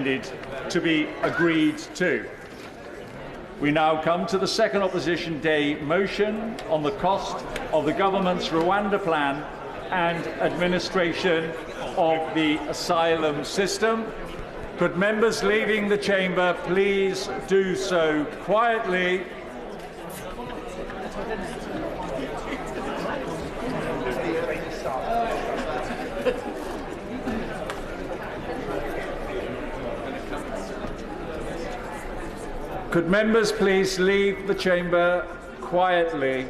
intended to be agreed to. We now come to the second opposition day motion on the cost of the government's Rwanda plan and administration of the asylum system. Could members leaving the chamber please do so quietly? Could members please leave the chamber quietly?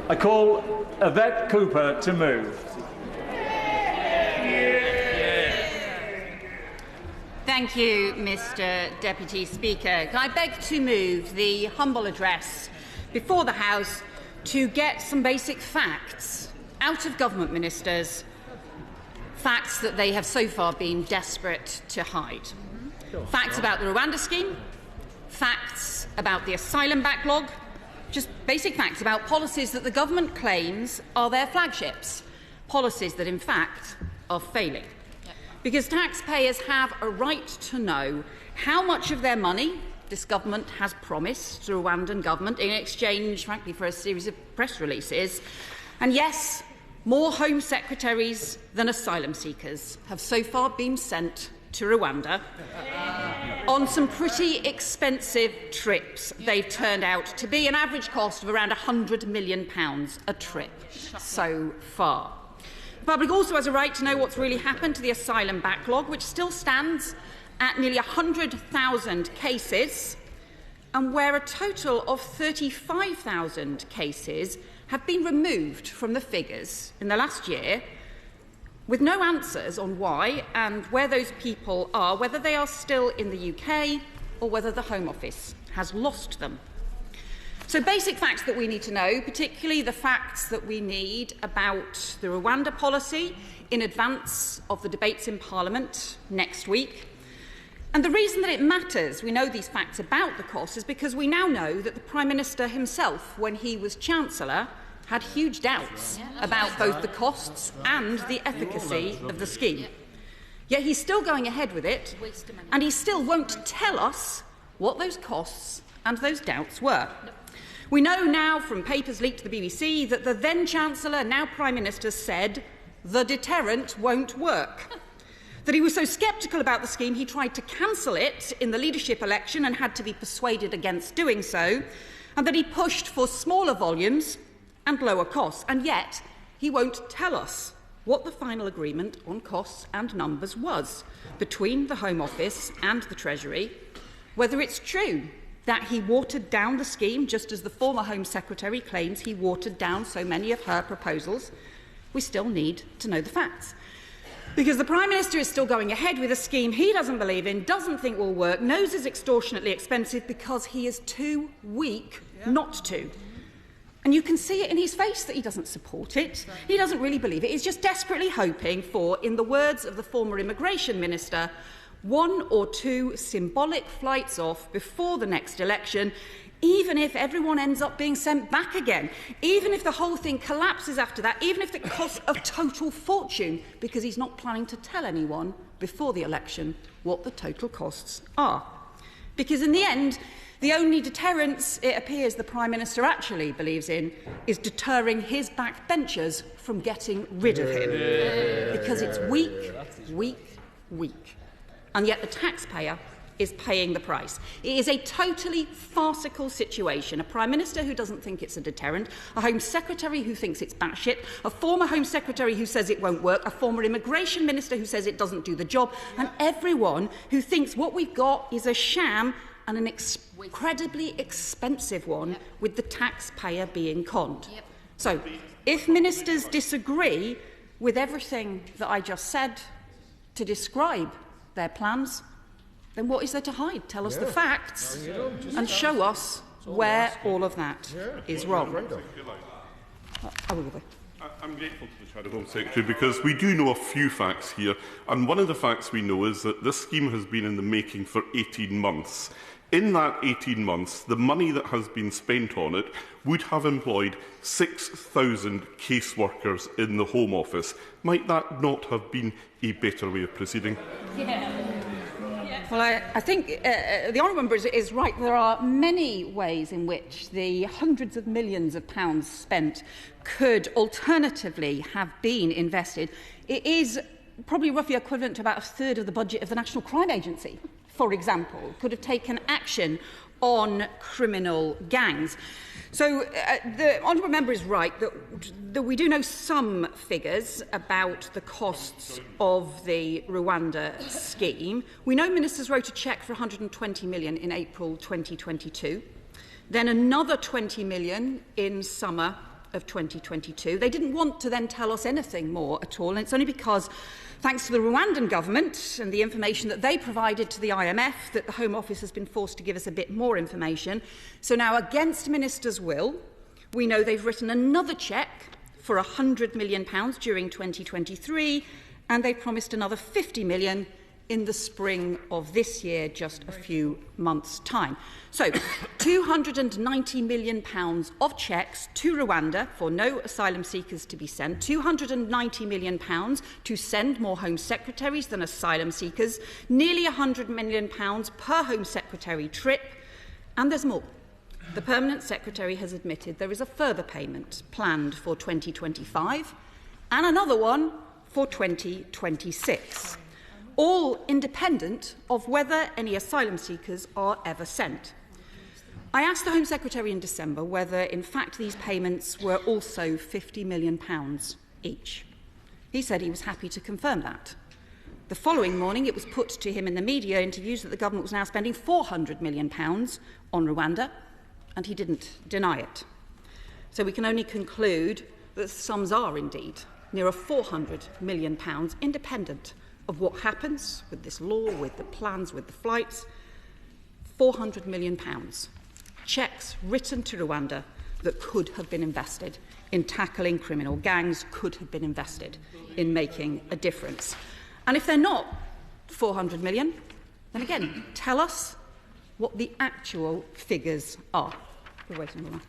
I call Yvette Cooper to move. Thank you, Mr. Deputy Speaker. Can I beg to move the humble address before the House to get some basic facts out of government ministers, facts that they have so far been desperate to hide. Facts about the Rwanda scheme, facts about the asylum backlog, just basic facts about policies that the government claims are their flagships, policies that in fact are failing. Because taxpayers have a right to know how much of their money this government has promised to the Rwandan government in exchange, frankly, for a series of press releases. And yes, more Home Secretaries than asylum seekers have so far been sent to Rwanda on some pretty expensive trips. They've turned out to be an average cost of around £100 million a trip so far. The public also has a right to know what's really happened to the asylum backlog, which still stands at nearly 100,000 cases, and where a total of 35,000 cases have been removed from the figures in the last year, with no answers on why and where those people are, whether they are still in the UK or whether the Home Office has lost them. So basic facts that we need to know, particularly the facts that we need about the Rwanda policy in advance of the debates in Parliament next week. And the reason that it matters, we know these facts about the cost, is because we now know that the Prime Minister himself, when he was Chancellor, had huge doubts about both the costs and the efficacy of the scheme. Yet he's still going ahead with it, and he still won't tell us what those costs and those doubts were. We know now from papers leaked to the BBC that the then Chancellor, now Prime Minister, said the deterrent won't work. That he was so sceptical about the scheme he tried to cancel it in the leadership election and had to be persuaded against doing so, and that he pushed for smaller volumes and lower costs, and yet he won't tell us what the final agreement on costs and numbers was between the Home Office and the Treasury, whether it's true that he watered down the scheme, just as the former Home Secretary claims he watered down so many of her proposals. We still need to know the facts. Because the Prime Minister is still going ahead with a scheme he doesn't believe in, doesn't think will work, knows is extortionately expensive because he is too weak not to. And you can see it in his face that he doesn't support it. He doesn't really believe it. He's just desperately hoping for, in the words of the former Immigration Minister, one or two symbolic flights off before the next election, even if everyone ends up being sent back again, even if the whole thing collapses after that, even if it costs a total fortune, because he's not planning to tell anyone before the election what the total costs are. Because in the end, the only deterrence it appears the Prime Minister actually believes in is deterring his backbenchers from getting rid of him. Because it's weak, weak, weak. And yet the taxpayer is paying the price. It is a totally farcical situation. A Prime Minister who doesn't think it's a deterrent, a Home Secretary who thinks it's batshit, a former Home Secretary who says it won't work, a former Immigration Minister who says it doesn't do the job, and everyone who thinks what we've got is a sham and an incredibly expensive one, with the taxpayer being conned. So, if ministers disagree with everything that I just said to describe their plans, then what is there to hide? Tell us the facts and show us where all of that is wrong. I'm grateful to the Shadow Home Secretary because we do know a few facts here, and one of the facts we know is that this scheme has been in the making for 18 months. In that 18 months, the money that has been spent on it would have employed 6,000 caseworkers in the Home Office. Might that not have been a better way of proceeding? Well, I think the honourable member is right. There are many ways in which the hundreds of millions of pounds spent could alternatively have been invested. It is probably roughly equivalent to about a third of the budget of the National Crime Agency, for example, could have taken action on criminal gangs. So the honourable member is right that we do know some figures about the costs of the Rwanda scheme. We know ministers wrote a cheque for £120 million in April 2022, then another £20 million in summer of 2022. They didn't want to then tell us anything more at all, and it's only because, thanks to the Rwandan government and the information that they provided to the IMF, that the Home Office has been forced to give us a bit more information. So now, against ministers' will, we know they've written another cheque for £100 million during 2023, and they promised another £50 million in the spring of this year, just a few months' time. So, £290 million of cheques to Rwanda for no asylum seekers to be sent, £290 million to send more Home Secretaries than asylum seekers, nearly £100 million per Home Secretary trip, and there's more. The Permanent Secretary has admitted there is a further payment planned for 2025 and another one for 2026. All independent of whether any asylum seekers are ever sent. I asked the Home Secretary in December whether, in fact, these payments were also £50 million each. He said he was happy to confirm that. The following morning, it was put to him in the media interviews that the government was now spending £400 million on Rwanda, and he didn't deny it. So we can only conclude that the sums are indeed nearer £400 million, independent of what happens with this law, with the plans, with the flights. £400 million. Cheques written to Rwanda that could have been invested in tackling criminal gangs, could have been invested in making a difference. And if they're not £400 million, then again, tell us what the actual figures are. We're waiting on that.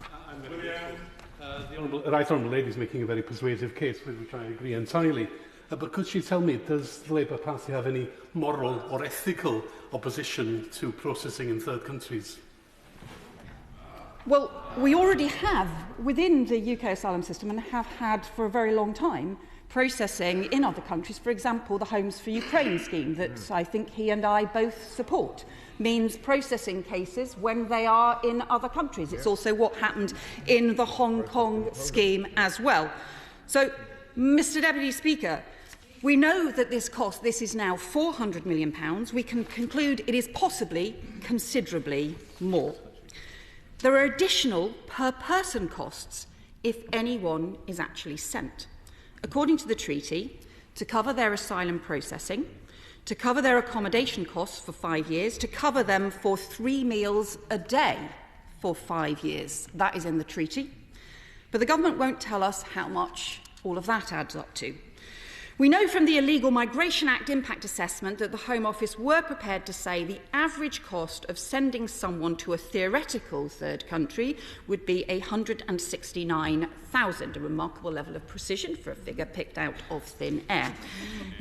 The Right Honourable Lady is making a very persuasive case, with which I agree entirely. But could she tell me, does the Labour Party have any moral or ethical opposition to processing in third countries? Well, we already have, within the UK asylum system, and have had for a very long time, processing in other countries. For example, the Homes for Ukraine scheme that I think he and I both support means processing cases when they are in other countries. It's also what happened in the Hong Kong scheme as well. So, Mr Deputy Speaker, we know that this is now £400 million. We can conclude it is possibly considerably more. There are additional per-person costs if anyone is actually sent. According to the treaty, to cover their asylum processing, to cover their accommodation costs for 5 years, to cover them for 3 meals a day for 5 years. That is in the treaty. But the government won't tell us how much all of that adds up to. We know from the Illegal Migration Act impact assessment that the Home Office were prepared to say the average cost of sending someone to a theoretical third country would be £169,000, a remarkable level of precision for a figure picked out of thin air.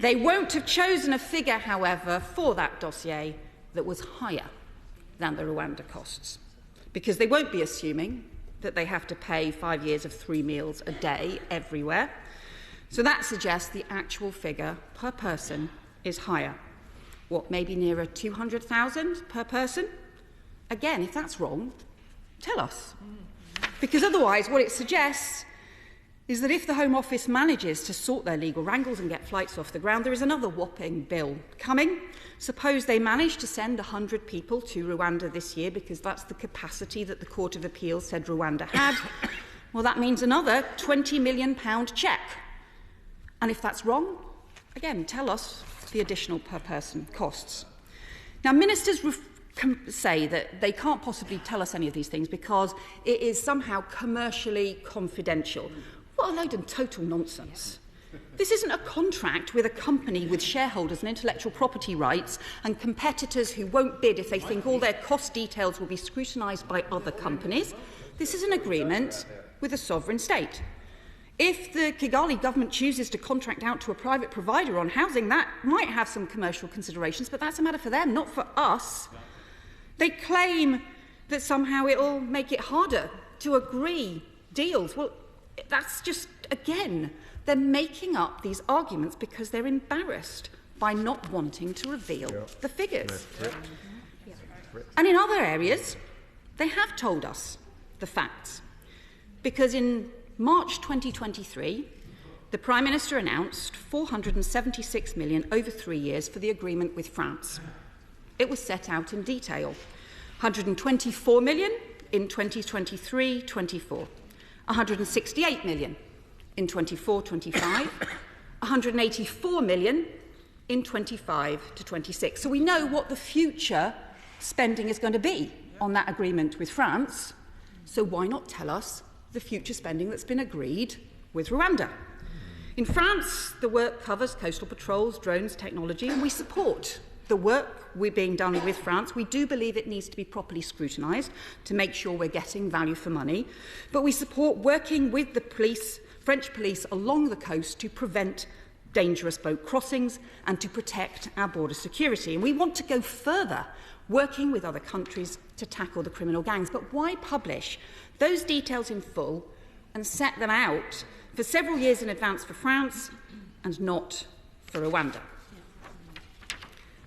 They won't have chosen a figure, however, for that dossier that was higher than the Rwanda costs, because they won't be assuming that they have to pay 5 years of 3 meals a day everywhere. So that suggests the actual figure per person is higher. What, maybe nearer 200,000 per person? Again, if that's wrong, tell us. Because otherwise what it suggests is that if the Home Office manages to sort their legal wrangles and get flights off the ground, there is another whopping bill coming. Suppose they manage to send 100 people to Rwanda this year, because that's the capacity that the Court of Appeal said Rwanda had. Well, that means another £20 million cheque. And if that's wrong, again, tell us the additional per-person costs. Now, ministers say that they can't possibly tell us any of these things because it is somehow commercially confidential. What a load of total nonsense. This isn't a contract with a company with shareholders and intellectual property rights and competitors who won't bid if they think all their cost details will be scrutinised by other companies. This is an agreement with a sovereign state. If the Kigali government chooses to contract out to a private provider on housing, that might have some commercial considerations, but that's a matter for them, not for us. They claim that somehow it'll make it harder to agree deals. Well, that's just, again, they're making up these arguments because they're embarrassed by not wanting to reveal the figures. And in other areas, they have told us the facts. Because in March 2023, the Prime Minister announced 476 million over 3 years for the agreement with France. It was set out in detail. 124 million in 2023-24, 168 million in 24-25, 184 million in 25-26. So we know what the future spending is going to be on that agreement with France. So why not tell us the future spending that's been agreed with Rwanda? In France, the work covers coastal patrols, drones, technology, and we support the work we're being done with France. We do believe it needs to be properly scrutinised to make sure we're getting value for money. But we support working with the police, French police along the coast to prevent dangerous boat crossings and to protect our border security. And we want to go further, working with other countries to tackle the criminal gangs. But why publish those details in full and set them out for several years in advance for France and not for Rwanda?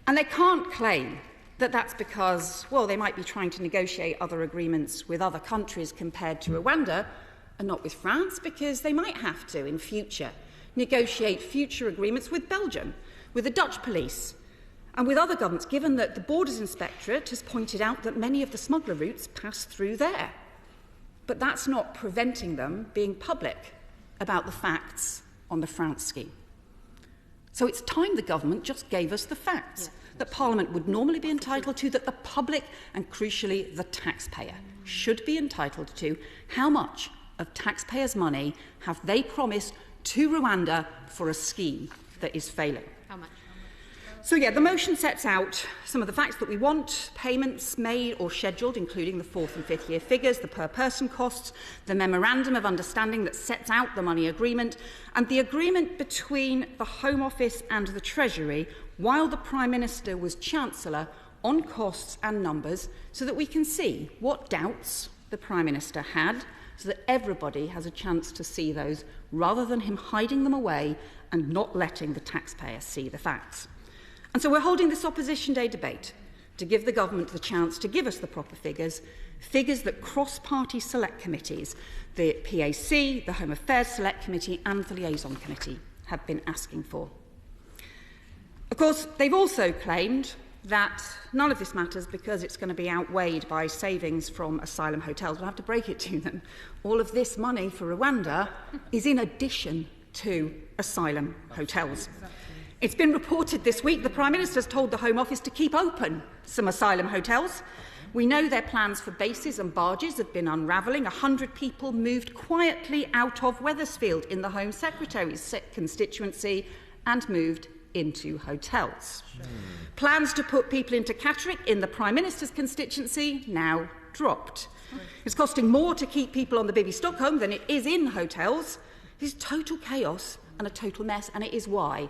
And they can't claim that that's because, well, they might be trying to negotiate other agreements with other countries compared to Rwanda and not with France, because they might have to, in future, negotiate future agreements with Belgium, with the Dutch police, and with other governments, given that the Borders Inspectorate has pointed out that many of the smuggler routes pass through there. But that's not preventing them being public about the facts on the France scheme. So it's time the government just gave us the facts that Parliament would normally be entitled to, that the public, and crucially the taxpayer, should be entitled to. How much of taxpayers' money have they promised to Rwanda for a scheme that is failing? How much? So, the motion sets out some of the facts that we want: payments made or scheduled, including the 4th and 5th year figures, the per-person costs, the memorandum of understanding that sets out the money agreement, and the agreement between the Home Office and the Treasury while the Prime Minister was Chancellor on costs and numbers, so that we can see what doubts the Prime Minister had, so that everybody has a chance to see those, rather than him hiding them away and not letting the taxpayer see the facts. And so we're holding this Opposition Day debate to give the government the chance to give us the proper figures that cross-party select committees, the PAC, the Home Affairs Select Committee and the Liaison Committee, have been asking for. Of course, they've also claimed that none of this matters because it's going to be outweighed by savings from asylum hotels. We'll have to break it to them. All of this money for Rwanda is in addition to asylum hotels. It's been reported this week the Prime Minister has told the Home Office to keep open some asylum hotels. We know their plans for bases and barges have been unravelling. 100 people moved quietly out of Wethersfield in the Home Secretary's constituency and moved into hotels. Plans to put people into Catterick in the Prime Minister's constituency now dropped. It's costing more to keep people on the Bibby Stockholm than it is in hotels. It is total chaos and a total mess, and it is why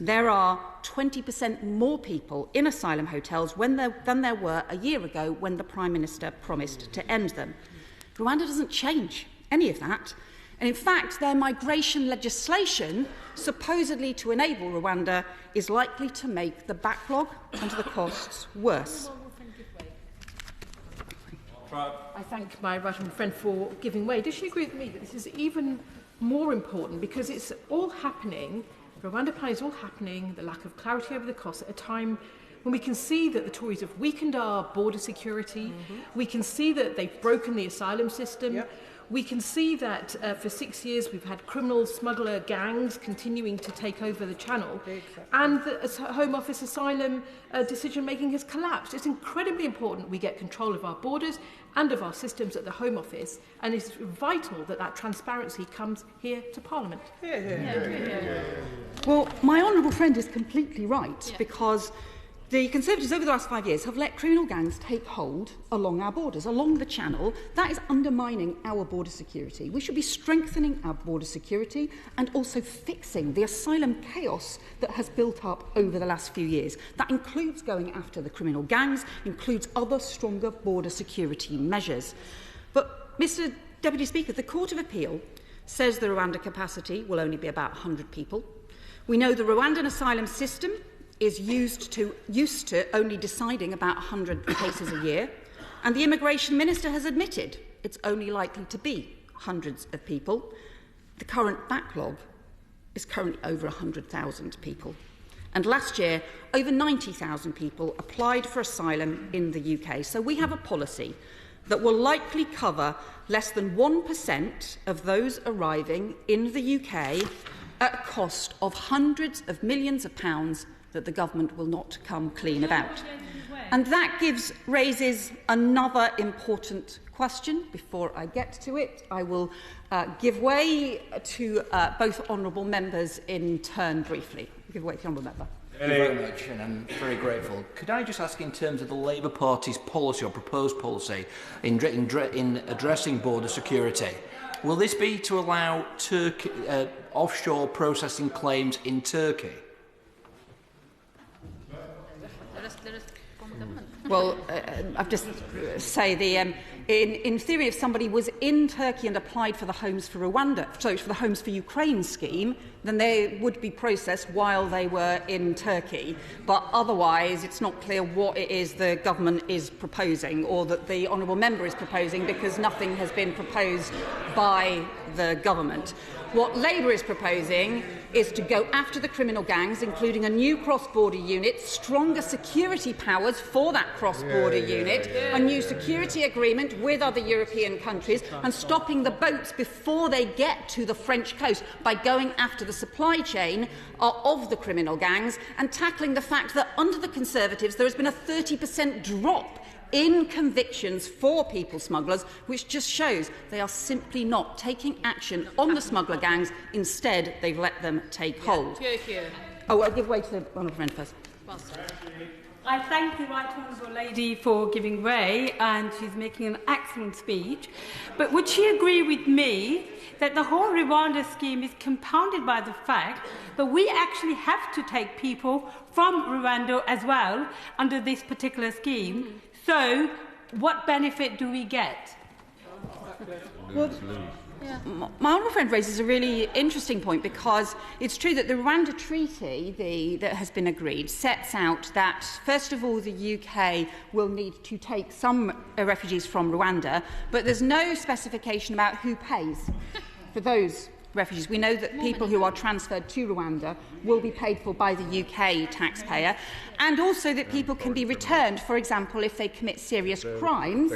there are 20% more people in asylum hotels than there were a year ago when the Prime Minister promised to end them. Rwanda doesn't change any of that. And in fact, their migration legislation, supposedly to enable Rwanda, is likely to make the backlog and the costs worse. I thank my right honourable friend for giving way. Does she agree with me that this is even more important because it's all happening, Rwanda plan is all happening, the lack of clarity over the costs at a time when we can see that the Tories have weakened our border security, we can see that they've broken the asylum system, We can see that for 6 years we've had criminal smuggler gangs continuing to take over the channel, and the Home Office asylum decision-making has collapsed. It's incredibly important we get control of our borders and of our systems at the Home Office, and it's vital that that transparency comes here to Parliament. Well, my honourable friend is completely right, because the Conservatives over the last 5 years have let criminal gangs take hold along our borders, along the Channel. That is undermining our border security. We should be strengthening our border security and also fixing the asylum chaos that has built up over the last few years. That includes going after the criminal gangs, includes other stronger border security measures. But, Mr Deputy Speaker, the Court of Appeal says the Rwanda capacity will only be about 100 people. We know the Rwandan asylum system is used to only deciding about 100 cases a year, and the Immigration Minister has admitted it's only likely to be hundreds of people. The current backlog is currently over 100,000 people. And last year, over 90,000 people applied for asylum in the UK. So we have a policy that will likely cover less than 1% of those arriving in the UK at a cost of hundreds of millions of pounds that the government will not come clean about. And that raises another important question. Before I get to it, I will give way to both honourable members in turn briefly. Give way to the honourable member. Thank you very much, and I'm very grateful. Could I just ask, in terms of the Labour Party's policy or proposed policy in addressing border security, will this be to allow offshore processing claims in Turkey? Well, I've just say in theory, if somebody was in Turkey and applied for the Homes for the Homes for Ukraine scheme, then they would be processed while they were in Turkey. But otherwise, it's not clear what it is the government is proposing, or that the honourable member is proposing, because nothing has been proposed by the government. What Labour is proposing is to go after the criminal gangs, including a new cross-border unit, stronger security powers for that cross-border unit, a new security agreement with other European countries, and stopping the boats before they get to the French coast by going after the supply chain of the criminal gangs, and tackling the fact that under the Conservatives there has been a 30% drop in convictions for people smugglers, which just shows they are simply not taking action on the smuggler gangs. Instead, they've let them take hold. Oh, I'll give way to the honourable friend first. I thank the Right Honourable Lady for giving way, and she's making an excellent speech. But would she agree with me that the whole Rwanda scheme is compounded by the fact that we actually have to take people from Rwanda as well under this particular scheme? So, what benefit do we get? Well, my honourable friend raises a really interesting point, because it's true that the Rwanda Treaty that has been agreed sets out that, first of all, the UK will need to take some refugees from Rwanda, but there's no specification about who pays for those refugees. We know that people who are transferred to Rwanda will be paid for by the UK taxpayer, and also that people can be returned, for example, if they commit serious crimes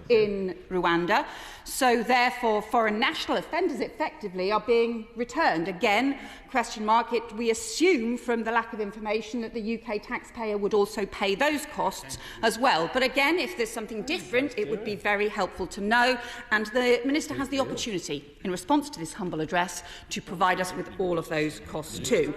in Rwanda. So, therefore, foreign national offenders effectively are being returned. Again, question mark, we assume from the lack of information that the UK taxpayer would also pay those costs as well. But again, if there's something different, it would be very helpful to know, and the Minister has the opportunity, in response to this humble address, to provide us with all of those costs too.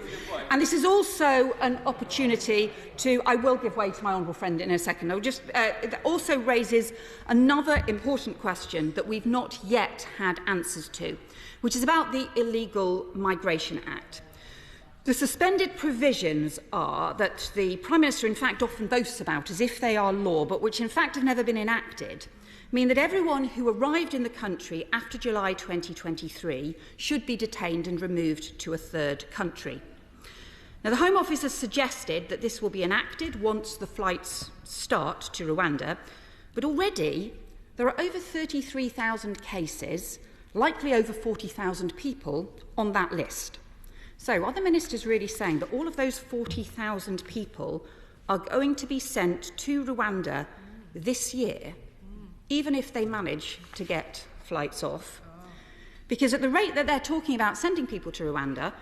And this is also an opportunity to, I will give way to my honourable friend in a second, it also raises another important question that we've not yet had answers to, which is about the Illegal Migration Act. The suspended provisions are that the Prime Minister in fact often boasts about as if they are law, but which in fact have never been enacted, mean that everyone who arrived in the country after July 2023 should be detained and removed to a third country. Now, the Home Office has suggested that this will be enacted once the flights start to Rwanda, but already there are over 33,000 cases, likely over 40,000 people on that list. So are the ministers really saying that all of those 40,000 people are going to be sent to Rwanda this year, even if they manage to get flights off? Because at the rate that they're talking about sending people to Rwanda,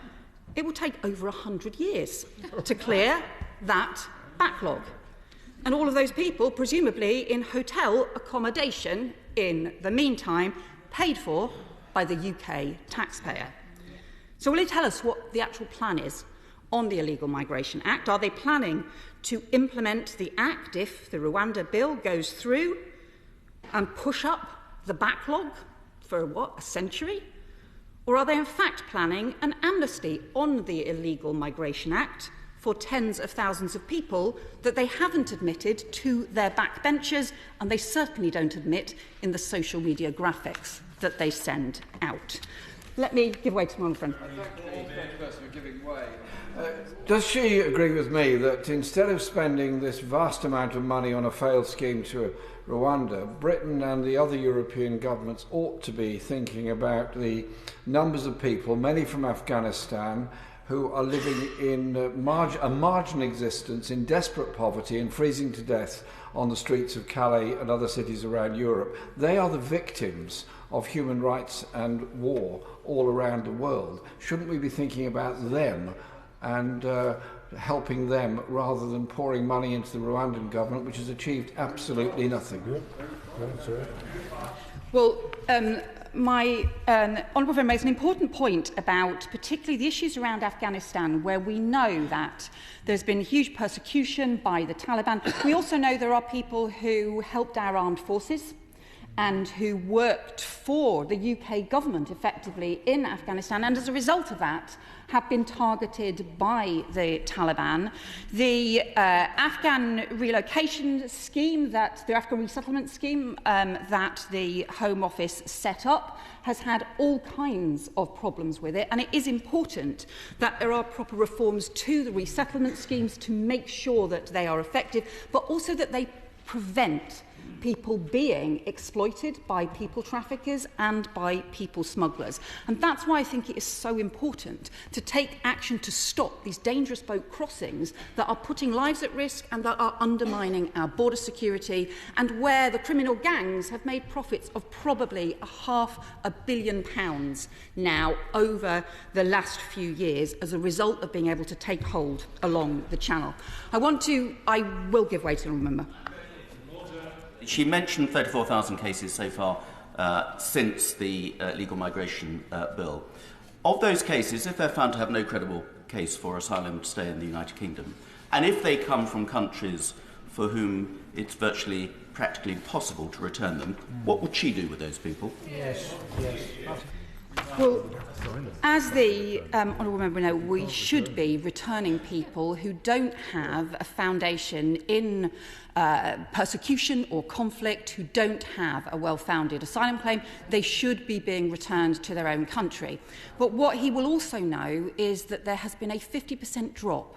it will take over 100 years to clear that backlog. And all of those people, presumably in hotel accommodation in the meantime, paid for by the UK taxpayer. So will you tell us what the actual plan is on the Illegal Migration Act? Are they planning to implement the Act if the Rwanda bill goes through and push up the backlog for, a century? Or are they in fact planning an amnesty on the Illegal Migration Act for tens of thousands of people that they haven't admitted to their backbenchers, and they certainly don't admit in the social media graphics that they send out? Let me give way to my friend. Does she agree with me that instead of spending this vast amount of money on a failed scheme to Rwanda, Britain and the other European governments ought to be thinking about the numbers of people, many from Afghanistan, who are living in a marginal existence, in desperate poverty and freezing to death on the streets of Calais and other cities around Europe? They are the victims of human rights and war all around the world. Shouldn't we be thinking about them and helping them rather than pouring money into the Rwandan government, which has achieved absolutely nothing? Well, my honourable friend makes an important point about particularly the issues around Afghanistan, where we know that there's been huge persecution by the Taliban. We also know there are people who helped our armed forces and who worked for the UK government effectively in Afghanistan, and as a result of that have been targeted by the Taliban. The Afghan relocation scheme, the Afghan resettlement scheme that the Home Office set up has had all kinds of problems with it, and it is important that there are proper reforms to the resettlement schemes to make sure that they are effective, but also that they prevent people being exploited by people traffickers and by people smugglers. And that's why I think it is so important to take action to stop these dangerous boat crossings that are putting lives at risk and that are undermining our border security, and where the criminal gangs have made profits of probably £500 million now over the last few years as a result of being able to take hold along the channel. I will give way to a member. She mentioned 34,000 cases so far since the legal migration bill. Of those cases, if they're found to have no credible case for asylum to stay in the United Kingdom, and if they come from countries for whom it's virtually practically impossible to return them, what would she do with those people? Yes. Well, as the honourable member know, we should be returning people who don't have a foundation in persecution or conflict, who don't have a well-founded asylum claim. They should be being returned to their own country. But what he will also know is that there has been a 50% drop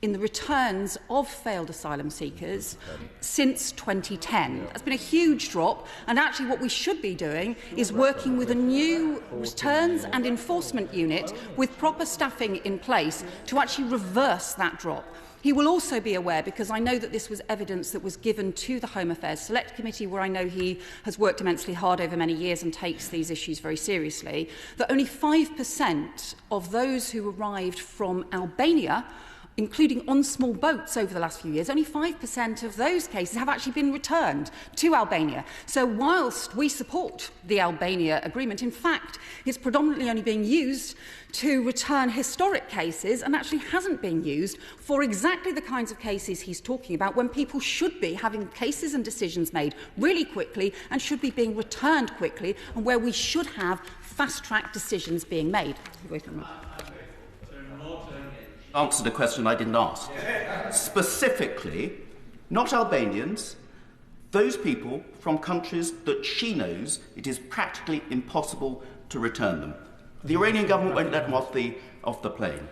in the returns of failed asylum seekers since 2010. That's been a huge drop, and actually what we should be doing is working with a new returns and enforcement unit with proper staffing in place to actually reverse that drop. He will also be aware, because I know that this was evidence that was given to the Home Affairs Select Committee, where I know he has worked immensely hard over many years and takes these issues very seriously, that only 5% of those who arrived from Albania, including on small boats over the last few years, only 5% of those cases have actually been returned to Albania. So whilst we support the Albania agreement, in fact, it's predominantly only being used to return historic cases and actually hasn't been used for exactly the kinds of cases he's talking about, when people should be having cases and decisions made really quickly and should be being returned quickly, and where we should have fast-track decisions being made. Answered a question I didn't ask. Specifically, not Albanians, those people from countries that she knows it is practically impossible to return them. The Iranian government won't let them off the plane.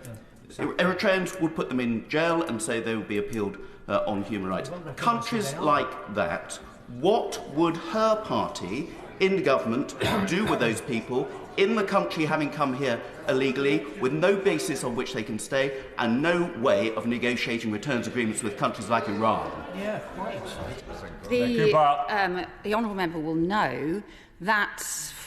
Eritreans would put them in jail and say they would be appealed on human rights. Countries like that, what would her party in the government do with those people in the country having come here illegally, with no basis on which they can stay and no way of negotiating returns agreements with countries like Iran? Yeah, right. The honourable member will know that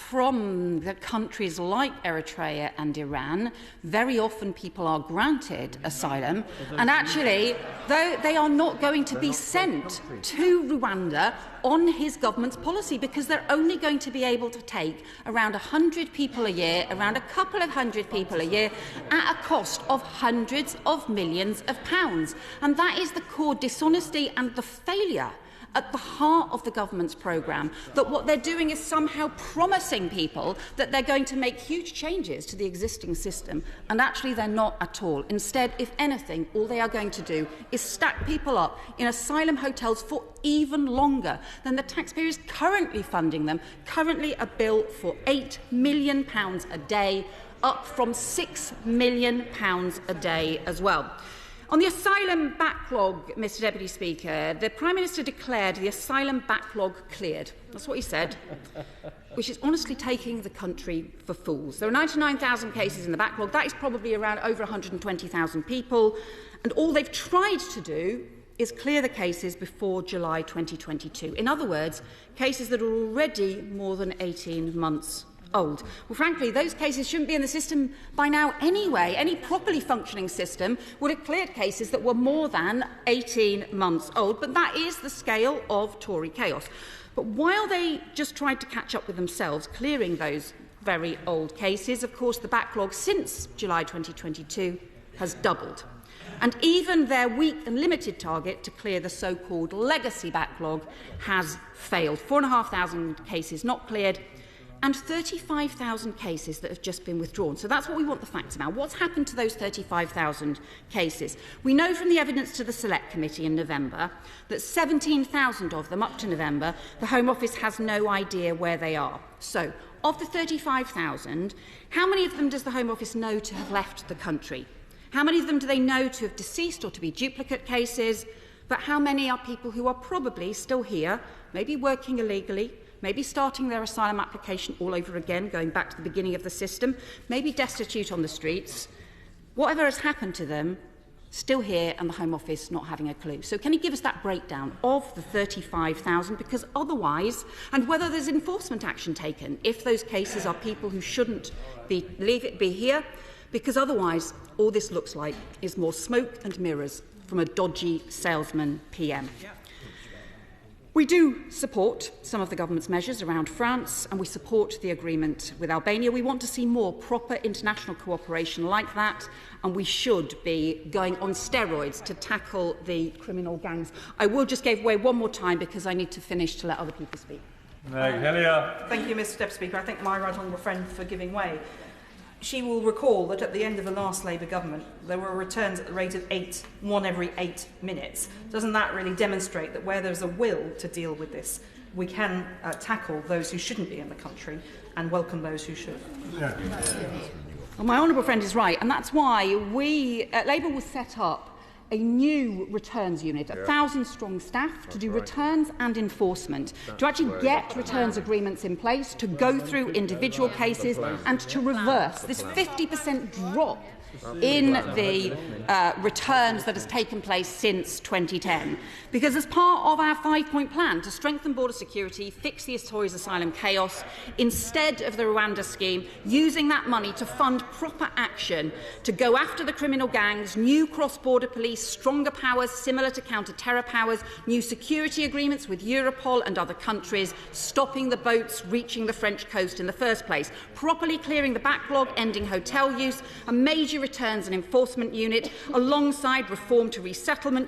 from the countries like Eritrea and Iran, very often people are granted asylum, and actually, though they are not going to be sent to Rwanda on his government's policy, because they're only going to be able to take around 100 people a year, around a couple of hundred people a year, at a cost of hundreds of millions of pounds. And that is the core dishonesty and the failure at the heart of the government's programme, that what they're doing is somehow promising people that they're going to make huge changes to the existing system, and actually they're not at all. Instead, if anything, all they are going to do is stack people up in asylum hotels for even longer than the taxpayer is currently funding them, currently a bill for £8 million a day, up from £6 million a day as well. On the asylum backlog, Mr Deputy Speaker, the Prime Minister declared the asylum backlog cleared. That's what he said, which is honestly taking the country for fools. There are 99,000 cases in the backlog. That is probably around over 120,000 people. And all they've tried to do is clear the cases before July 2022. In other words, cases that are already more than 18 months old. Well, frankly, those cases shouldn't be in the system by now anyway. Any properly functioning system would have cleared cases that were more than 18 months old, but that is the scale of Tory chaos. But while they just tried to catch up with themselves, clearing those very old cases, of course, the backlog since July 2022 has doubled. And even their weak and limited target to clear the so-called legacy backlog has failed. 4,500 cases not cleared, and 35,000 cases that have just been withdrawn. So that's what we want the facts about. What's happened to those 35,000 cases? We know from the evidence to the Select Committee in November that 17,000 of them, up to November, the Home Office has no idea where they are. So, of the 35,000, how many of them does the Home Office know to have left the country? How many of them do they know to have deceased or to be duplicate cases? But how many are people who are probably still here, maybe working illegally, maybe starting their asylum application all over again, going back to the beginning of the system, maybe destitute on the streets, whatever has happened to them, still here and the Home Office not having a clue. So can you give us that breakdown of the 35,000? Because otherwise, and whether there's enforcement action taken, if those cases are people who shouldn't be here, because otherwise all this looks like is more smoke and mirrors from a dodgy salesman PM. We do support some of the government's measures around France, and we support the agreement with Albania. We want to see more proper international cooperation like that, and we should be going on steroids to tackle the criminal gangs. I will just give way one more time because I need to finish to let other people speak. Thank you, Mr Deputy Speaker. I thank my right honourable friend for giving way. She will recall that at the end of the last Labour government, there were returns at the rate of one every 8 minutes. Doesn't that really demonstrate that where there's a will to deal with this, we can tackle those who shouldn't be in the country and welcome those who should? Well, my honourable friend is right, and that's why we, Labour will set up a new returns unit, 1,000-strong staff to do returns and enforcement, to actually get returns agreements in place, to go through individual cases and to reverse this 50% drop in the returns that has taken place since 2010. Because as part of our 5-point plan to strengthen border security, fix the Tories asylum chaos, instead of the Rwanda scheme, using that money to fund proper action, to go after the criminal gangs, new cross-border police, stronger powers similar to counter-terror powers, new security agreements with Europol and other countries, stopping the boats reaching the French coast in the first place, properly clearing the backlog, ending hotel use, a major returns and enforcement unit, alongside reform to resettlement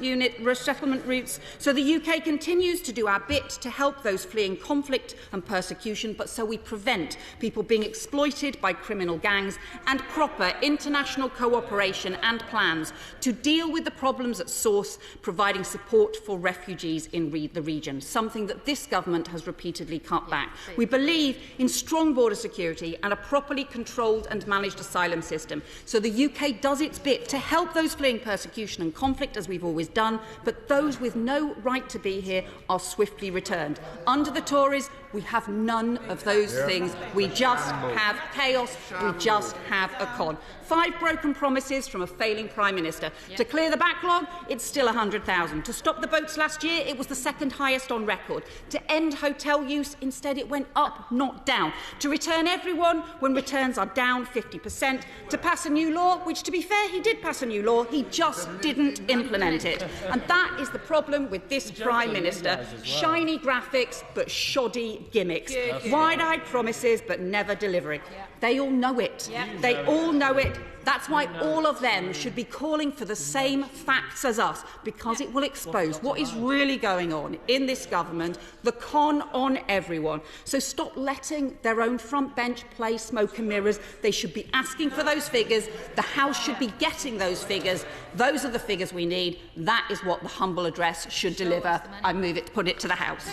routes, so the UK continues to do our bit to help those fleeing conflict and persecution, but so we prevent people being exploited by criminal gangs, and proper international cooperation and plans to deal with the problems at source, providing support for refugees in the region, something that this government has repeatedly cut back. We believe in strong border security and a properly controlled and managed asylum system, so the UK does its bit to help those fleeing persecution and conflict, as we've always done, but those with no right to be here are swiftly returned. Under the Tories, We have none of those things. We just have chaos. We just have a con. 5 broken promises from a failing Prime Minister. To clear the backlog, it's still 100,000. To stop the boats last year, it was the second highest on record. To end hotel use, instead it went up, not down. To return everyone when returns are down 50%. To pass a new law, which, to be fair, he did pass a new law, he just didn't implement it. And that is the problem with this Prime Minister. Shiny graphics, but shoddy gimmicks. Wide-eyed promises, but never delivering. They all know it. They all know it. That's why all of them should be calling for the same facts as us, because it will expose what is really going on in this government, the con on everyone. So stop letting their own front bench play smoke and mirrors. They should be asking for those figures. The House should be getting those figures. Those are the figures we need. That is what the humble address should deliver. I move it to put it to the House.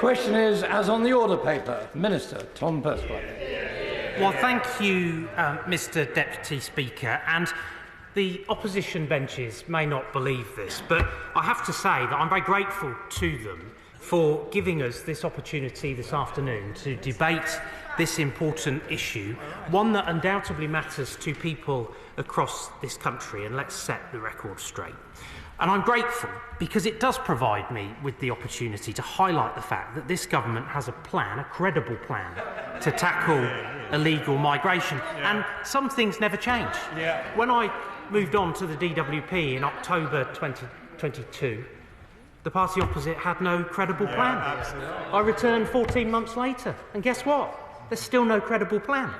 Question is, as on the order paper, Minister Tom Pursglove. Well, thank you, Mr Deputy Speaker. And the opposition benches may not believe this, but I have to say that I'm very grateful to them for giving us this opportunity this afternoon to debate this important issue, one that undoubtedly matters to people across this country, and let's set the record straight. And I'm grateful because it does provide me with the opportunity to highlight the fact that this government has a plan, a credible plan, to tackle illegal migration. And some things never change. When I moved on to the DWP in October 2022, the party opposite had no credible plan. I returned 14 months later, and guess what? There's still no credible plan.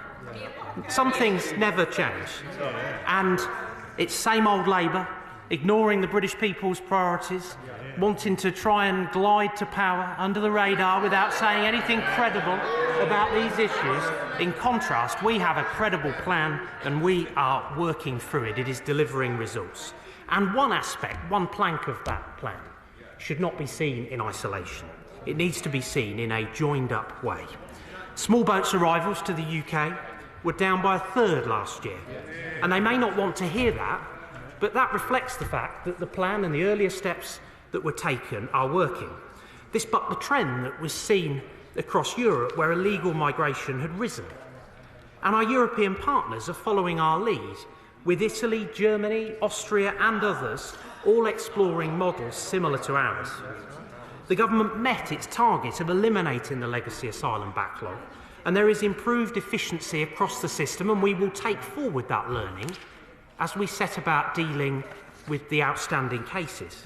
Some things never change. And it's same old Labour, ignoring the British people's priorities, wanting to try and glide to power under the radar without saying anything credible about these issues. In contrast, we have a credible plan and we are working through it. It is delivering results. And one aspect, one plank of that plan should not be seen in isolation. It needs to be seen in a joined-up way. Small boats arrivals to the UK were down by a third last year. And they may not want to hear that, but that reflects the fact that the plan and the earlier steps that were taken are working. This bucked the trend that was seen across Europe, where illegal migration had risen. And our European partners are following our lead, with Italy, Germany, Austria and others all exploring models similar to ours. The government met its target of eliminating the legacy asylum backlog, and there is improved efficiency across the system, and we will take forward that learning as we set about dealing with the outstanding cases.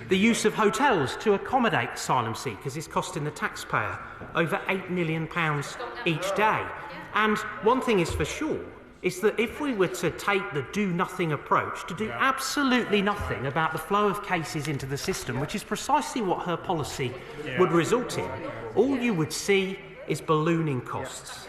The use of hotels to accommodate asylum seekers is costing the taxpayer over £8 million each day. And one thing is for sure, is that if we were to take the do-nothing approach, to do absolutely nothing about the flow of cases into the system, which is precisely what her policy would result in, all you would see is ballooning costs.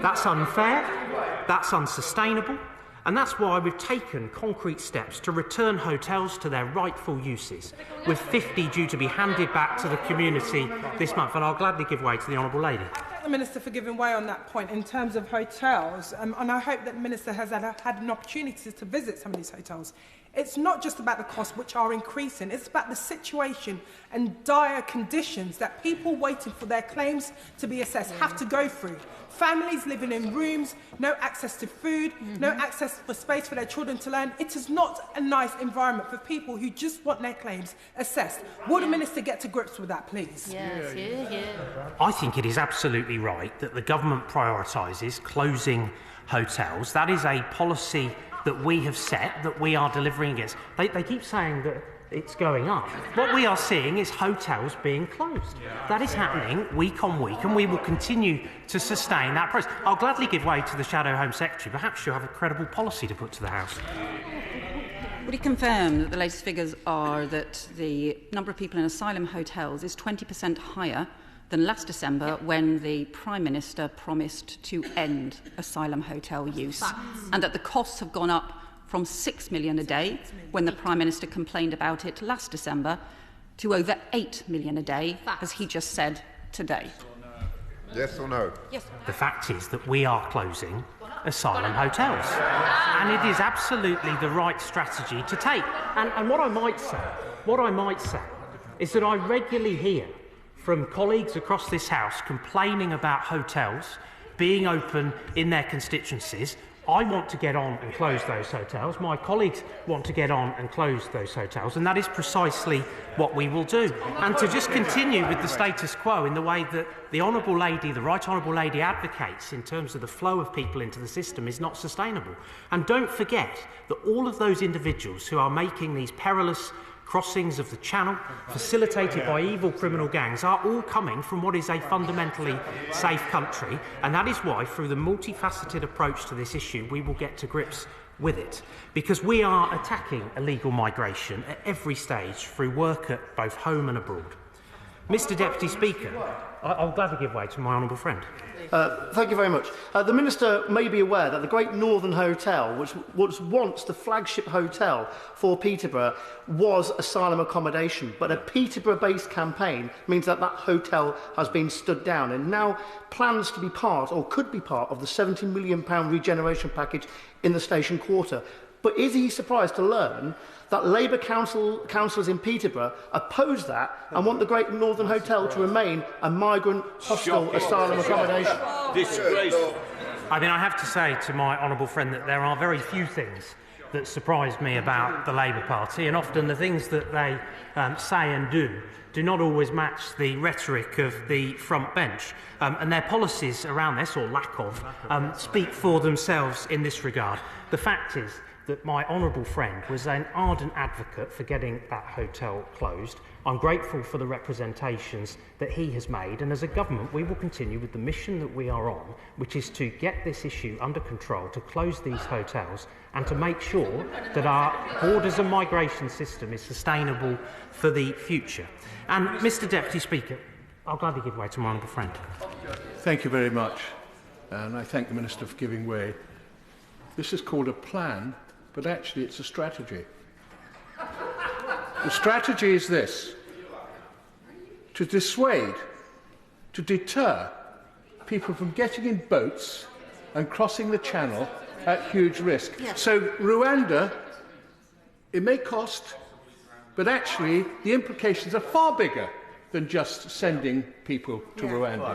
That's unfair, that's unsustainable, and that's why we've taken concrete steps to return hotels to their rightful uses, with 50 due to be handed back to the community this month. And I'll gladly give way to the Honourable Lady. Thank the Minister for giving way on that point in terms of hotels. And I hope that the Minister has had an opportunity to visit some of these hotels. It's not just about the costs, which are increasing. It's about the situation and dire conditions that people waiting for their claims to be assessed have to go through. Families living in rooms, no access to food, no access for space for their children to learn. It is not a nice environment for people who just want their claims assessed. Will the Minister get to grips with that, please? I think it is absolutely right that the government prioritises closing hotels. That is a policy that we have set, that we are delivering against. They keep saying that it's going up. What we are seeing is hotels being closed. That is happening week on week, and we will continue to sustain that process. I'll gladly give way to the Shadow Home Secretary. Perhaps she'll have a credible policy to put to the House. Would he confirm that the latest figures are that the number of people in asylum hotels is 20% higher than last December, when the Prime Minister promised to end asylum hotel use, and that the costs have gone up from £6 million a day, when the Prime Minister complained about it last December, to over £8 million a day, as he just said today? Yes or no? Yes. The fact is that we are closing asylum hotels, and it is absolutely the right strategy to take. And what I might say is that I regularly hear from colleagues across this House complaining about hotels being open in their constituencies. I want to get on and close those hotels. My colleagues want to get on and close those hotels, and that is precisely what we will do. And to just continue with the status quo in the way that the Honourable Lady, the Right Honourable Lady, advocates in terms of the flow of people into the system is not sustainable. And don't forget that all of those individuals who are making these perilous crossings of the Channel, facilitated by evil criminal gangs, are all coming from what is a fundamentally safe country, and that is why, through the multifaceted approach to this issue, we will get to grips with it. Because we are attacking illegal migration at every stage through work at both home and abroad. Mr Deputy Speaker, I'll gladly give way to my honourable friend. Thank you very much. The Minister may be aware that the Great Northern Hotel, which was once the flagship hotel for Peterborough, was asylum accommodation. But a Peterborough-based campaign means that that hotel has been stood down and now plans to be part, or could be part, of the £70 million regeneration package in the Station Quarter. But is he surprised to learn that Labour councillors in Peterborough oppose that and want the Great Northern Hotel to remain a migrant hostel asylum accommodation? Disgraceful. I mean, I have to say to my honourable friend that there are very few things that surprise me about the Labour Party, and often the things that they say and do not always match the rhetoric of the front bench. And their policies around this, or lack of, speak for themselves in this regard. The fact is that my honourable friend was an ardent advocate for getting that hotel closed. I'm grateful for the representations that he has made, and as a government we will continue with the mission that we are on, which is to get this issue under control, to close these hotels and to make sure that our borders and migration system is sustainable for the future. And Mr Deputy Speaker, I'll gladly give way to my honourable friend. Thank you very much, and I thank the Minister for giving way. This is called a plan, but actually it's a strategy. The strategy is this: to dissuade, to deter people from getting in boats and crossing the Channel at huge risk. Yes. So Rwanda, it may cost, but actually the implications are far bigger than just sending people to Rwanda.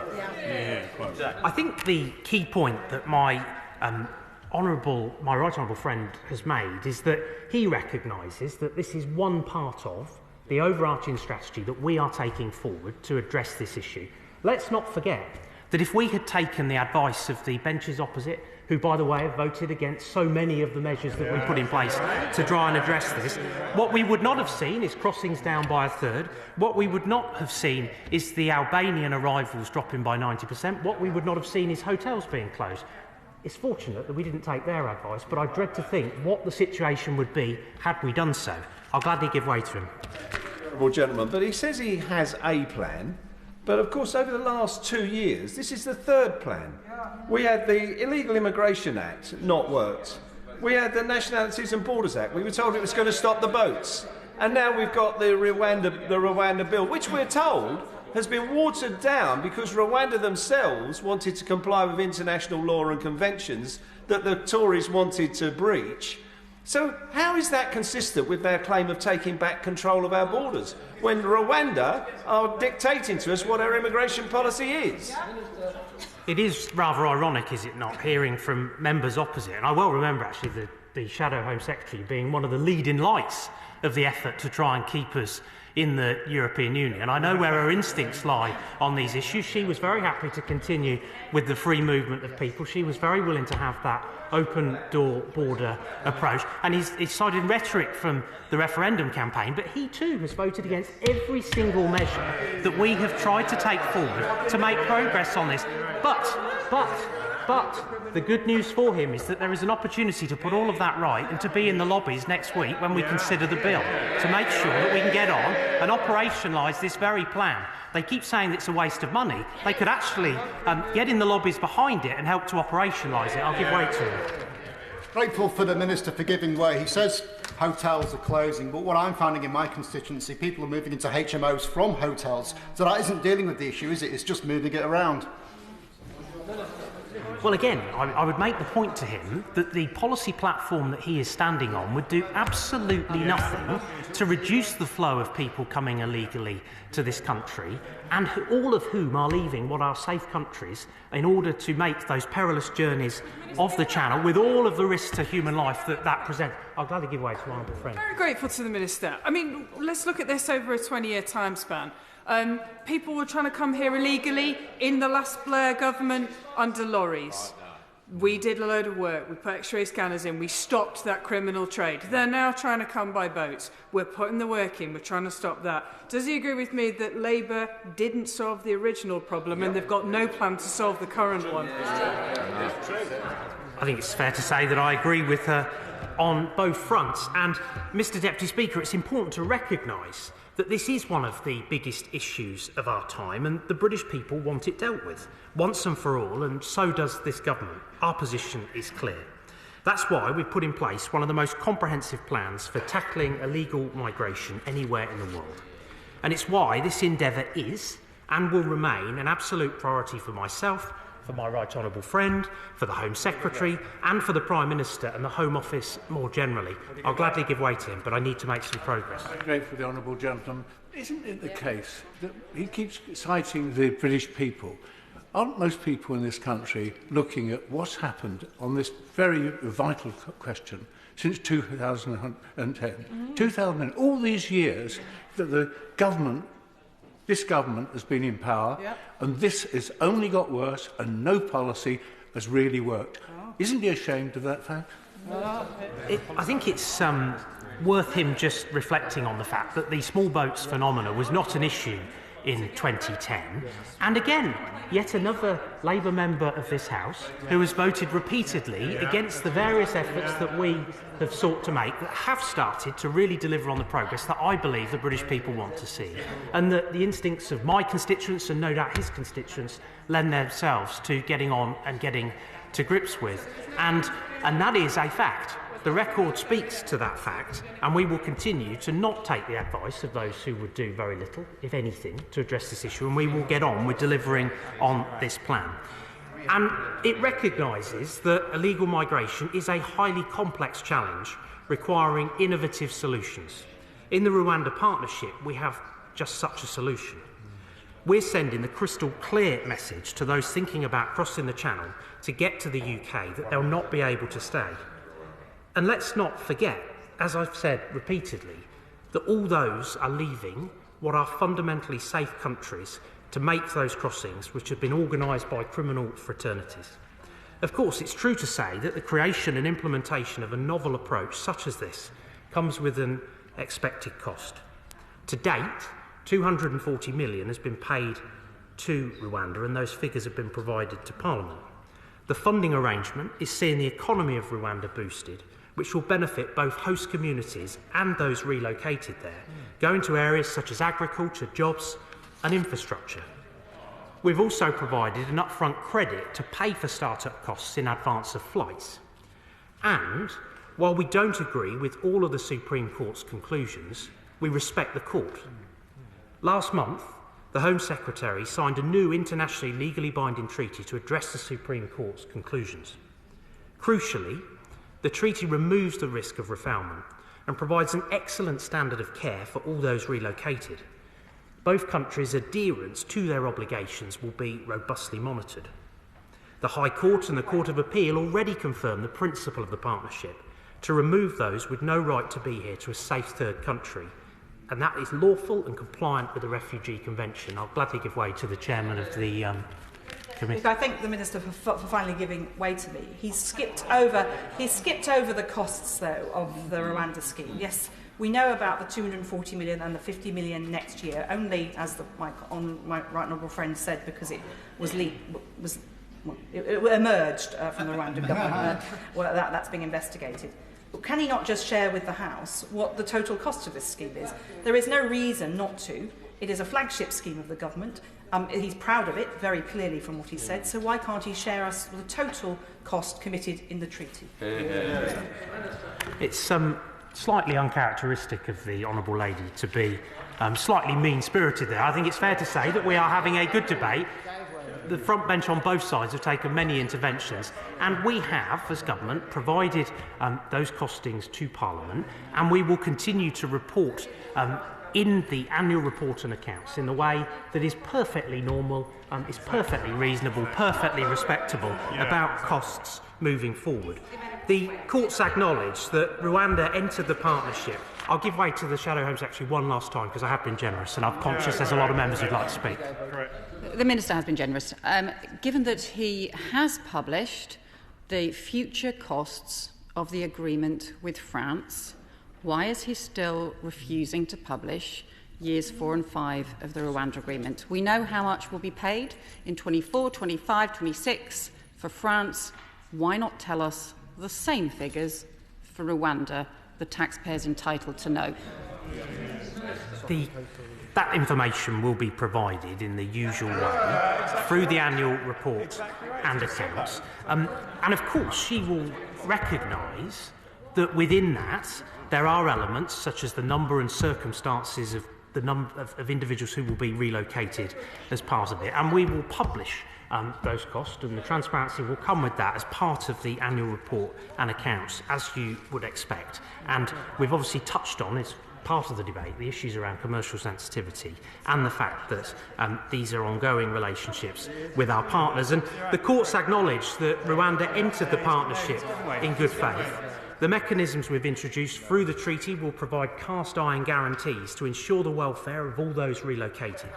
I think the key point that my right honourable friend has made is that he recognises that this is one part of the overarching strategy that we are taking forward to address this issue. Let's not forget that if we had taken the advice of the benches opposite, who, by the way, have voted against so many of the measures that we put in place to try and address this, what we would not have seen is crossings down by a third. What we would not have seen is the Albanian arrivals dropping by 90%. What we would not have seen is hotels being closed. It's fortunate that we didn't take their advice, but I dread to think what the situation would be had we done so. I'll gladly give way to him. Honourable gentleman, but he says he has a plan, but of course over the last 2 years this is the third plan. We had the Illegal Immigration Act, not worked. We had the Nationalities and Borders Act. We were told it was going to stop the boats. And now we've got the Rwanda bill, which we're told has been watered down because Rwanda themselves wanted to comply with international law and conventions that the Tories wanted to breach. So how is that consistent with their claim of taking back control of our borders when Rwanda are dictating to us what our immigration policy is? It is rather ironic, is it not, hearing from members opposite, and I well remember actually the Shadow Home Secretary being one of the leading lights of the effort to try and keep us in the European Union. I know where her instincts lie on these issues. She was very happy to continue with the free movement of people. She was very willing to have that open door border approach. And he's cited rhetoric from the referendum campaign, but he too has voted against every single measure that we have tried to take forward to make progress on this. But the good news for him is that there is an opportunity to put all of that right and to be in the lobbies next week when we consider the bill, to make sure that we can get on and operationalise this very plan. They keep saying it's a waste of money. They could actually get in the lobbies behind it and help to operationalise it. I'll give way to him. Grateful for the Minister for giving way. He says hotels are closing, but what I'm finding in my constituency, people are moving into HMOs from hotels. So that isn't dealing with the issue, is it? It's just moving it around. Well, again, I would make the point to him that the policy platform that he is standing on would do absolutely nothing to reduce the flow of people coming illegally to this country, and all of whom are leaving what are safe countries in order to make those perilous journeys of the Channel with all of the risks to human life that presents. I'll gladly give way to my honourable friend. Very grateful to the Minister. I mean, let's look at this over a 20-year time span. People were trying to come here illegally in the last Blair government under lorries. We did a load of work. We put X-ray scanners in. We stopped that criminal trade. They're now trying to come by boats. We're putting the work in. We're trying to stop that. Does he agree with me that Labour didn't solve the original problem and they've got no plan to solve the current one? I think it's fair to say that I agree with her on both fronts. And, Mr Deputy Speaker, it's important to recognise that this is one of the biggest issues of our time, and the British people want it dealt with once and for all, and so does this government. Our position is clear. That's why we've put in place one of the most comprehensive plans for tackling illegal migration anywhere in the world. And it's why this endeavour is and will remain an absolute priority for myself, for my right honourable friend, for the Home Secretary and for the Prime Minister and the Home Office more generally. I'll gladly give way to him, but I need to make some progress. Great for the honourable gentleman. Isn't it the case that he keeps citing the British people? Aren't most people in this country looking at what's happened on this very vital question since 2010? 2010, all these years that the government, this government has been in power, and this has only got worse and no policy has really worked. Isn't he ashamed of that fact? I think it's worth him just reflecting on the fact that the small boats phenomena was not an issue in 2010. And again, yet another Labour member of this House who has voted repeatedly against the various efforts that we have sought to make that have started to really deliver on the progress that I believe the British people want to see. And that the instincts of my constituents and no doubt his constituents lend themselves to getting on and getting to grips with. And that is a fact. The record speaks to that fact, and we will continue to not take the advice of those who would do very little, if anything, to address this issue, and we will get on with delivering on this plan. And it recognises that illegal migration is a highly complex challenge requiring innovative solutions. In the Rwanda Partnership, we have just such a solution. We're sending the crystal clear message to those thinking about crossing the Channel to get to the UK that they'll not be able to stay. And let's not forget, as I've said repeatedly, that all those are leaving what are fundamentally safe countries to make those crossings which have been organised by criminal fraternities. Of course, it's true to say that the creation and implementation of a novel approach such as this comes with an expected cost. To date, £240 million has been paid to Rwanda, and those figures have been provided to Parliament. The funding arrangement is seeing the economy of Rwanda boosted, which will benefit both host communities and those relocated there, going to areas such as agriculture, jobs and infrastructure. We've also provided an upfront credit to pay for start-up costs in advance of flights. And while we don't agree with all of the Supreme Court's conclusions, we respect the court. Last month, the Home Secretary signed a new internationally legally binding treaty to address the Supreme Court's conclusions. Crucially, the treaty removes the risk of refoulement and provides an excellent standard of care for all those relocated. Both countries' adherence to their obligations will be robustly monitored. The High Court and the Court of Appeal already confirmed the principle of the partnership to remove those with no right to be here to a safe third country, and that is lawful and compliant with the Refugee Convention. I'll gladly give way to the chairman of the committee. I thank the Minister for finally giving way to me. He's skipped over the costs, though, of the Rwanda scheme. Yes, we know about the 240 million and the 50 million next year, only, as my right honourable friend said, because it was it emerged from the Rwandan government. That's being investigated. But can he not just share with the House what the total cost of this scheme is? There is no reason not to. It is a flagship scheme of the government. He's proud of it, very clearly from what he said, so why can't he share us the total cost committed in the treaty? It's slightly uncharacteristic of the honourable lady to be slightly mean-spirited there. I think it's fair to say that we are having a good debate. the front bench on both sides have taken many interventions, and we have, as government, provided those costings to Parliament, and we will continue to report in the annual report and accounts in the way that is perfectly normal, is perfectly reasonable, perfectly respectable about costs moving forward. The courts acknowledge that Rwanda entered the partnership. I'll give way to the Shadow Home Secretary one last time because I have been generous and I'm conscious there's a lot of members who'd like to speak. The Minister has been generous. Given that he has published the future costs of the agreement with France, why is he still refusing to publish years 4 and 5 of the Rwanda agreement? We know how much will be paid in 24, 25, 26 for France. Why not tell us the same figures for Rwanda the taxpayers entitled to know? That information will be provided in the usual way through the annual report and accounts. And of course, she will recognise that within that there are elements such as the number and circumstances of the number of individuals who will be relocated as part of it. And we will publish those costs, and the transparency will come with that as part of the annual report and accounts, as you would expect. And we've obviously touched on, as part of the debate, the issues around commercial sensitivity and the fact that these are ongoing relationships with our partners. And the courts acknowledge that Rwanda entered the partnership in good faith. The mechanisms we've introduced through the treaty will provide cast-iron guarantees to ensure the welfare of all those relocated.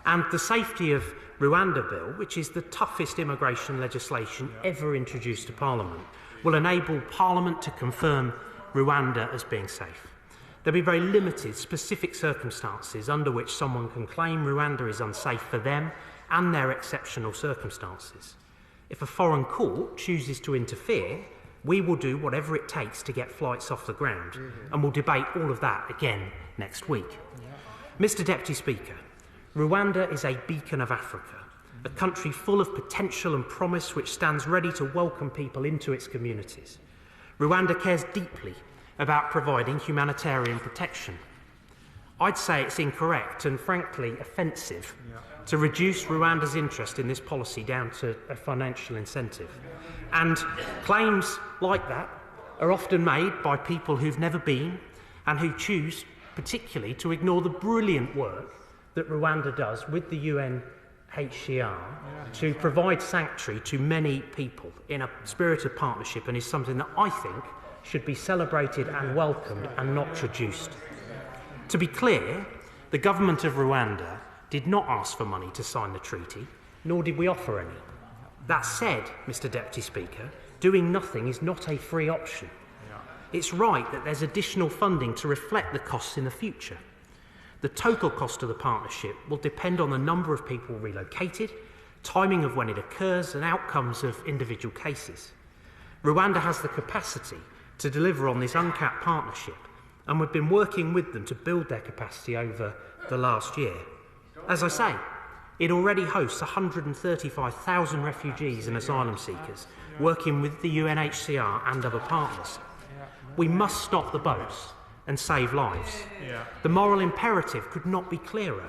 And the Safety of Rwanda Bill, which is the toughest immigration legislation ever introduced to Parliament, will enable Parliament to confirm Rwanda as being safe. There'll be very limited specific circumstances under which someone can claim Rwanda is unsafe for them and their exceptional circumstances. If a foreign court chooses to interfere, we will do whatever it takes to get flights off the ground, and we'll debate all of that again next week. Mr. Deputy Speaker, Rwanda is a beacon of Africa, a country full of potential and promise which stands ready to welcome people into its communities. Rwanda cares deeply about providing humanitarian protection. I'd say it's incorrect and frankly offensive to reduce Rwanda's interest in this policy down to a financial incentive. And claims like that are often made by people who've never been and who choose particularly to ignore the brilliant work that Rwanda does with the UNHCR to provide sanctuary to many people in a spirit of partnership, and is something that I think should be celebrated and welcomed and not traduced. To be clear, the government of Rwanda did not ask for money to sign the treaty, nor did we offer any. That said, Mr. Deputy Speaker, doing nothing is not a free option. It's right that there's additional funding to reflect the costs in the future. The total cost of the partnership will depend on the number of people relocated, timing of when it occurs, and outcomes of individual cases. Rwanda has the capacity to deliver on this uncapped partnership, and we've been working with them to build their capacity over the last year. As I say, it already hosts 135,000 refugees and asylum seekers, working with the UNHCR and other partners. We must stop the boats and save lives. The moral imperative could not be clearer.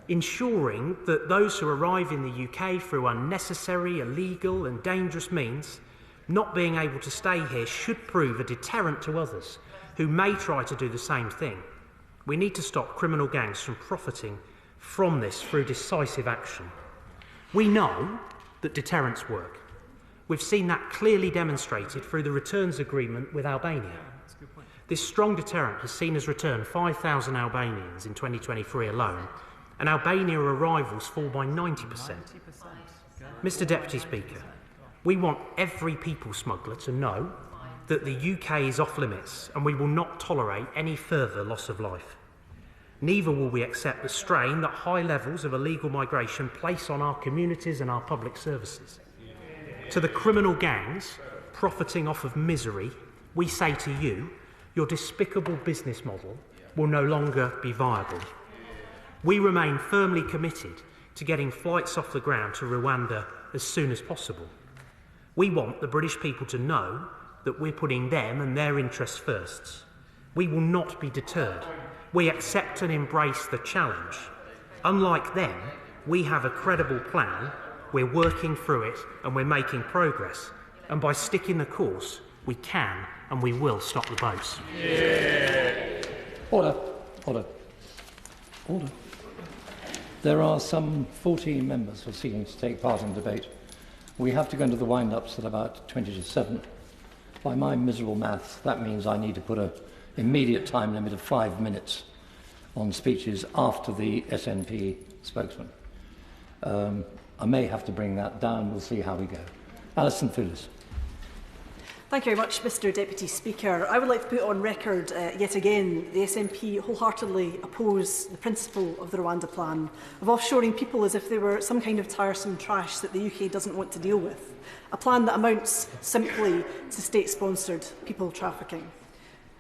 Ensuring that those who arrive in the UK through unnecessary, illegal and dangerous means, not being able to stay here, should prove a deterrent to others who may try to do the same thing. We need to stop criminal gangs from profiting from this through decisive action. We know that deterrents work. We've seen that clearly demonstrated through the returns agreement with Albania. This strong deterrent has seen us return 5,000 Albanians in 2023 alone, and Albania arrivals fall by 90%. Mr. Deputy Speaker, we want every people smuggler to know that the UK is off limits, and we will not tolerate any further loss of life. Neither will we accept the strain that high levels of illegal migration place on our communities and our public services. To the criminal gangs profiting off of misery, we say to you, your despicable business model will no longer be viable. We remain firmly committed to getting flights off the ground to Rwanda as soon as possible. We want the British people to know that we're putting them and their interests first. We will not be deterred. We accept and embrace the challenge. Unlike them, We have a credible plan, we're working through it, and we're making progress. And by sticking the course, we can and we will stop the boats. Yeah. Order. Order. Order. There are some 14 members who are seeking to take part in debate. We have to go into the wind-ups at about 20 to 7. By my miserable maths, that means I need to put an immediate time limit of 5 minutes on speeches after the SNP spokesman. I may have to bring that down. We'll see how we go. Alison Thewliss. Thank you very much, Mr Deputy Speaker. I would like to put on record yet again the SNP wholeheartedly oppose the principle of the Rwanda plan, of offshoring people as if they were some kind of tiresome trash that the UK doesn't want to deal with, a plan that amounts simply to state-sponsored people trafficking.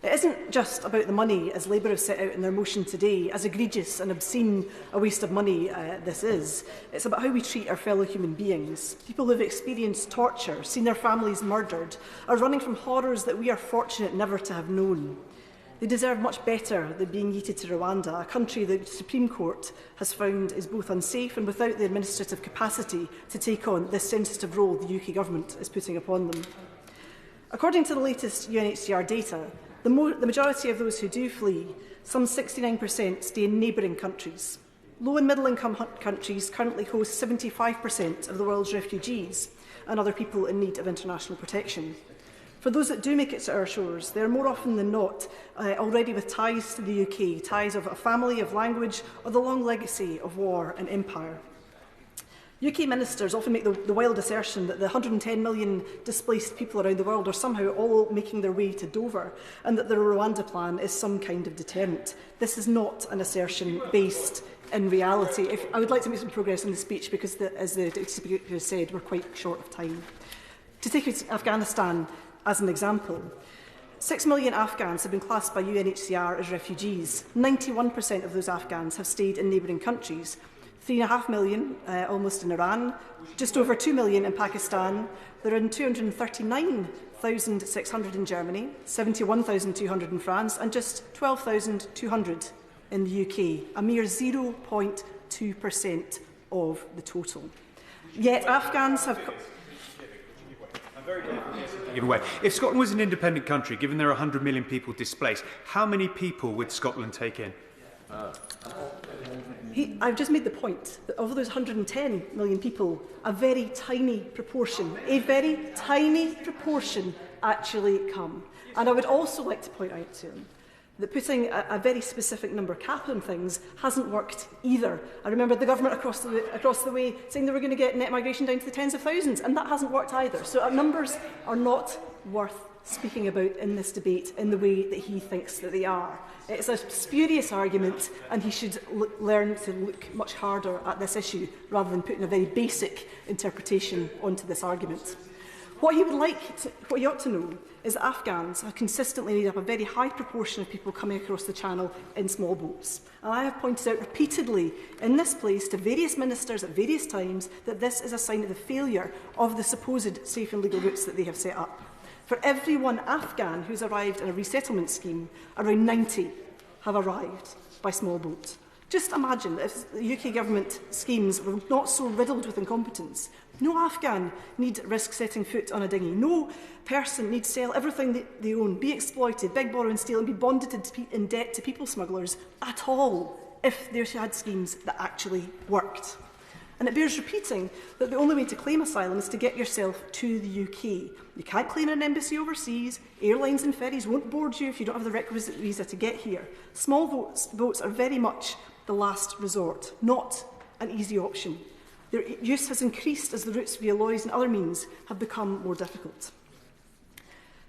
It isn't just about the money, as Labour have set out in their motion today, as egregious and obscene a waste of money this is. It's about how we treat our fellow human beings. People who have experienced torture, seen their families murdered, are running from horrors that we are fortunate never to have known. They deserve much better than being yeeted to Rwanda, a country that the Supreme Court has found is both unsafe and without the administrative capacity to take on this sensitive role the UK government is putting upon them. According to the latest UNHCR data, the majority of those who do flee, some 69%, stay in neighbouring countries. Low and middle income countries currently host 75% of the world's refugees and other people in need of international protection. For those that do make it to our shores, they are more often than not already with ties to the UK, ties of a family, of language, or the long legacy of war and empire. UK ministers often make the wild assertion that the 110 million displaced people around the world are somehow all making their way to Dover, and that the Rwanda plan is some kind of deterrent. This is not an assertion based in reality. I would like to make some progress on the speech because, as the Deputy Speaker has said, we're quite short of time. To take Afghanistan as an example, 6 million Afghans have been classed by UNHCR as refugees. 91% of those Afghans have stayed in neighbouring countries. 3.5 million almost in Iran, just over 2 million in Pakistan. There are 239,600 in Germany, 71,200 in France, and just 12,200 in the UK, a mere 0.2% of the total. Yet Afghans have... Giveaway. If Scotland was an independent country, given there are 100 million people displaced, how many people would Scotland take in? I've just made the point that of those 110 million people, a very tiny proportion actually come. And I would also like to point out to him that putting a very specific number cap on things hasn't worked either. I remember the government across the way saying they were going to get net migration down to the tens of thousands, and that hasn't worked either. So our numbers are not worth speaking about in this debate in the way that he thinks that they are. It's a spurious argument, and he should learn to look much harder at this issue rather than putting a very basic interpretation onto this argument. What he ought to know is that Afghans have consistently made up a very high proportion of people coming across the Channel in small boats. And I have pointed out repeatedly in this place to various ministers at various times that this is a sign of the failure of the supposed safe and legal routes that they have set up. For every one Afghan who's arrived in a resettlement scheme, around 90 have arrived by small boat. Just imagine if the UK government schemes were not so riddled with incompetence. No Afghan need risk setting foot on a dinghy. No person need sell everything that they own, be exploited, beg, borrow and steal and be bonded in debt to people smugglers at all if they had schemes that actually worked. And it bears repeating that the only way to claim asylum is to get yourself to the UK. You can't claim an embassy overseas. Airlines and ferries won't board you if you don't have the requisite visa to get here. Small boats are very much the last resort, not an easy option. Their use has increased as the routes via lorries and other means have become more difficult.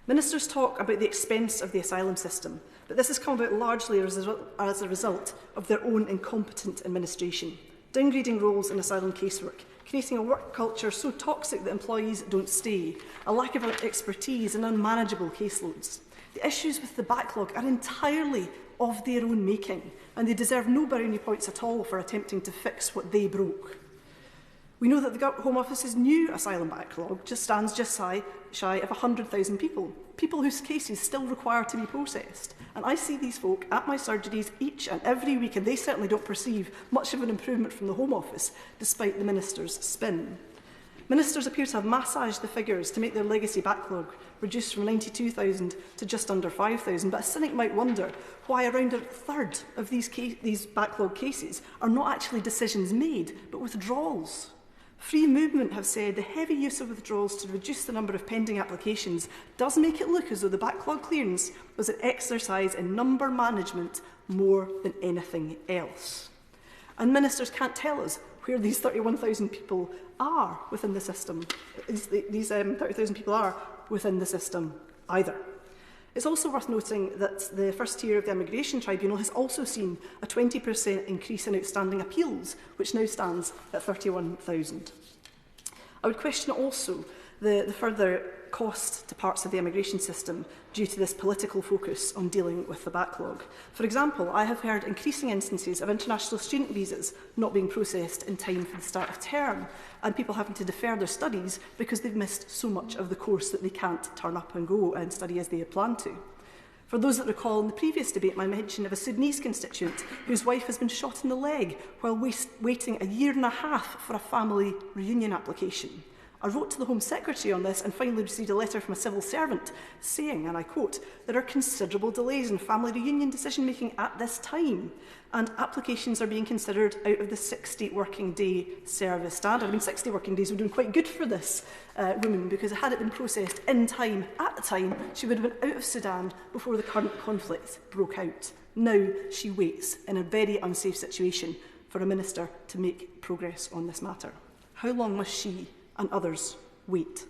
Ministers talk about the expense of the asylum system, but this has come about largely as a result of their own incompetent administration. Downgrading roles in asylum casework, creating a work culture so toxic that employees don't stay, a lack of expertise and unmanageable caseloads. The issues with the backlog are entirely of their own making, and they deserve no brownie points at all for attempting to fix what they broke. We know that the Home Office's new asylum backlog stands just shy of 100,000 people, people whose cases still require to be processed. And I see these folk at my surgeries each and every week, and they certainly don't perceive much of an improvement from the Home Office, despite the Minister's spin. Ministers appear to have massaged the figures to make their legacy backlog reduce from 92,000 to just under 5,000, but a cynic might wonder why around a third of these backlog cases are not actually decisions made, but withdrawals. Free Movement have said the heavy use of withdrawals to reduce the number of pending applications does make it look as though the backlog clearance was an exercise in number management more than anything else. And ministers can't tell us where these 31,000 people are within the system. These 30,000 people are within the system either. It's also worth noting that the first tier of the Immigration Tribunal has also seen a 20% increase in outstanding appeals, which now stands at 31,000. I would question also the further cost to parts of the immigration system due to this political focus on dealing with the backlog. For example, I have heard increasing instances of international student visas not being processed in time for the start of term, and people having to defer their studies because they've missed so much of the course that they can't turn up and go and study as they had planned to. For those that recall, in the previous debate, my mention of a Sudanese constituent whose wife has been shot in the leg while waiting a year and a half for a family reunion application. I wrote to the Home Secretary on this and finally received a letter from a civil servant saying, and I quote, "There are considerable delays in family reunion decision-making at this time, and applications are being considered out of the 60 working day service standard." I mean, 60 working days would have been quite good for this woman, because had it been processed in time at the time, she would have been out of Sudan before the current conflict broke out. Now she waits in a very unsafe situation for a minister to make progress on this matter. How long must she and others wait?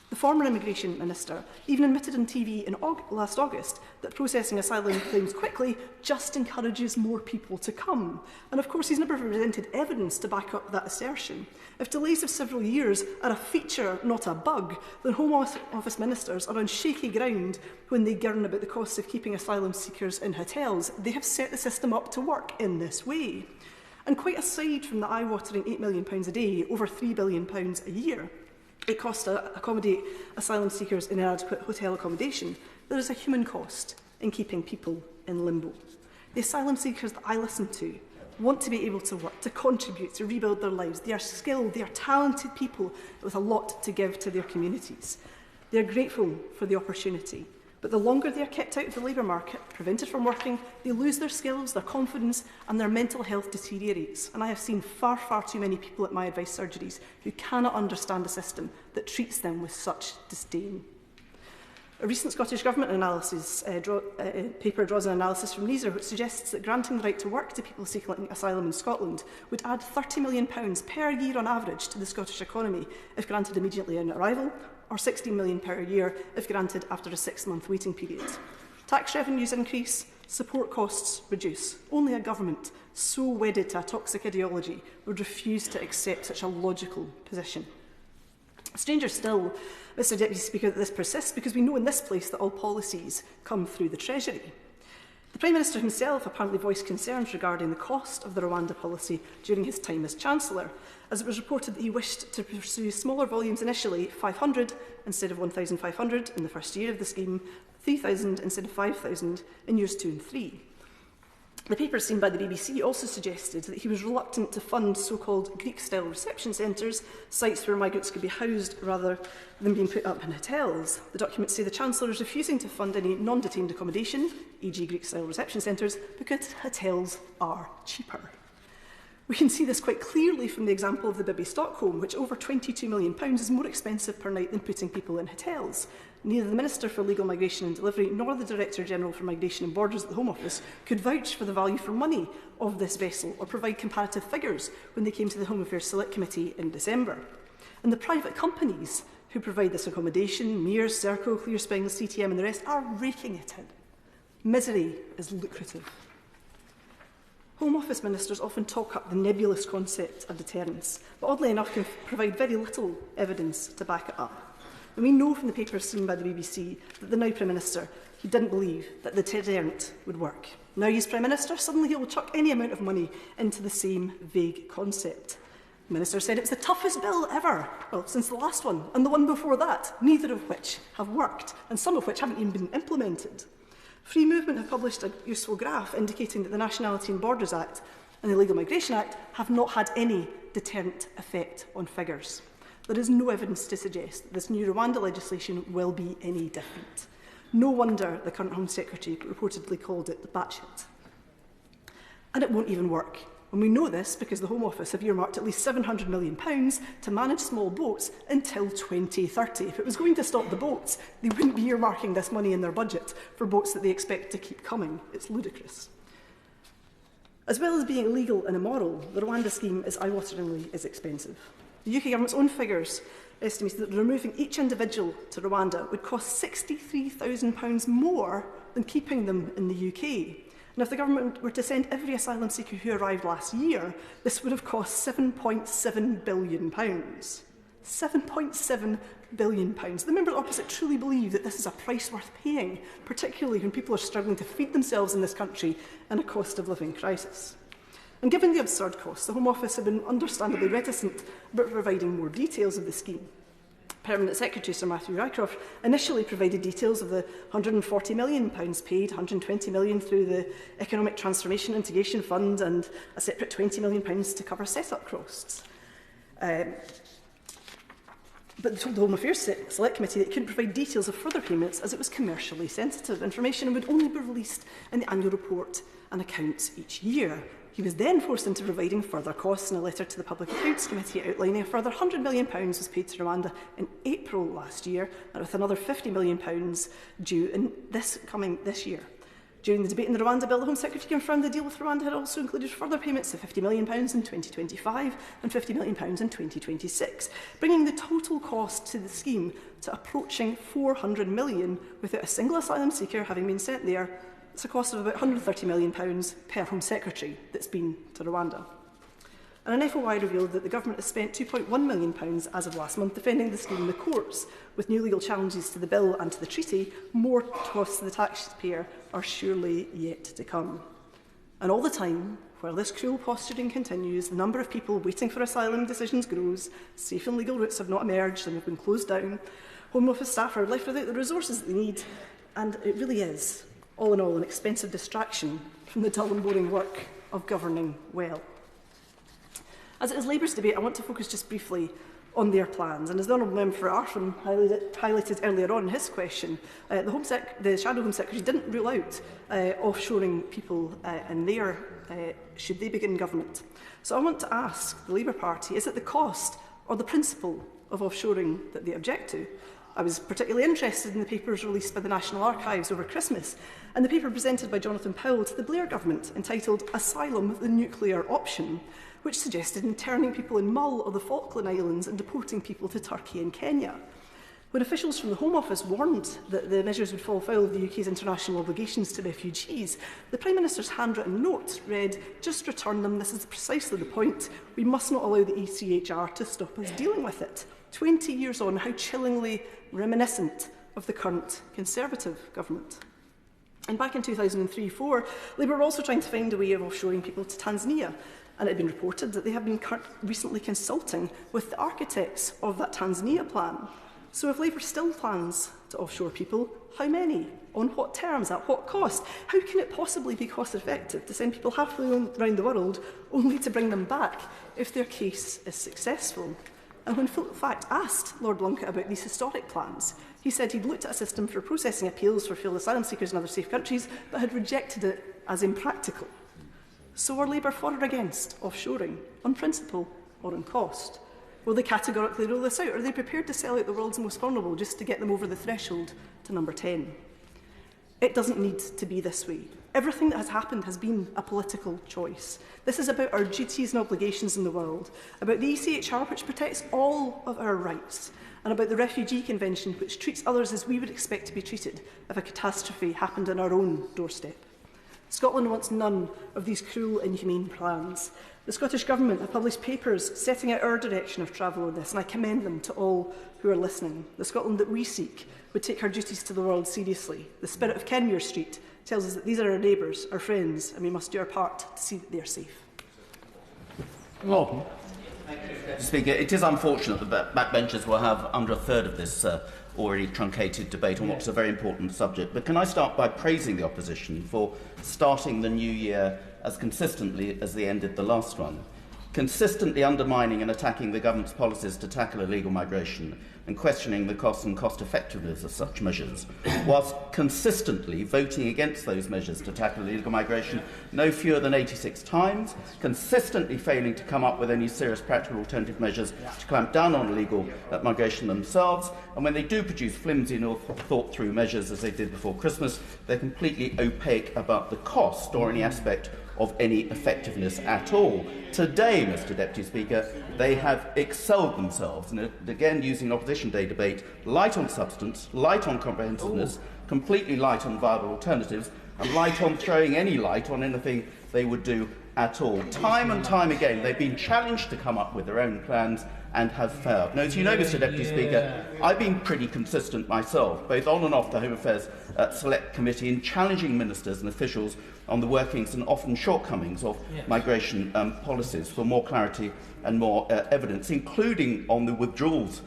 The former Immigration Minister even admitted on TV in last August that processing asylum claims quickly just encourages more people to come. And of course, he's never presented evidence to back up that assertion. If delays of several years are a feature, not a bug, then Home Office ministers are on shaky ground when they girn about the costs of keeping asylum seekers in hotels. They have set the system up to work in this way. And quite aside from the eye-watering £8 million a day, over £3 billion a year, it costs to accommodate asylum seekers in inadequate hotel accommodation, there is a human cost in keeping people in limbo. The asylum seekers that I listen to want to be able to work, to contribute, to rebuild their lives. They are skilled, they are talented people with a lot to give to their communities. They are grateful for the opportunity. But the longer they are kept out of the labour market, prevented from working, they lose their skills, their confidence, and their mental health deteriorates. And I have seen far, far too many people at my advice surgeries who cannot understand a system that treats them with such disdain. A recent Scottish Government analysis paper draws an analysis from NISA which suggests that granting the right to work to people seeking asylum in Scotland would add £30 million per year on average to the Scottish economy if granted immediately on arrival, or £16 million per year if granted after a 6-month waiting period. Tax revenues increase, support costs reduce. Only a government so wedded to a toxic ideology would refuse to accept such a logical position. Stranger still, Mr Deputy Speaker, that this persists because we know in this place that all policies come through the Treasury. The Prime Minister himself apparently voiced concerns regarding the cost of the Rwanda policy during his time as Chancellor, as it was reported that he wished to pursue smaller volumes initially, 500 instead of 1,500 in the first year of the scheme, 3,000 instead of 5,000 in years 2 and 3. The paper seen by the BBC also suggested that he was reluctant to fund so-called Greek-style reception centres, sites where migrants could be housed rather than being put up in hotels. The documents say the Chancellor is refusing to fund any non-detained accommodation, e.g. Greek-style reception centres, because hotels are cheaper. We can see this quite clearly from the example of the Bibby Stockholm, which over £22 million is more expensive per night than putting people in hotels. Neither the Minister for Legal Migration and Delivery nor the Director-General for Migration and Borders at the Home Office could vouch for the value for money of this vessel or provide comparative figures when they came to the Home Affairs Select Committee in December. And the private companies who provide this accommodation, Mears, Serco, Clearspring, CTM and the rest, are raking it in. Misery is lucrative. Home Office ministers often talk up the nebulous concept of deterrence, but oddly enough can provide very little evidence to back it up. And we know from the papers seen by the BBC that the now Prime Minister, he didn't believe that the deterrent would work. Now he's Prime Minister, suddenly he will chuck any amount of money into the same vague concept. The Minister said it was the toughest bill ever, well, since the last one, and the one before that, neither of which have worked, and some of which haven't even been implemented. Free Movement have published a useful graph indicating that the Nationality and Borders Act and the Illegal Migration Act have not had any deterrent effect on figures. There is no evidence to suggest that this new Rwanda legislation will be any different. No wonder the current Home Secretary reportedly called it batshit. And it won't even work. And we know this because the Home Office have earmarked at least £700 million to manage small boats until 2030. If it was going to stop the boats, they wouldn't be earmarking this money in their budget for boats that they expect to keep coming. It's ludicrous. As well as being illegal and immoral, the Rwanda scheme is eye-wateringly expensive. The UK government's own figures estimate that removing each individual to Rwanda would cost £63,000 more than keeping them in the UK. And if the government were to send every asylum seeker who arrived last year, this would have cost £7.7 billion. £7.7 billion. The members opposite truly believe that this is a price worth paying, particularly when people are struggling to feed themselves in this country in a cost of living crisis. And given the absurd costs, the Home Office have been understandably reticent about providing more details of the scheme. Permanent Secretary Sir Matthew Rycroft initially provided details of the £140 million paid, £120 million through the Economic Transformation Integration Fund and a separate £20 million to cover set-up costs. But they told the Home Affairs Select Committee that it couldn't provide details of further payments as it was commercially sensitive information and would only be released in the annual report and accounts each year. He was then forced into providing further costs in a letter to the Public Accounts Committee outlining a further £100 million was paid to Rwanda in April last year, and with another £50 million due in this year. During the debate in the Rwanda bill, the Home Secretary confirmed the deal with Rwanda had also included further payments of £50 million in 2025 and £50 million in 2026, bringing the total cost to the scheme to approaching £400 million without a single asylum seeker having been sent there. It's a cost of about £130 million per Home Secretary that's been to Rwanda. And an FOI revealed that the government has spent £2.1 million as of last month defending the scheme in the courts. With new legal challenges to the bill and to the treaty, more costs to the taxpayer are surely yet to come. And all the time, while this cruel posturing continues, the number of people waiting for asylum decisions grows, safe and legal routes have not emerged and have been closed down, Home Office staff are left without the resources that they need, and it really is, all in all, an expensive distraction from the dull and boring work of governing well. As it is Labour's debate, I want to focus just briefly on their plans. And as the Honourable Member for Artham highlighted earlier on in his question, the Shadow Home Secretary didn't rule out offshoring people in their, should they begin government. So I want to ask the Labour Party, is it the cost or the principle of offshoring that they object to? I was particularly interested in the papers released by the National Archives over Christmas and the paper presented by Jonathan Powell to the Blair government entitled Asylum, the Nuclear Option, which suggested interning people in Mull or the Falkland Islands and deporting people to Turkey and Kenya. When officials from the Home Office warned that the measures would fall foul of the UK's international obligations to refugees, the Prime Minister's handwritten note read, "Just return them, this is precisely the point. We must not allow the ECHR to stop us dealing with it." 20 years on, how chillingly reminiscent of the current Conservative government. And back in 2003-04, Labour were also trying to find a way of offshoring people to Tanzania, and it had been reported that they have been recently consulting with the architects of that Tanzania plan. So if Labour still plans to offshore people, how many? On what terms? At what cost? How can it possibly be cost-effective to send people halfway around the world only to bring them back if their case is successful? And when Fact asked Lord Blunkett about these historic plans, he said he'd looked at a system for processing appeals for failed asylum seekers in other safe countries, but had rejected it as impractical. So are Labour for or against offshoring, on principle or on cost? Will they categorically rule this out, or are they prepared to sell out the world's most vulnerable just to get them over the threshold to number 10? It doesn't need to be this way. Everything that has happened has been a political choice. This is about our duties and obligations in the world, about the ECHR, which protects all of our rights, and about the Refugee Convention, which treats others as we would expect to be treated if a catastrophe happened on our own doorstep. Scotland wants none of these cruel, inhumane plans. The Scottish Government have published papers setting out our direction of travel on this, and I commend them to all who are listening. The Scotland that we seek would take our duties to the world seriously. The spirit of Kenmure Street tells us that these are our neighbours, our friends, and we must do our part to see that they are safe. Loughton. Speaker, it is unfortunate that backbenchers will have under a third of this already truncated debate on what's a very important subject. But can I start by praising the opposition for starting the new year as consistently as they ended the last one, consistently undermining and attacking the government's policies to tackle illegal migration and questioning the cost and cost-effectiveness of such measures, whilst consistently voting against those measures to tackle illegal migration no fewer than 86 times, consistently failing to come up with any serious practical alternative measures to clamp down on illegal migration themselves, and when they do produce flimsy and thought-through measures, as they did before Christmas, they're completely opaque about the cost or any aspect of any effectiveness at all. Today, Mr Deputy Speaker, they have excelled themselves, and again using an Opposition Day debate, light on substance, light on comprehensiveness, completely light on viable alternatives, and light on throwing any light on anything they would do at all. Time and time again, they've been challenged to come up with their own plans and have failed. Now, as you know, Mr Deputy Speaker, I've been pretty consistent myself, both on and off the Home Affairs Select Committee, in challenging ministers and officials on the workings and often shortcomings of migration policies for more clarity and more evidence, including on the withdrawals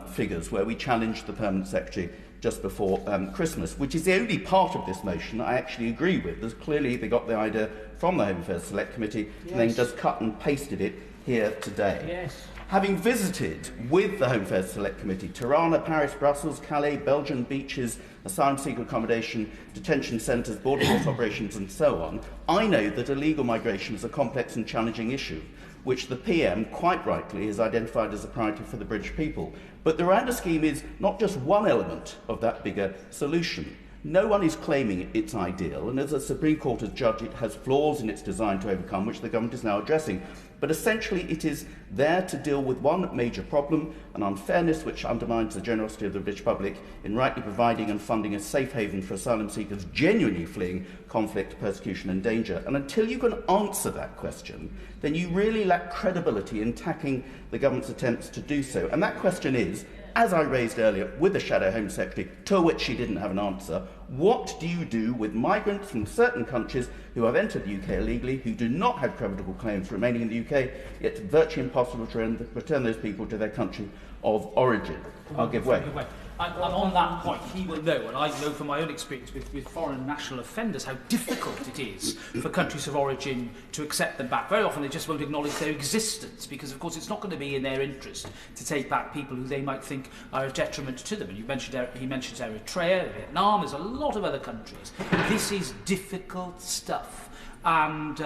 figures, where we challenged the Permanent Secretary just before Christmas, which is the only part of this motion I actually agree with. There's clearly they got the idea from the Home Affairs Select Committee and then just cut and pasted it here today. Having visited with the Home Affairs Select Committee Tirana, Paris, Brussels, Calais, Belgian beaches, asylum seeker accommodation, detention centres, border force operations and so on, I know that illegal migration is a complex and challenging issue, which the PM, quite rightly, has identified as a priority for the British people. But the Rwanda scheme is not just one element of that bigger solution. No one is claiming it's ideal, and as the Supreme Court has judged, it has flaws in its design to overcome, which the government is now addressing. But essentially, it is there to deal with one major problem, an unfairness which undermines the generosity of the British public in rightly providing and funding a safe haven for asylum seekers genuinely fleeing conflict, persecution and danger. And until you can answer that question, then you really lack credibility in tackling the government's attempts to do so. And that question is, as I raised earlier with the Shadow Home Secretary, to which she didn't have an answer, what do you do with migrants from certain countries who have entered the UK illegally, who do not have credible claims for remaining in the UK, yet it's virtually impossible to return those people to their country of origin? I'll give way. And on that point, he will know, and I know from my own experience with foreign national offenders, how difficult it is for countries of origin to accept them back. Very often they just won't acknowledge their existence, because of course it's not going to be in their interest to take back people who they might think are a detriment to them. And he mentioned Eritrea, Vietnam, there's a lot of other countries. This is difficult stuff, and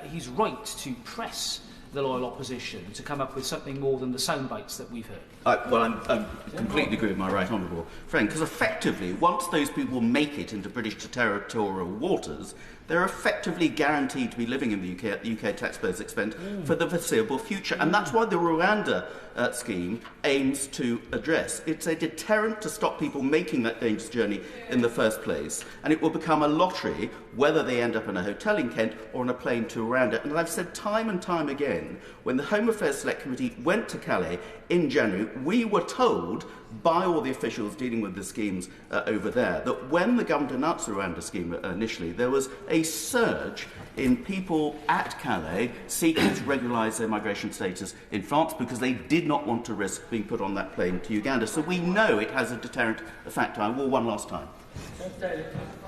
he's right to press the loyal opposition to come up with something more than the sound bites that we've heard. I completely agree with my right honourable friend, because effectively, once those people make it into British territorial waters, they're effectively guaranteed to be living in the UK at the UK taxpayers' expense for the foreseeable future. And that's why the Rwanda scheme aims to address. It's a deterrent to stop people making that dangerous journey in the first place. And it will become a lottery whether they end up in a hotel in Kent or on a plane to Rwanda. And I've said time and time again, when the Home Affairs Select Committee went to Calais in January, we were told by all the officials dealing with the schemes over there that when the government announced the Rwanda scheme initially, there was a surge in people at Calais seeking to regularise their migration status in France because they did not want to risk being put on that plane to Uganda. So we know it has a deterrent effect. I will one last time.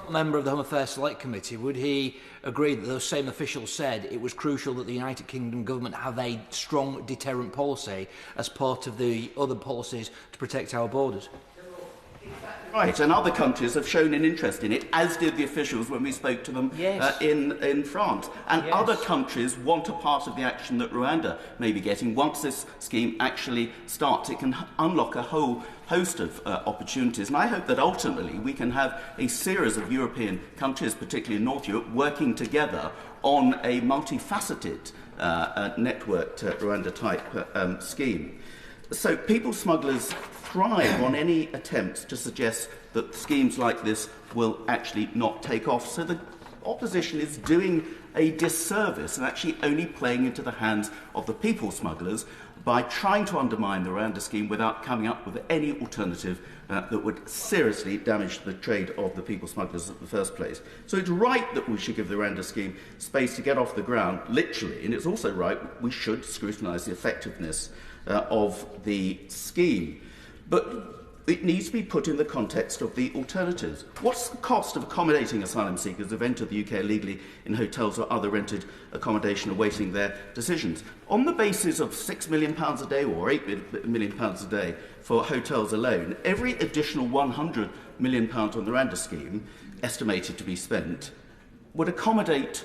Member of the Home Affairs Select Committee, would he agree that those same officials said it was crucial that the United Kingdom government have a strong deterrent policy as part of the other policies to protect our borders? Right, and other countries have shown an interest in it, as did the officials when we spoke to them in France. And other countries want a part of the action that Rwanda may be getting. Once this scheme actually starts, it can unlock a whole host of opportunities. And I hope that ultimately we can have a series of European countries, particularly in North Europe, working together on a multifaceted networked Rwanda-type scheme. So people smugglers thrive on any attempts to suggest that schemes like this will actually not take off. So the opposition is doing a disservice and actually only playing into the hands of the people smugglers by trying to undermine the Rwanda scheme without coming up with any alternative that would seriously damage the trade of the people smugglers in the first place. So it's right that we should give the Rwanda scheme space to get off the ground, literally, and it's also right we should scrutinise the effectiveness of the scheme. But it needs to be put in the context of the alternatives. What's the cost of accommodating asylum seekers who've entered the UK illegally in hotels or other rented accommodation awaiting their decisions? On the basis of £6 million a day or £8 million a day for hotels alone, every additional £100 million on the Rwanda scheme, estimated to be spent, would accommodate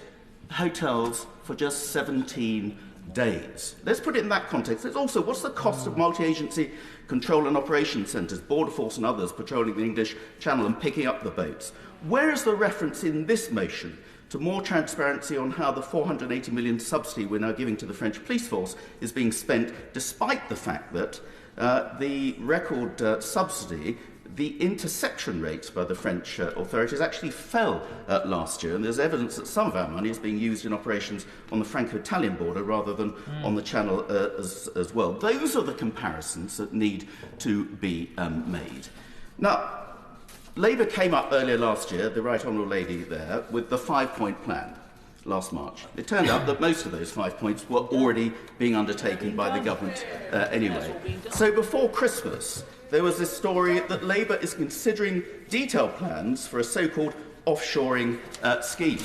hotels for just 17 days. Let's put it in that context. There's also, what's the cost of multi-agency control and operation centres, Border Force and others patrolling the English Channel and picking up the boats? Where is the reference in this motion to more transparency on how the 480 million subsidy we're now giving to the French police force is being spent, despite the fact that the record subsidy, the interception rates by the French authorities actually fell last year, and there's evidence that some of our money is being used in operations on the Franco-Italian border rather than on the Channel as well. Those are the comparisons that need to be made. Now, Labour came up earlier last year, the Right Honourable Lady there, with the 5-point plan last March. It turned out that most of those 5 points were already being undertaken by the government anyway. So before Christmas, there was this story that Labour is considering detailed plans for a so-called offshoring scheme.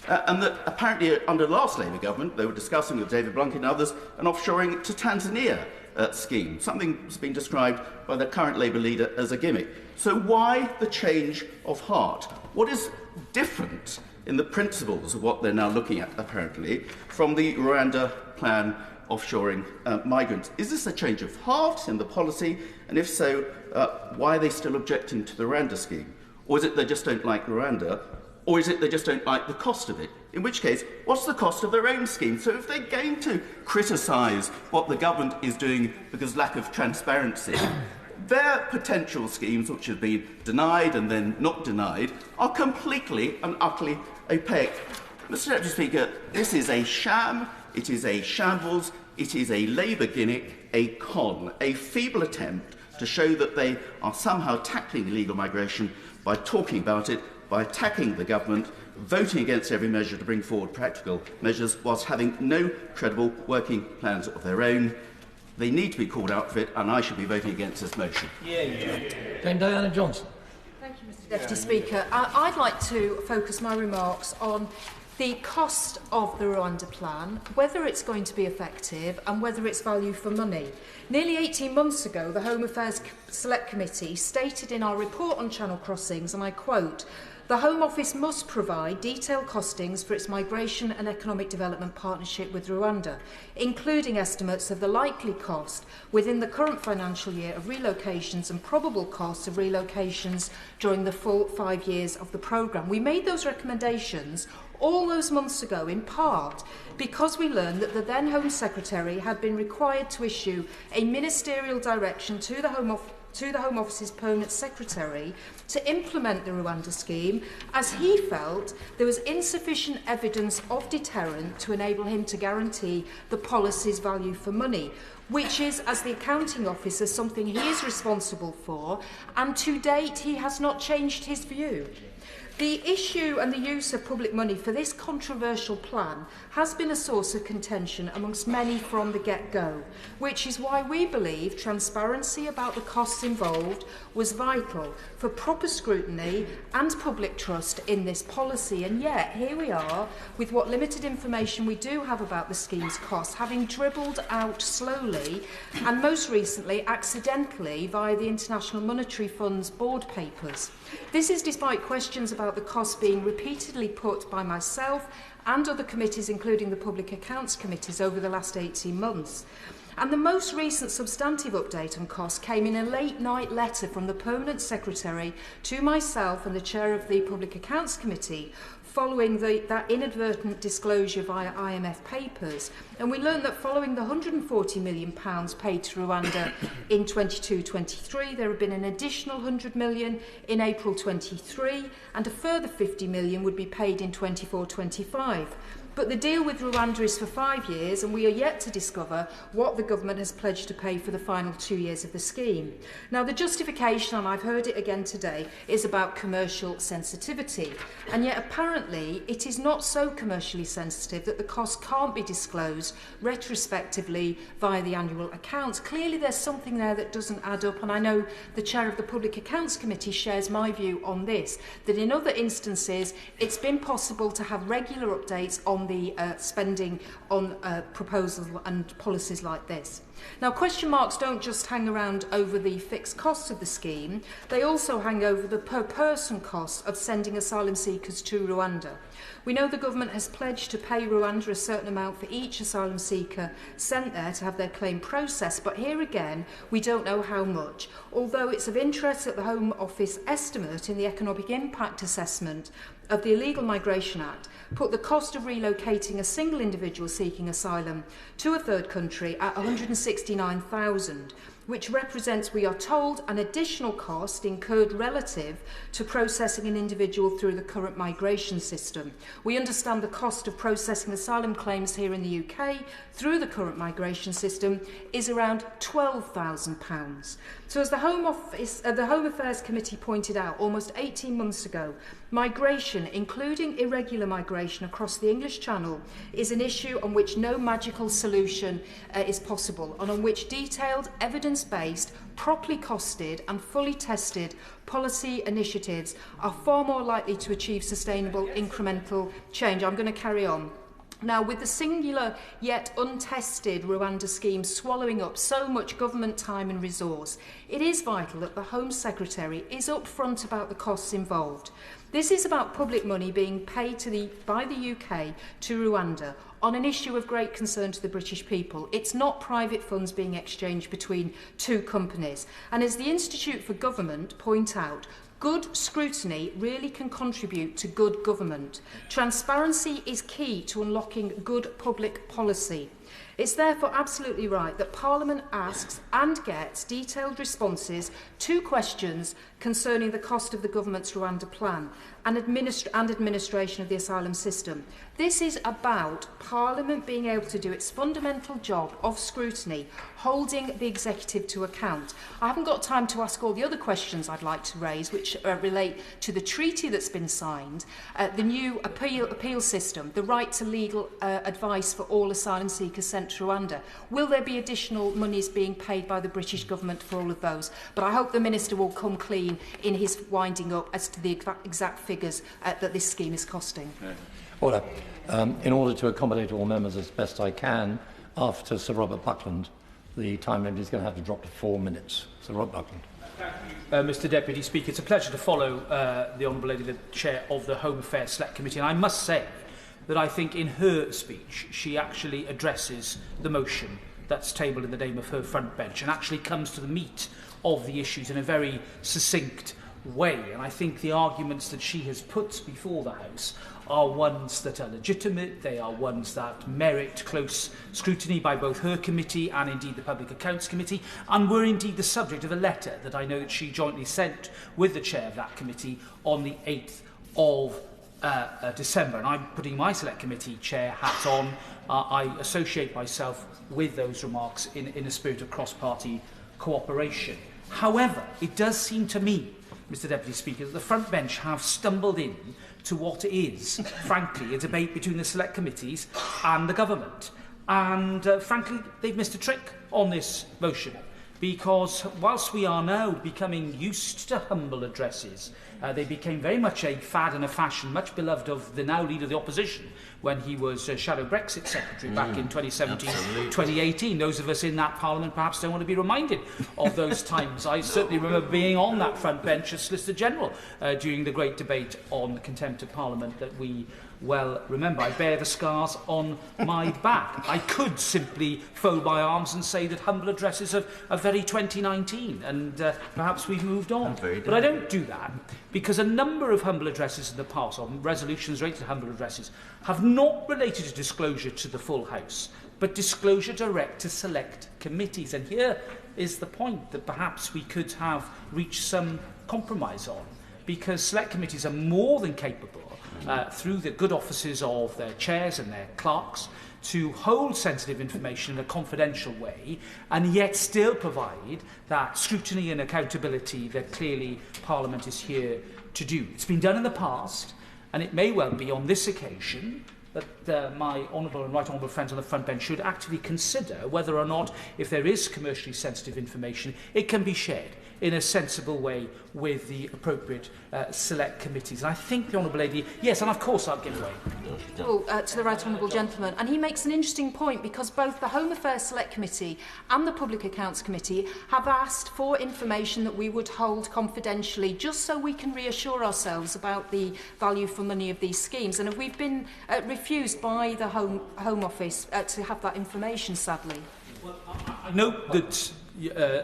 And that apparently under the last Labour government, they were discussing with David Blunkett and others an offshoring to Tanzania scheme, something that's been described by the current Labour leader as a gimmick. So why the change of heart? What is different in the principles of what they're now looking at, apparently, from the Rwanda plan offshoring migrants? Is this a change of heart in the policy? And if so, why are they still objecting to the Rwanda scheme? Or is it they just don't like Rwanda? Or is it they just don't like the cost of it? In which case, what's the cost of their own scheme? So if they're going to criticise what the government is doing because lack of transparency, their potential schemes, which have been denied and then not denied, are completely and utterly opaque. Mr. Deputy Speaker, this is a sham, it is a shambles, it is a Labour gimmick, a con, a feeble attempt to show that they are somehow tackling illegal migration by talking about it, by attacking the government, voting against every measure to bring forward practical measures, whilst having no credible working plans of their own. They need to be called out for it, and I should be voting against this motion. Dame Diana Johnson. Thank you, Mr Deputy Speaker. I'd like to focus my remarks on the cost of the Rwanda plan, whether it's going to be effective and whether it's value for money. Nearly 18 months ago, the Home Affairs Select Committee stated in our report on channel crossings, and I quote, "The Home Office must provide detailed costings for its migration and economic development partnership with Rwanda, including estimates of the likely cost within the current financial year of relocations and probable costs of relocations during the full 5 years of the programme." We made those recommendations all those months ago, in part because we learned that the then Home Secretary had been required to issue a ministerial direction to the Home Office's permanent secretary to implement the Rwanda scheme, as he felt there was insufficient evidence of deterrent to enable him to guarantee the policy's value for money, which is, as the accounting officer, something he is responsible for, and to date he has not changed his view. The issue and the use of public money for this controversial plan has been a source of contention amongst many from the get-go, which is why we believe transparency about the costs involved was vital for proper scrutiny and public trust in this policy. And yet, here we are with what limited information we do have about the scheme's costs, having dribbled out slowly and most recently accidentally via the International Monetary Fund's board papers. This is despite questions about the costs being repeatedly put by myself and other committees, including the Public Accounts Committees, over the last 18 months. And the most recent substantive update on costs came in a late-night letter from the Permanent Secretary to myself and the Chair of the Public Accounts Committee following that inadvertent disclosure via IMF papers. And we learned that following the £140 million paid to Rwanda in 22-23, there had been an additional £100 million in April 23, and a further £50 million would be paid in 24-25. But the deal with Rwanda is for 5 years, and we are yet to discover what the government has pledged to pay for the final 2 years of the scheme. Now, the justification, and I've heard it again today, is about commercial sensitivity. And yet, apparently, it is not so commercially sensitive that the cost can't be disclosed retrospectively via the annual accounts. Clearly, there's something there that doesn't add up, and I know the chair of the Public Accounts Committee shares my view on this, that in other instances, it's been possible to have regular updates on the spending on proposals and policies like this. Now, question marks don't just hang around over the fixed costs of the scheme, they also hang over the per-person cost of sending asylum seekers to Rwanda. We know the government has pledged to pay Rwanda a certain amount for each asylum seeker sent there to have their claim processed, but here again, we don't know how much, although it's of interest that the Home Office estimate in the Economic Impact Assessment of the Illegal Migration Act put the cost of relocating a single individual seeking asylum to a third country at £169,000, which represents, we are told, an additional cost incurred relative to processing an individual through the current migration system. We understand the cost of processing asylum claims here in the UK through the current migration system is around £12,000. So as the Home Affairs Committee pointed out almost 18 months ago, migration, including irregular migration across the English Channel, is an issue on which no magical solution is possible, and on which detailed, evidence-based, properly costed and fully tested policy initiatives are far more likely to achieve sustainable incremental change. I'm going to carry on. Now, with the singular yet untested Rwanda scheme swallowing up so much government time and resource, it is vital that the Home Secretary is upfront about the costs involved. This is about public money being paid by the UK to Rwanda on an issue of great concern to the British people. It's not private funds being exchanged between two companies. And as the Institute for Government point out, good scrutiny really can contribute to good government. Transparency is key to unlocking good public policy. It's therefore absolutely right that Parliament asks and gets detailed responses to questions concerning the cost of the government's Rwanda plan and administration of the asylum system. This is about Parliament being able to do its fundamental job of scrutiny, holding the executive to account. I haven't got time to ask all the other questions I'd like to raise, which relate to the treaty that's been signed, the new appeal system, the right to legal advice for all asylum seekers sent to Rwanda. Will there be additional monies being paid by the British government for all of those? But I hope the Minister will come clean in his winding up as to the exact figures that this scheme is costing. Order. In order to accommodate all members as best I can, after Sir Robert Buckland, the time limit is going to have to drop to 4 minutes. Sir Robert Buckland. Mr Deputy Speaker, it's a pleasure to follow the Honourable Lady, the Chair of the Home Affairs Select Committee, and I must say that I think in her speech she actually addresses the motion that's tabled in the name of her front bench and actually comes to the meat of the issues in a very succinct way. And I think the arguments that she has put before the House are ones that are legitimate, they are ones that merit close scrutiny by both her committee and indeed the Public Accounts Committee, and were indeed the subject of a letter that I know that she jointly sent with the chair of that committee on the 8th of December. And I'm putting my Select Committee chair hat on. I associate myself with those remarks in a spirit of cross-party cooperation. However, it does seem to me, Mr Deputy Speaker, that the front bench have stumbled in to what is, frankly, a debate between the select committees and the government. And, frankly, they've missed a trick on this motion, because whilst we are now becoming used to humble addresses, they became very much a fad and a fashion, much beloved of the now leader of the opposition when he was Shadow Brexit Secretary back in 2017-2018. Those of us in that Parliament perhaps don't want to be reminded of those times. I certainly remember being on that front bench as Solicitor General during the great debate on the contempt of Parliament that we well, remember, I bear the scars on my back. I could simply fold my arms and say that humble addresses are very 2019 and perhaps we've moved on. But I don't do that because a number of humble addresses in the past, or resolutions related to humble addresses, have not related to disclosure to the full House, but disclosure direct to select committees. And here is the point that perhaps we could have reached some compromise on, because select committees are more than capable, through the good offices of their chairs and their clerks, to hold sensitive information in a confidential way and yet still provide that scrutiny and accountability that clearly Parliament is here to do. It's been done in the past, and it may well be on this occasion that my honourable and right honourable friends on the front bench should actively consider whether or not, if there is commercially sensitive information, it can be shared in a sensible way with the appropriate select committees. And I think the honourable lady, yes, and of course I'll give way. To the right honourable gentleman, and he makes an interesting point, because both the Home Affairs Select Committee and the Public Accounts Committee have asked for information that we would hold confidentially, just so we can reassure ourselves about the value for money of these schemes. And we've been refused by the Home Office to have that information, sadly. Well, I note that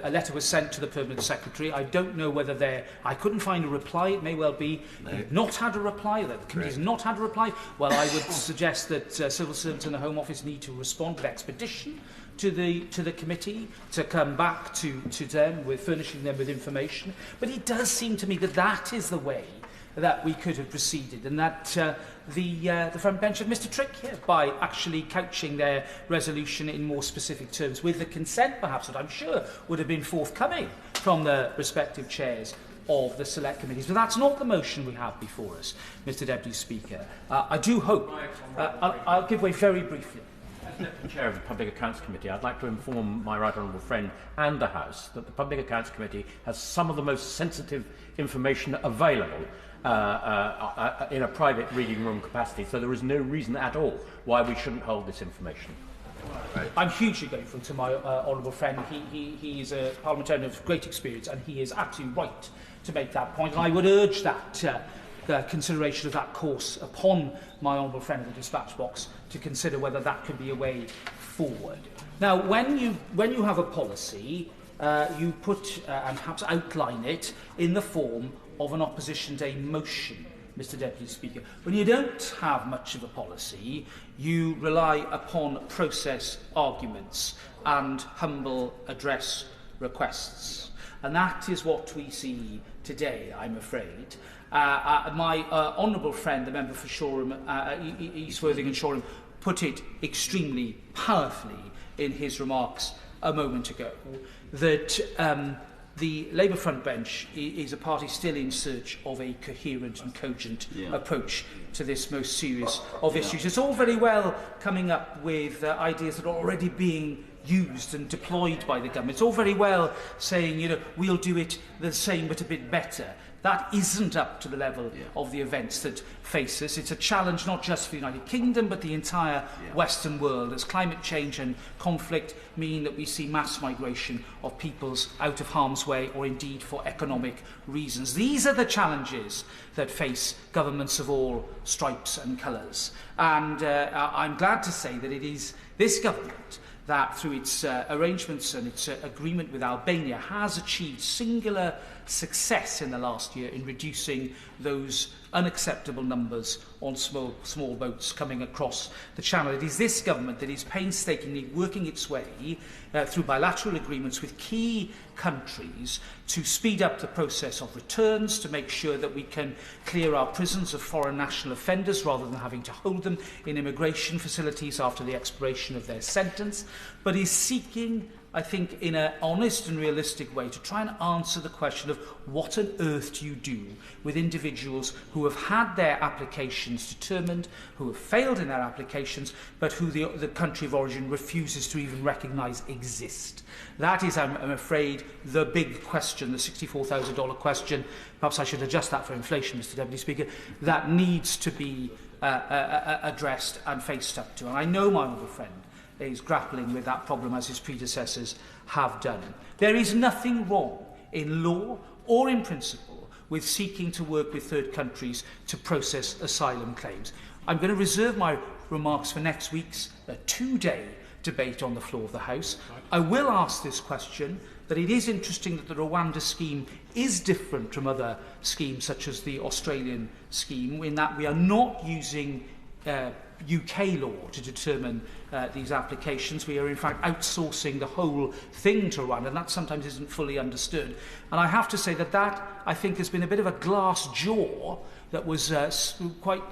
a letter was sent to the Permanent Secretary. I don't know whether I couldn't find a reply. It may well be they've not had a reply, that the committee's not had a reply. Well, I would suggest that civil servants in the Home Office need to respond with expedition to the committee, to come back to them with furnishing them with information. But it does seem to me that that is the way that we could have proceeded, and that the front bench have missed a trick here by actually couching their resolution in more specific terms, with the consent perhaps that I'm sure would have been forthcoming from the respective chairs of the select committees. But that's not the motion we have before us, Mr Deputy Speaker. I do hope... I'll give way very briefly. As Deputy Chair of the Public Accounts Committee, I'd like to inform my right honourable friend and the House that the Public Accounts Committee has some of the most sensitive information available in a private reading room capacity, so there is no reason at all why we shouldn't hold this information. I'm hugely grateful to my honourable friend. He is a parliamentarian of great experience, and he is absolutely right to make that point. And I would urge that consideration of that course upon my honourable friend in the dispatch box to consider whether that could be a way forward. Now, when you have a policy, you put and perhaps outline it in the form of an opposition day motion, Mr Deputy Speaker. When you don't have much of a policy, you rely upon process arguments and humble address requests. And that is what we see today, I'm afraid. My honourable friend, the member for Shoreham, East Worthing and Shoreham, put it extremely powerfully in his remarks a moment ago, that the Labour front bench is a party still in search of a coherent and cogent approach to this most serious of issues. It's all very well coming up with ideas that are already being used and deployed by the government. It's all very well saying, we'll do it the same but a bit better. That isn't up to the level of the events that face us. It's a challenge not just for the United Kingdom, but the entire Western world, as climate change and conflict mean that we see mass migration of peoples out of harm's way, or indeed for economic reasons. These are the challenges that face governments of all stripes and colours. And I'm glad to say that it is this government that, through its arrangements and its agreement with Albania, has achieved singular success in the last year in reducing those unacceptable numbers on small boats coming across the Channel. It is this government that is painstakingly working its way through bilateral agreements with key countries to speed up the process of returns, to make sure that we can clear our prisons of foreign national offenders rather than having to hold them in immigration facilities after the expiration of their sentence, but is seeking, I think, in an honest and realistic way, to try and answer the question of what on earth do you do with individuals who have had their applications determined, who have failed in their applications, but who the country of origin refuses to even recognise exist. That is, I'm afraid, the big question, the $64,000 question. Perhaps I should adjust that for inflation, Mr Deputy Speaker. That needs to be addressed and faced up to. And I know my honourable friend is grappling with that problem as his predecessors have done. There is nothing wrong in law or in principle with seeking to work with third countries to process asylum claims. I'm going to reserve my remarks for next week's two-day debate on the floor of the House. I will ask this question, that it is interesting that the Rwanda scheme is different from other schemes such as the Australian scheme, in that we are not using UK law to determine these applications. We are in fact outsourcing the whole thing to Rwanda, and that sometimes isn't fully understood. And I have to say that I think has been a bit of a glass jaw that was quite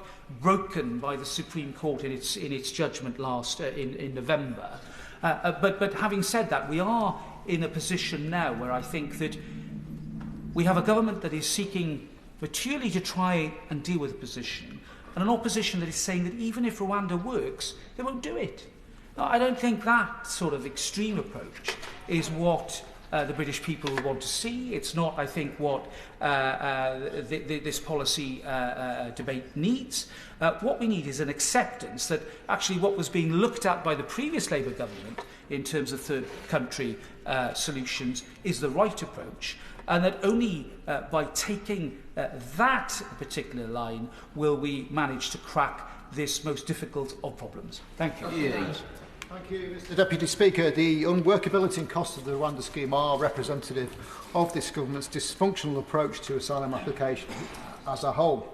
broken by the Supreme Court in its judgment in November. But having said that, we are in a position now where I think that we have a government that is seeking maturely to try and deal with the position, and an opposition that is saying that even if Rwanda works, they won't do it. Now, I don't think that sort of extreme approach is what the British people want to see. It's not, I think, what this policy debate needs. What we need is an acceptance that actually what was being looked at by the previous Labour government in terms of third country solutions is the right approach, and that only by taking that particular line will we manage to crack this most difficult of problems. Thank you. Thank you, Mr Deputy Speaker. The unworkability and cost of the Rwanda scheme are representative of this government's dysfunctional approach to asylum application as a whole.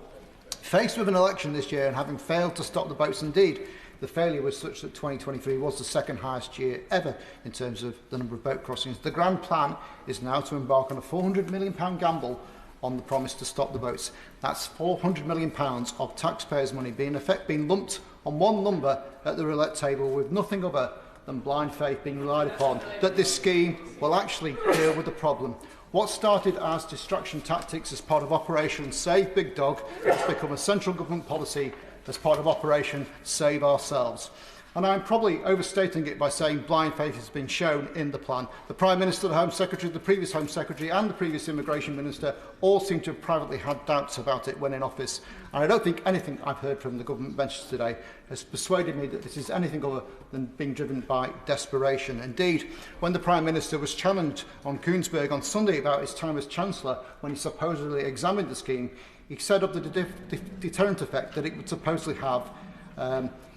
Faced with an election this year and having failed to stop the boats, indeed, the failure was such that 2023 was the second highest year ever in terms of the number of boat crossings. The grand plan is now to embark on a £400 million gamble on the promise to stop the boats. That's £400 million of taxpayers' money being lumped on one number at the roulette table, with nothing other than blind faith being relied upon that this scheme will actually deal with the problem. What started as distraction tactics as part of Operation Save Big Dog has become a central government policy as part of Operation Save Ourselves. And I'm probably overstating it by saying blind faith has been shown in the plan. The Prime Minister, the Home Secretary, the previous Home Secretary and the previous Immigration Minister all seem to have privately had doubts about it when in office. And I don't think anything I've heard from the government benches today has persuaded me that this is anything other than being driven by desperation. Indeed, when the Prime Minister was challenged on Koonsberg on Sunday about his time as Chancellor, when he supposedly examined the scheme, he said of the deterrent effect that it would supposedly have.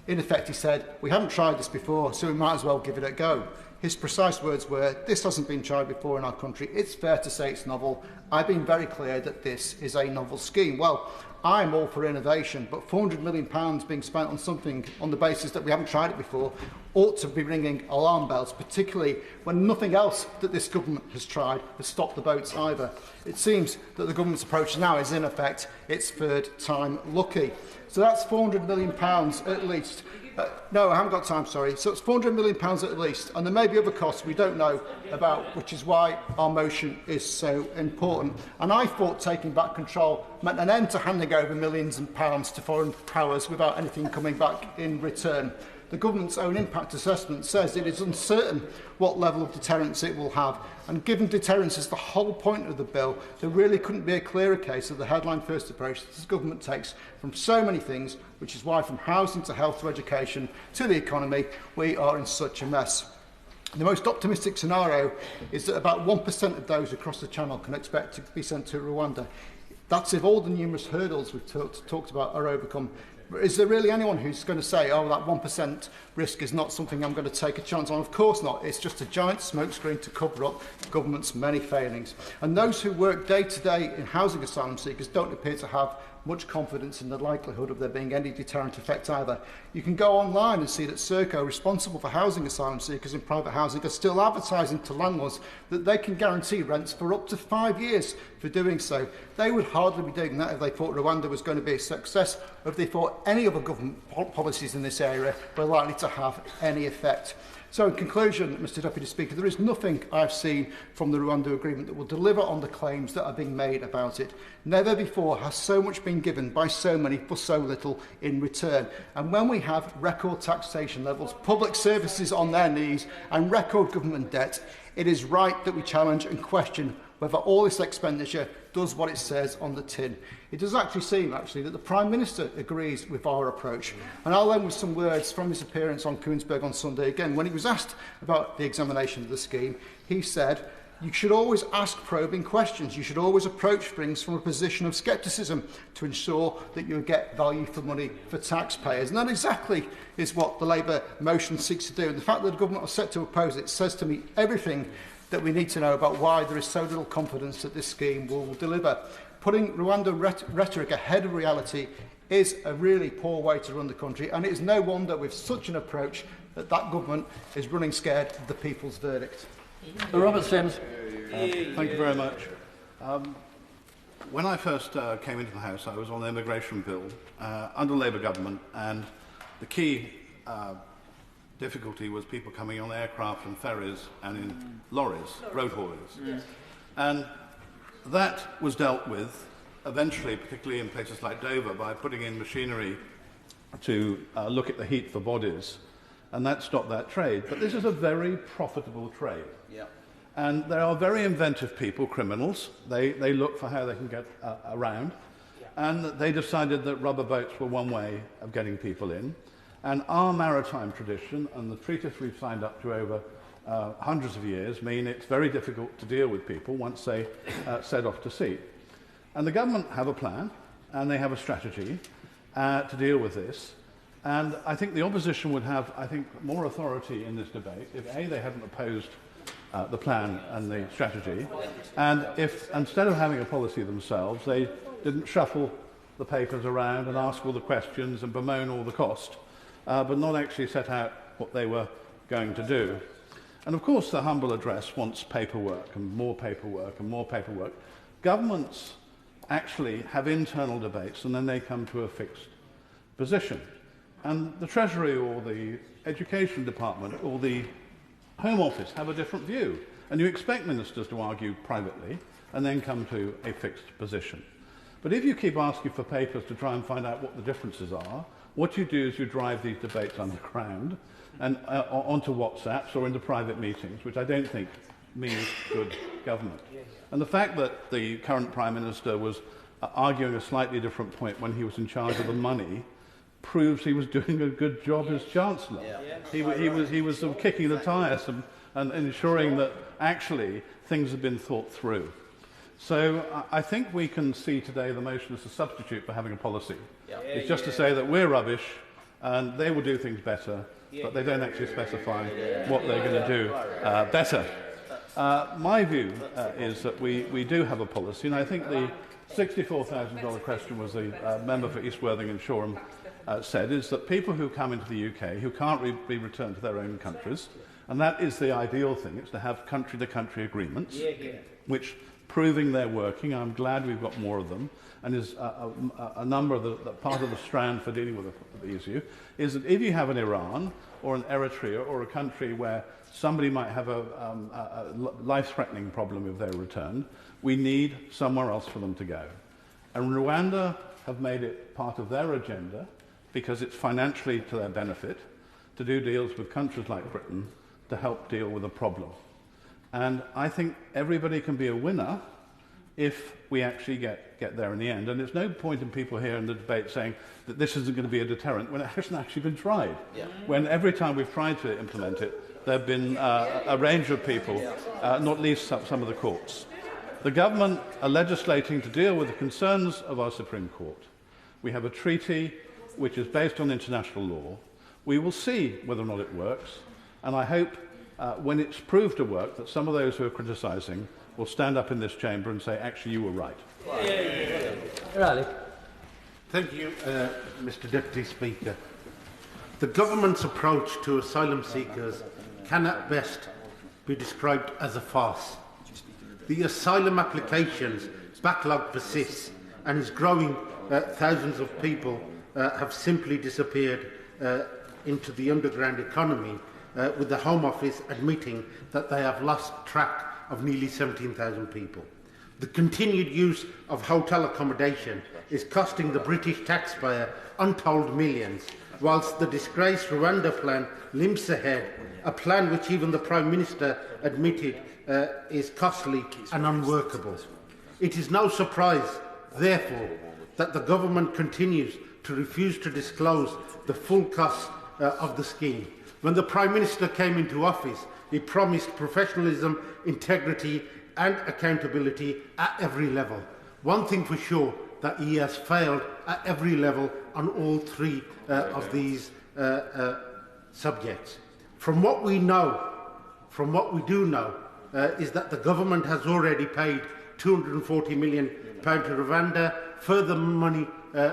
In effect, he said, "We haven't tried this before, so we might as well give it a go." His precise words were, "This hasn't been tried before in our country. It's fair to say it's novel. I've been very clear that this is a novel scheme." Well, I'm all for innovation, but £400 million being spent on something on the basis that we haven't tried it before ought to be ringing alarm bells, particularly when nothing else that this government has tried has stopped the boats either. It seems that the government's approach now is, in effect, its third time lucky. So that's £400 million at least. No, I haven't got time, sorry. So it's £400 million at least, and there may be other costs we don't know about, which is why our motion is so important. And I thought taking back control meant an end to handing over millions of pounds to foreign powers without anything coming back in return. The government's own impact assessment says it is uncertain what level of deterrence it will have, and given deterrence is the whole point of the bill, there really couldn't be a clearer case of the headline-first approach that this government takes from so many things, which is why from housing to health to education to the economy, we are in such a mess. The most optimistic scenario is that about 1% of those across the Channel can expect to be sent to Rwanda. That's if all the numerous hurdles we've talked about are overcome. Is there really anyone who's going to say, oh, that 1% risk is not something I'm going to take a chance on? Of course not. It's just a giant smokescreen to cover up the government's many failings. And those who work day to day in housing asylum seekers don't appear to have much confidence in the likelihood of there being any deterrent effect either. You can go online and see that Serco, responsible for housing asylum seekers in private housing, are still advertising to landlords that they can guarantee rents for up to 5 years for doing so. They would hardly be doing that if they thought Rwanda was going to be a success, or if they thought any other government policies in this area were likely to have any effect. So in conclusion, Mr Deputy Speaker, there is nothing I've seen from the Rwanda agreement that will deliver on the claims that are being made about it. Never before has so much been given by so many for so little in return. And when we have record taxation levels, public services on their knees and record government debt, it is right that we challenge and question whether all this expenditure does what it says on the tin. It does actually seem, that the Prime Minister agrees with our approach. And I'll end with some words from his appearance on Koonsberg on Sunday. Again, when he was asked about the examination of the scheme, he said, You should always ask probing questions. You should always approach things from a position of scepticism to ensure that you get value for money for taxpayers. And that exactly is what the Labour motion seeks to do. And the fact that the government are set to oppose it says to me everything that we need to know about why there is so little confidence that this scheme will deliver. Putting Rwanda rhetoric ahead of reality is a really poor way to run the country, and it is no wonder with such an approach that government is running scared of the people's verdict. Robert Syms. Thank you very much. When I first came into the House, I was on the immigration bill under Labour government, and the key difficulty was people coming on aircraft and ferries and in lorries, road haulers. Yes. And that was dealt with eventually, particularly in places like Dover, by putting in machinery to look at the heat for bodies, and that stopped that trade. But this is a very profitable trade. Yeah. And there are very inventive people, criminals. They look for how they can get around. Yeah. And they decided that rubber boats were one way of getting people in. And our maritime tradition and the treaties we've signed up to over hundreds of years mean it's very difficult to deal with people once they set off to sea. And the government have a plan, and they have a strategy to deal with this. And I think the opposition would have, more authority in this debate if, A, they hadn't opposed the plan and the strategy, and if, instead of having a policy themselves, they didn't shuffle the papers around and ask all the questions and bemoan all the cost, but not actually set out what they were going to do. And of course, the humble address wants paperwork and more paperwork and more paperwork. Governments actually have internal debates, and then they come to a fixed position. And the Treasury or the Education Department or the Home Office have a different view. And you expect ministers to argue privately and then come to a fixed position. But if you keep asking for papers to try and find out what the differences are, what you do is you drive these debates underground and onto WhatsApps or into private meetings, which I don't think means good government. And the fact that the current Prime Minister was arguing a slightly different point when he was in charge of the money proves he was doing a good job as Chancellor. He was sort of kicking the tyres and ensuring that actually things had been thought through. So I think we can see today the motion as a substitute for having a policy. It's just to say that we're rubbish and they will do things better, but they don't actually specify what they're going to do better. My view is that we do have a policy, and I think the $64,000 question was the member for East Worthing and Shoreham said, is that people who come into the UK who can't be returned to their own countries, and that is the ideal thing, it's to have country-to-country agreements, which proving they're working. I'm glad we've got more of them, and is a number of the part of the strand for dealing with the issue is that if you have an Iran or an Eritrea or a country where somebody might have a life-threatening problem if they're returned, we need somewhere else for them to go. And Rwanda have made it part of their agenda, because it's financially to their benefit, to do deals with countries like Britain to help deal with a problem. And I think everybody can be a winner if we actually get there in the end. And there's no point in people here in the debate saying that this isn't going to be a deterrent when it hasn't actually been tried. When every time we've tried to implement it, there have been a range of people, not least some of the courts. The government are legislating to deal with the concerns of our Supreme Court. We have a treaty which is based on international law. We will see whether or not it works, and I hope when it's proved to work that some of those who are criticising will stand up in this chamber and say, actually, you were right. Riley. Thank you, Mr. Deputy Speaker. The government's approach to asylum seekers can at best be described as a farce. The asylum applications backlog persists and is growing. Thousands of people have simply disappeared into the underground economy, with the Home Office admitting that they have lost track of nearly 17,000 people. The continued use of hotel accommodation is costing the British taxpayer untold millions, whilst the disgraced Rwanda plan limps ahead, a plan which even the Prime Minister admitted is costly and unworkable. It is no surprise, therefore, that the government continues to refuse to disclose the full cost of the scheme. When the Prime Minister came into office, he promised professionalism, integrity and accountability at every level. One thing for sure, that he has failed at every level on all three of these subjects. From what we know, from what we do know, is that the government has already paid £240 million to Rwanda. Further money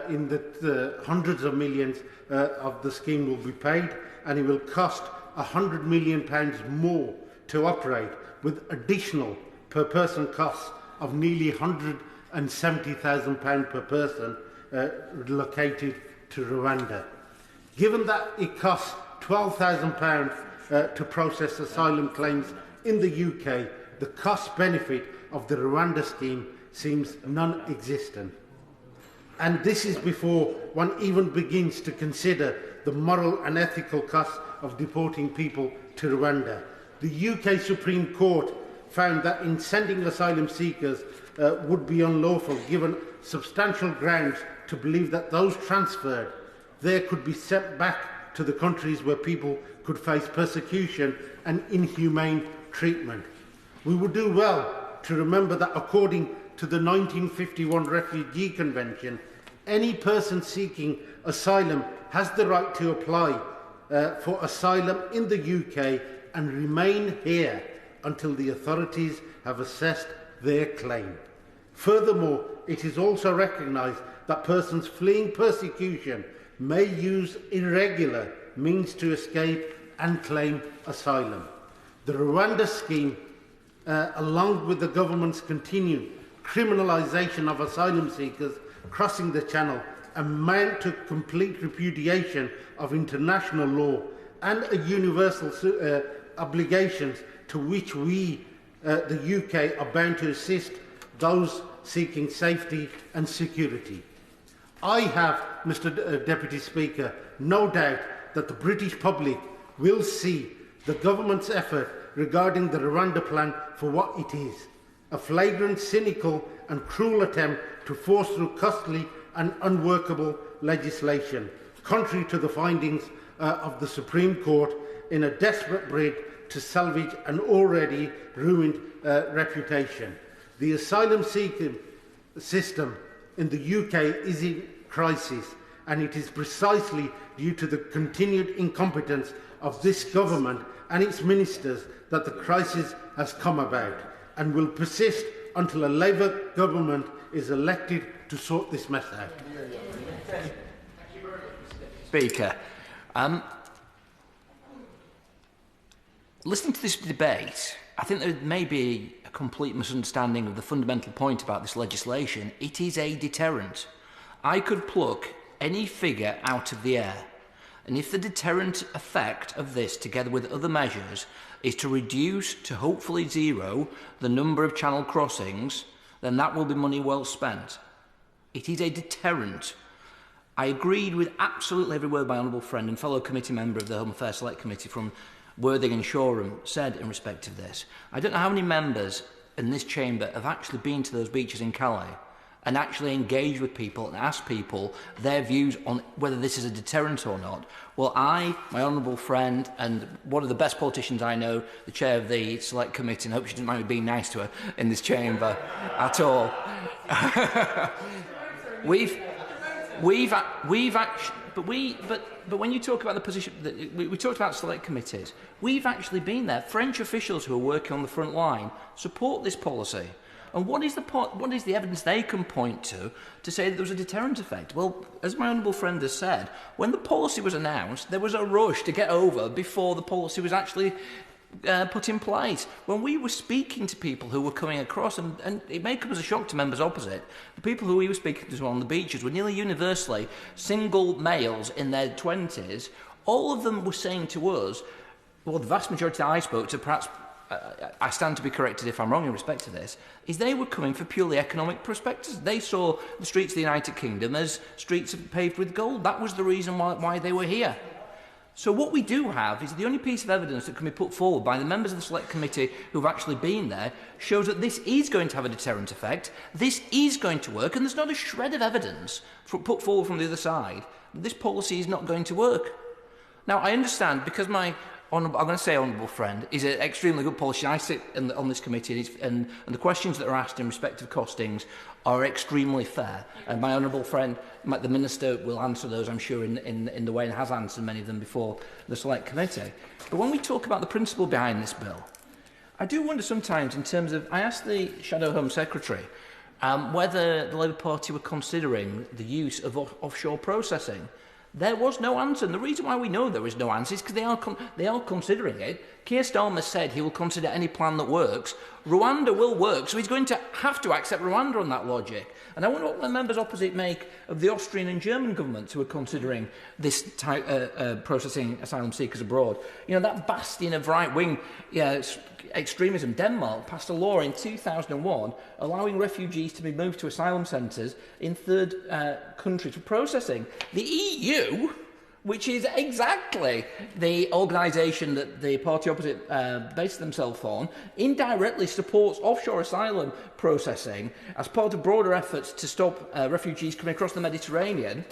in the hundreds of millions of the scheme will be paid, and it will cost £100 million more to operate, with additional per person costs of nearly £170,000 per person located to Rwanda. Given that it costs £12,000 to process asylum claims in the UK, the cost-benefit of the Rwanda scheme seems non-existent. And this is before one even begins to consider the moral and ethical costs of deporting people to Rwanda. The UK Supreme Court found that in sending asylum seekers would be unlawful, given substantial grounds to believe that those transferred there could be sent back to the countries where people could face persecution and inhumane treatment. We would do well to remember that according to the 1951 Refugee Convention, any person seeking asylum has the right to apply for asylum in the UK and remain here until the authorities have assessed their claim. Furthermore, it is also recognised that persons fleeing persecution may use irregular means to escape and claim asylum. The Rwanda scheme, along with the government's continued criminalisation of asylum seekers crossing the Channel, amount to complete repudiation of international law and a universal obligations to which we, the UK, are bound to assist those seeking safety and security. I have, Mr. Deputy Speaker, no doubt that the British public will see the government's effort regarding the Rwanda plan for what it is: a flagrant, cynical and cruel attempt to force through costly and unworkable legislation, contrary to the findings of the Supreme Court, in a desperate bid to salvage an already ruined reputation. The asylum seeking system in the UK is in crisis, and it is precisely due to the continued incompetence of this government and its ministers that the crisis has come about, and will persist until a Labour government is elected to sort this mess out. Speaker, listening to this debate, I think there may be a complete misunderstanding of the fundamental point about this legislation. It is a deterrent. I could pluck any figure out of the air, and if the deterrent effect of this, together with other measures, is to reduce to hopefully zero the number of channel crossings, then that will be money well spent. It is a deterrent. I agreed with absolutely every word my honourable friend and fellow committee member of the Home Affairs Select Committee from Worthing and Shoreham said in respect of this. I don't know how many members in this chamber have actually been to those beaches in Calais and actually engaged with people and asked people their views on whether this is a deterrent or not. Well, I, my honourable friend, and one of the best politicians I know, the chair of the Select Committee, and I hope she didn't mind me being nice to her in this chamber at all. But when you talk about the position, we talked about select committees. We've actually been there. French officials who are working on the front line support this policy. And what is the evidence they can point to say that there was a deterrent effect? Well, as my honourable friend has said, when the policy was announced, there was a rush to get over before the policy was actually put in place. When we were speaking to people who were coming across, and it may come as a shock to members opposite, the people who we were speaking to on the beaches were nearly universally single males in their 20s. All of them were saying to us, well, the vast majority that I spoke to, perhaps I stand to be corrected if I'm wrong in respect to this, is they were coming for purely economic perspectives. They saw the streets of the United Kingdom as streets paved with gold. That was the reason why they were here. So what we do have is the only piece of evidence that can be put forward by the members of the Select Committee who've actually been there shows that this is going to have a deterrent effect, this is going to work, and there's not a shred of evidence put forward from the other side that this policy is not going to work. Now, I understand, because my I'm going to say honourable friend is an extremely good politician. I sit on this committee, and the questions that are asked in respect of costings are extremely fair. And my honourable friend, the Minister, will answer those, I'm sure, in the way and has answered many of them before the Select Committee. But when we talk about the principle behind this bill, I do wonder sometimes in terms of... I asked the Shadow Home Secretary whether the Labour Party were considering the use of offshore processing. There was no answer, and the reason why we know there is no answer is because they are considering it. Keir Starmer said he will consider any plan that works. Rwanda will work, so he's going to have to accept Rwanda on that logic. And I wonder what the members opposite make of the Austrian and German governments who are considering this type processing asylum seekers abroad. You know, that bastion of right-wing extremism, Denmark, passed a law in 2001 allowing refugees to be moved to asylum centres in third countries for processing. The EU, which is exactly the organisation that the party opposite based themselves on, indirectly supports offshore asylum processing as part of broader efforts to stop refugees coming across the Mediterranean.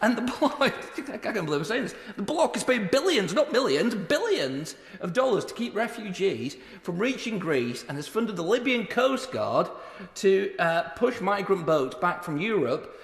And the bloc, I can't believe I'm saying this, the bloc is paying billions, not millions, billions of dollars to keep refugees from reaching Greece, and has funded the Libyan Coast Guard to push migrant boats back from Europe,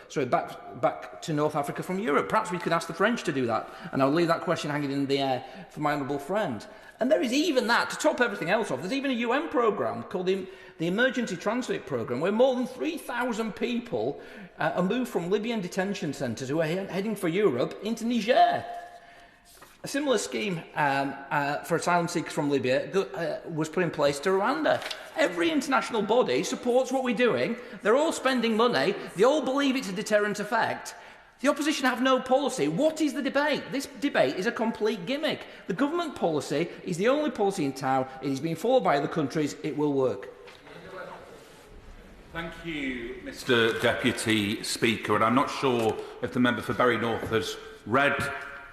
back to North Africa from Europe. Perhaps we could ask the French to do that, and I'll leave that question hanging in the air for my honourable friend. And there is even that, to top everything else off, there's even a UN programme called the Emergency Transit Programme, where more than 3,000 people are moved from Libyan detention centres who are heading for Europe into Niger. A similar scheme for asylum seekers from Libya was put in place to Rwanda. Every international body supports what we're doing. They're all spending money. They all believe it's a deterrent effect. The opposition have no policy. What is the debate? This debate is a complete gimmick. The government policy is the only policy in town. It is being followed by other countries. It will work. Thank you, Mr Deputy Speaker. And I'm not sure if the member for Bury North has read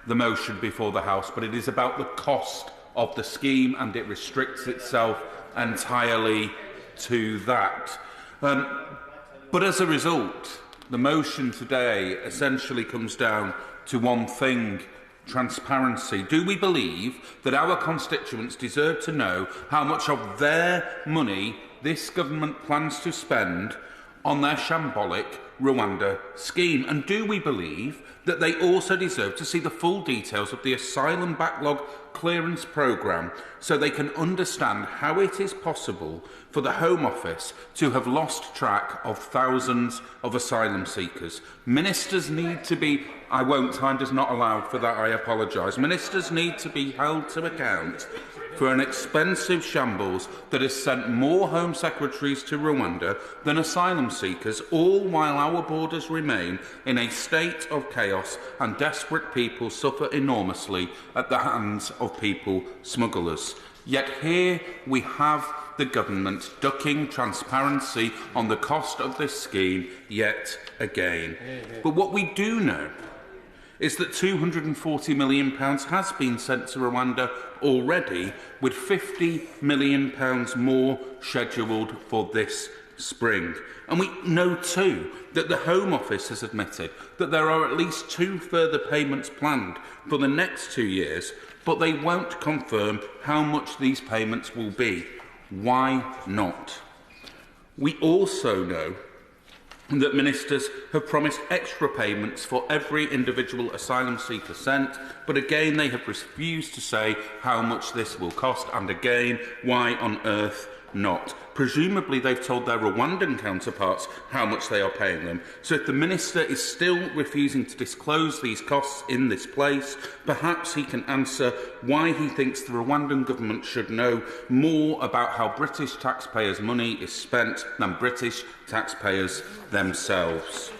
the motion before the House, but it is about the cost of the scheme, and it restricts itself entirely to that. But as a result, the motion today essentially comes down to one thing: transparency. Do we believe that our constituents deserve to know how much of their money this government plans to spend on their shambolic Rwanda scheme? And do we believe that they also deserve to see the full details of the asylum backlog clearance programme, so they can understand how it is possible for the Home Office to have lost track of thousands of asylum seekers? Ministers need to be... time does not allow for that, I apologise. Ministers need to be held to account for an expensive shambles that has sent more Home Secretaries to Rwanda than asylum seekers, all while our borders remain in a state of chaos and desperate people suffer enormously at the hands of people smugglers. Yet here we have the government ducking transparency on the cost of this scheme yet again. But what we do know is that £240 million has been sent to Rwanda already, with £50 million more scheduled for this spring. And we know too that the Home Office has admitted that there are at least 2 further payments planned for the next 2 years, but they won't confirm how much these payments will be. Why not? We also know that ministers have promised extra payments for every individual asylum seeker sent, but again they have refused to say how much this will cost, and again, why on earth not? Presumably they've told their Rwandan counterparts how much they are paying them. So if the Minister is still refusing to disclose these costs in this place, perhaps he can answer why he thinks the Rwandan government should know more about how British taxpayers' money is spent than British taxpayers themselves.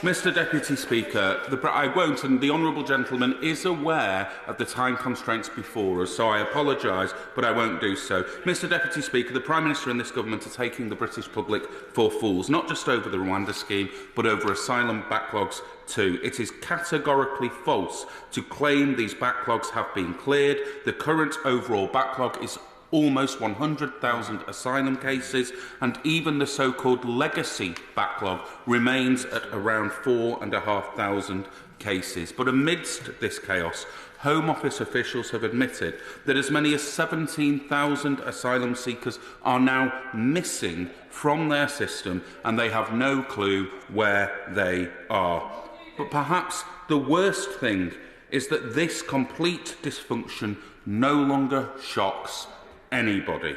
Mr Deputy Speaker, I won't, and the honourable gentleman is aware of the time constraints before us, so I apologise, but I won't do so. Mr Deputy Speaker, the Prime Minister and this government are taking the British public for fools, not just over the Rwanda scheme, but over asylum backlogs too. It is categorically false to claim these backlogs have been cleared. The current overall backlog is almost 100,000 asylum cases, and even the so-called legacy backlog remains at around 4,500 cases. But amidst this chaos, Home Office officials have admitted that as many as 17,000 asylum seekers are now missing from their system and they have no clue where they are. But perhaps the worst thing is that this complete dysfunction no longer shocks anybody.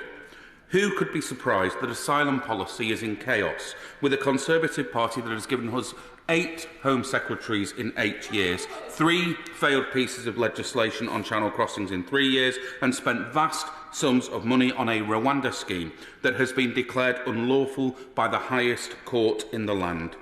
Who could be surprised that asylum policy is in chaos with a Conservative Party that has given us 8 Home Secretaries in 8 years, 3 failed pieces of legislation on channel crossings in 3 years, and spent vast sums of money on a Rwanda scheme that has been declared unlawful by the highest court in the land?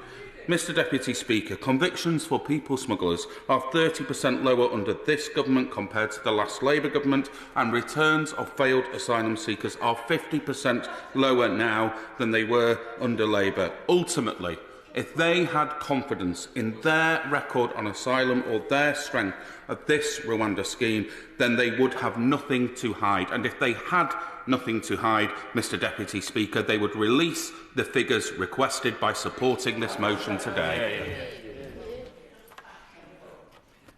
Mr Deputy Speaker, convictions for people smugglers are 30% lower under this government compared to the last Labour government, and returns of failed asylum seekers are 50% lower now than they were under Labour. Ultimately, if they had confidence in their record on asylum or their strength of this Rwanda scheme, then they would have nothing to hide. And if they had nothing to hide, Mr Deputy Speaker, they would release the figures requested by supporting this motion today.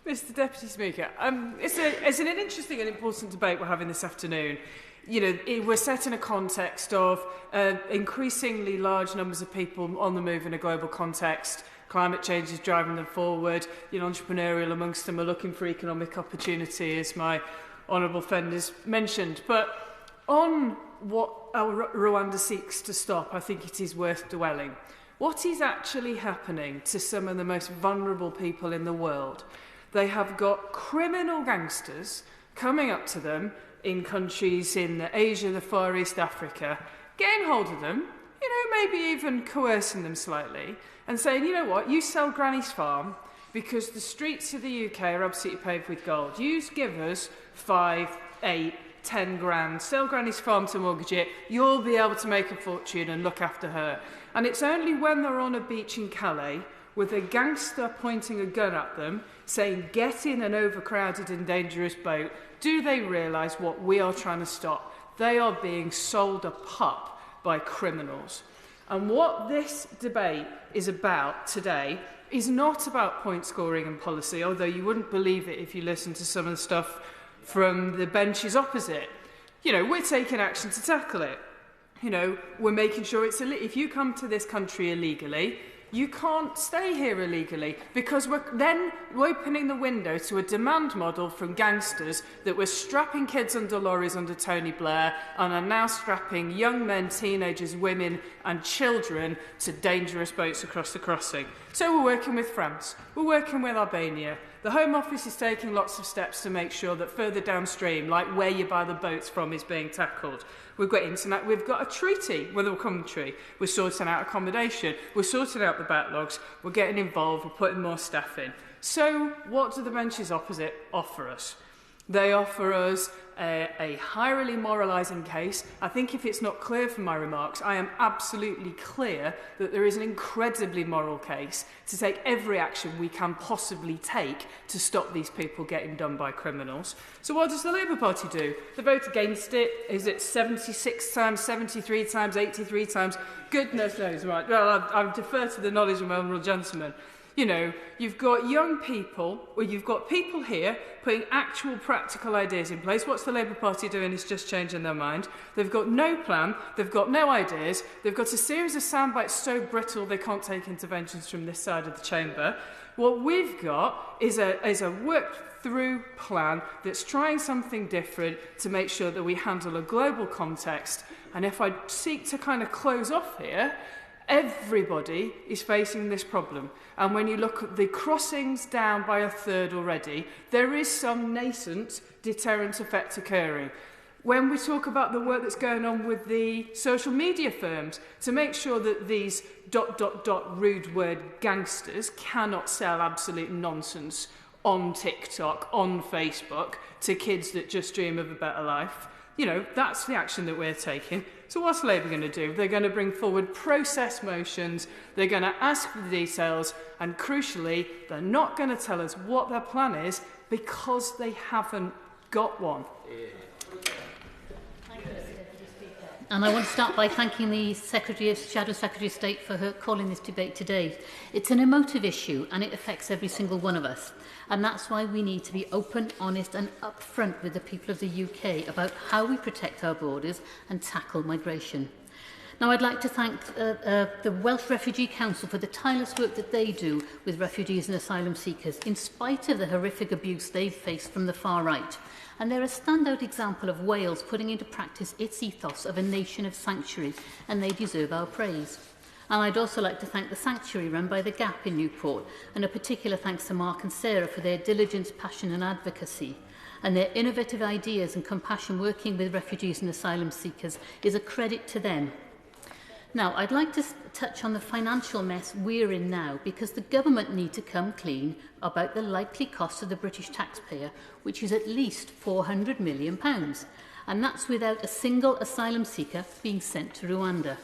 Mr Deputy Speaker, it's an interesting and important debate we're having this afternoon. You know, we're set in a context of increasingly large numbers of people on the move in a global context. Climate change is driving them forward. Entrepreneurial amongst them are looking for economic opportunity, as my honourable friend has mentioned. But on what Rwanda seeks to stop, I think it is worth dwelling. What is actually happening to some of the most vulnerable people in the world? They have got criminal gangsters coming up to them in countries in Asia, the Far East, Africa, getting hold of them, maybe even coercing them slightly, and saying, you know what, you sell Granny's farm because the streets of the UK are absolutely paved with gold. You give us 5, 8, 10 grand, sell Granny's farm to mortgage it, you'll be able to make a fortune and look after her. And it's only when they're on a beach in Calais with a gangster pointing a gun at them, saying, get in an overcrowded and dangerous boat, do they realise what we are trying to stop? They are being sold a pup by criminals. And what this debate is about today is not about point scoring and policy, although you wouldn't believe it if you listen to some of the stuff from the benches opposite. We're taking action to tackle it. We're making sure it's if you come to this country illegally, you can't stay here illegally, because we're then opening the window to a demand model from gangsters that were strapping kids under lorries under Tony Blair and are now strapping young men, teenagers, women and children to dangerous boats across the crossing. So we're working with France, we're working with Albania. The Home Office is taking lots of steps to make sure that further downstream, like where you buy the boats from, is being tackled. We've got internet, we've got a treaty with a country. We're sorting out accommodation, we're sorting out the backlogs, we're getting involved, we're putting more staff in. So what do the benches opposite offer us? They offer us a highly moralising case. I think if it's not clear from my remarks, I am absolutely clear that there is an incredibly moral case to take every action we can possibly take to stop these people getting done by criminals. So what does the Labour Party do? They vote against it. Is it 76 times, 73 times, 83 times? Goodness knows, right. Well, I defer to the knowledge of my honourable gentleman. You've got young people, or you've got people here putting actual practical ideas in place. What's the Labour Party doing is just changing their mind. They've got no plan, they've got no ideas, they've got a series of soundbites so brittle they can't take interventions from this side of the chamber. What we've got is a worked-through plan that's trying something different to make sure that we handle a global context. And if I seek to kind of close off here, everybody is facing this problem. And when you look at the crossings down by a third already, there is some nascent deterrent effect occurring. When we talk about the work that's going on with the social media firms to make sure that these ... rude word gangsters cannot sell absolute nonsense on TikTok, on Facebook, to kids that just dream of a better life, that's the action that we're taking. So what's Labour going to do? They're going to bring forward process motions, they're going to ask for the details, and crucially, they're not going to tell us what their plan is because they haven't got one. And I want to start by thanking the Shadow Secretary of State for her calling this debate today. It's an emotive issue and it affects every single one of us. And that's why we need to be open, honest and upfront with the people of the UK about how we protect our borders and tackle migration. Now, I'd like to thank the Welsh Refugee Council for the tireless work that they do with refugees and asylum seekers, in spite of the horrific abuse they've faced from the far right. And they're a standout example of Wales putting into practice its ethos of a nation of sanctuary, and they deserve our praise. And I'd also like to thank the sanctuary run by the Gap in Newport, and a particular thanks to Mark and Sarah for their diligence, passion and advocacy. And their innovative ideas and compassion working with refugees and asylum seekers is a credit to them. Now, I'd like to touch on the financial mess we're in now, because the government need to come clean about the likely cost of the British taxpayer, which is at least £400 million. And that's without a single asylum seeker being sent to Rwanda.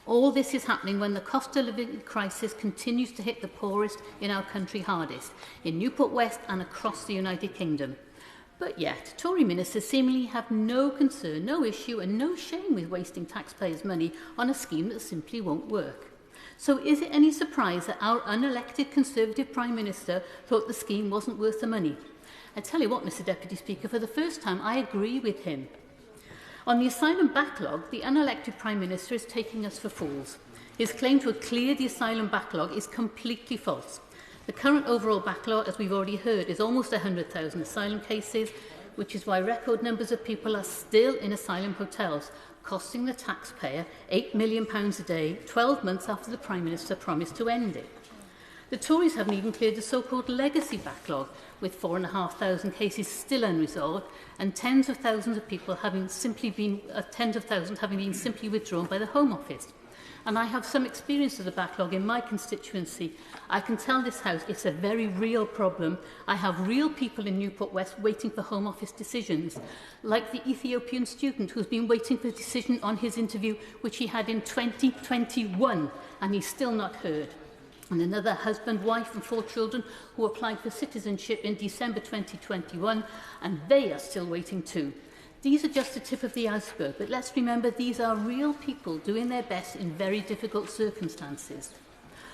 All this is happening when the cost of living crisis continues to hit the poorest in our country hardest, in Newport West and across the United Kingdom. But yet, Tory ministers seemingly have no concern, no issue and no shame with wasting taxpayers' money on a scheme that simply won't work. So is it any surprise that our unelected Conservative Prime Minister thought the scheme wasn't worth the money? I tell you what, Mr Deputy Speaker, for the first time I agree with him. On the asylum backlog, the unelected Prime Minister is taking us for fools. His claim to have cleared the asylum backlog is completely false. The current overall backlog, as we've already heard, is almost 100,000 asylum cases, which is why record numbers of people are still in asylum hotels, costing the taxpayer £8 million a day, 12 months after the Prime Minister promised to end it. The Tories haven't even cleared the so-called legacy backlog, with 4,500 cases still unresolved and tens of thousands of people having been simply withdrawn by the Home Office. And I have some experience of the backlog in my constituency. I can tell this House it's a very real problem. I have real people in Newport West waiting for Home Office decisions, like the Ethiopian student who's been waiting for a decision on his interview, which he had in 2021, and he's still not heard. And another husband, wife and 4 children who applied for citizenship in December 2021, and they are still waiting too. These are just the tip of the iceberg, but let's remember these are real people doing their best in very difficult circumstances.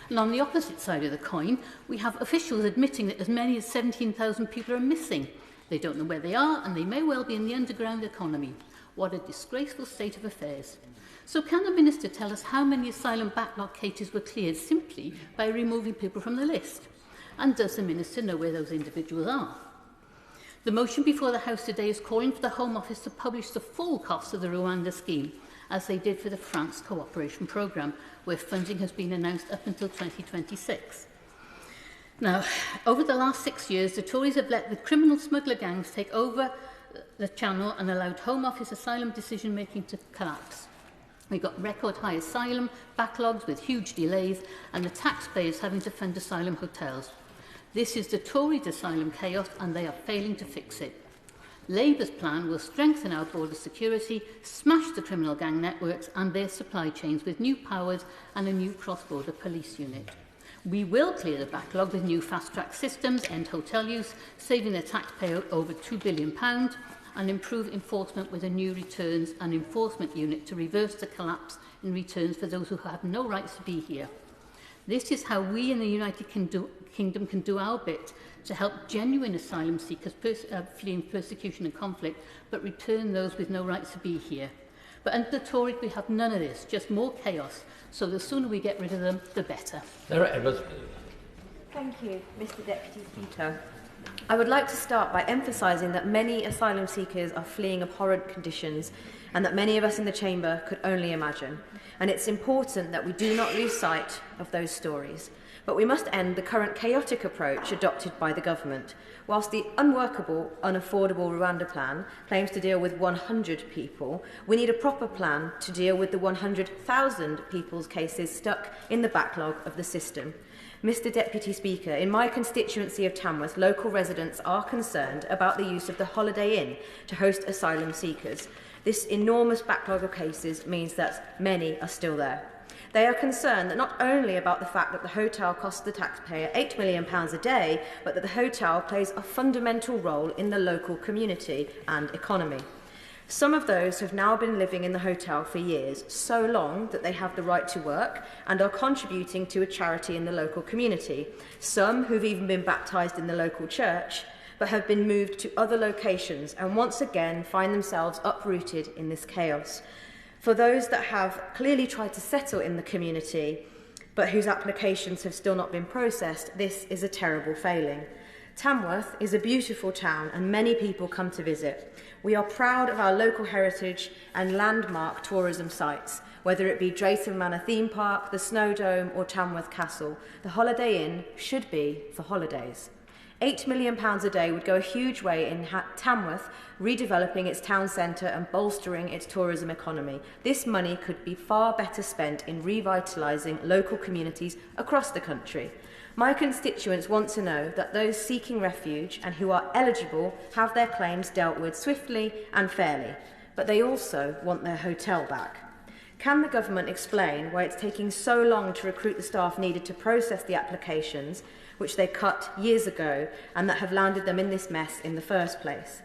And on the opposite side of the coin, we have officials admitting that as many as 17,000 people are missing. They don't know where they are, and they may well be in the underground economy. What a disgraceful state of affairs. So can the Minister tell us how many asylum backlog cases were cleared simply by removing people from the list? And does the Minister know where those individuals are? The motion before the House today is calling for the Home Office to publish the full cost of the Rwanda scheme, as they did for the France Cooperation Programme, where funding has been announced up until 2026. Now, over the last 6 years, the Tories have let the criminal smuggler gangs take over the channel and allowed Home Office asylum decision-making to collapse. We've got record high asylum backlogs with huge delays and the taxpayers having to fund asylum hotels. This is the Tories' asylum chaos and they are failing to fix it. Labour's plan will strengthen our border security, smash the criminal gang networks and their supply chains with new powers and a new cross-border police unit. We will clear the backlog with new fast-track systems, end hotel use, saving the taxpayer over £2 billion, and improve enforcement with a new returns and enforcement unit to reverse the collapse in returns for those who have no rights to be here. This is how we in the United Kingdom can do our bit to help genuine asylum seekers fleeing persecution and conflict, but return those with no rights to be here. But under the Tories, we have none of this, just more chaos. So the sooner we get rid of them, the better. Thank you, Mr Deputy Speaker. I would like to start by emphasising that many asylum seekers are fleeing abhorrent conditions and that many of us in the Chamber could only imagine. And it's important that we do not lose sight of those stories. But we must end the current chaotic approach adopted by the government. Whilst the unworkable, unaffordable Rwanda plan claims to deal with 100 people, we need a proper plan to deal with the 100,000 people's cases stuck in the backlog of the system. Mr Deputy Speaker, in my constituency of Tamworth, local residents are concerned about the use of the Holiday Inn to host asylum seekers. This enormous backlog of cases means that many are still there. They are concerned that not only about the fact that the hotel costs the taxpayer £8 million a day, but that the hotel plays a fundamental role in the local community and economy. Some of those have now been living in the hotel for years, so long that they have the right to work and are contributing to a charity in the local community. Some who've even been baptised in the local church, but have been moved to other locations and once again find themselves uprooted in this chaos. For those that have clearly tried to settle in the community, but whose applications have still not been processed, this is a terrible failing. Tamworth is a beautiful town and many people come to visit. We are proud of our local heritage and landmark tourism sites, whether it be Drayton Manor Theme Park, the Snowdome or Tamworth Castle. The Holiday Inn should be for holidays. £8 million a day would go a huge way in Tamworth redeveloping its town centre and bolstering its tourism economy. This money could be far better spent in revitalising local communities across the country. My constituents want to know that those seeking refuge and who are eligible have their claims dealt with swiftly and fairly, but they also want their hotel back. Can the government explain why it's taking so long to recruit the staff needed to process the applications, which they cut years ago and that have landed them in this mess in the first place?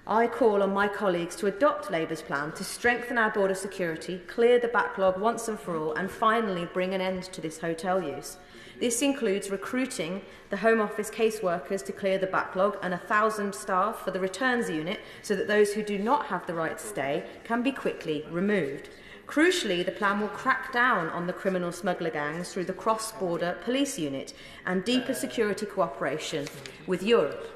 I call on my colleagues to adopt Labour's plan to strengthen our border security, clear the backlog once and for all, and finally bring an end to this hotel use. This includes recruiting the Home Office caseworkers to clear the backlog and 1,000 staff for the returns unit so that those who do not have the right to stay can be quickly removed. Crucially, the plan will crack down on the criminal smuggler gangs through the cross-border police unit and deeper security cooperation with Europe.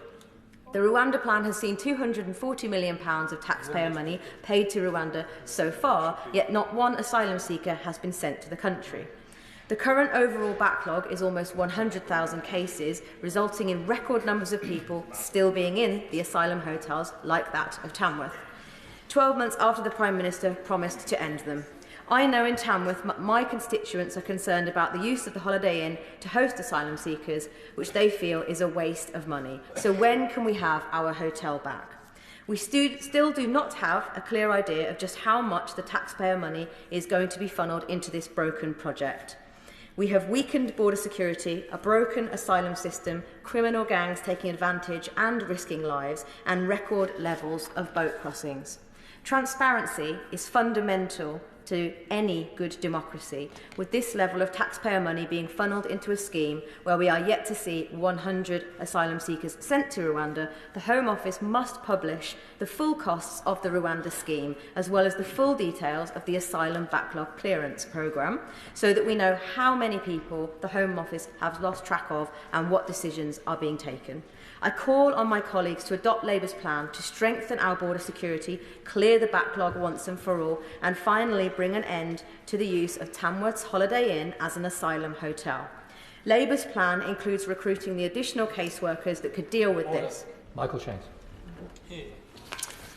The Rwanda plan has seen £240 million of taxpayer money paid to Rwanda so far, yet not one asylum seeker has been sent to the country. The current overall backlog is almost 100,000 cases, resulting in record numbers of people still being in the asylum hotels like that of Tamworth, 12 months after the Prime Minister promised to end them. I know in Tamworth my constituents are concerned about the use of the Holiday Inn to host asylum seekers, which they feel is a waste of money. So when can we have our hotel back? We still do not have a clear idea of just how much the taxpayer money is going to be funneled into this broken project. We have weakened border security, a broken asylum system, criminal gangs taking advantage and risking lives, and record levels of boat crossings. Transparency is fundamental to any good democracy, with this level of taxpayer money being funnelled into a scheme where we are yet to see 100 asylum seekers sent to Rwanda. The Home Office must publish the full costs of the Rwanda scheme, as well as the full details of the asylum backlog clearance programme, so that we know how many people the Home Office have lost track of and what decisions are being taken. I call on my colleagues to adopt Labour's plan to strengthen our border security, clear the backlog once and for all, and finally bring an end to the use of Tamworth's Holiday Inn as an asylum hotel. Labour's plan includes recruiting the additional caseworkers that could deal with this. Michael Chase.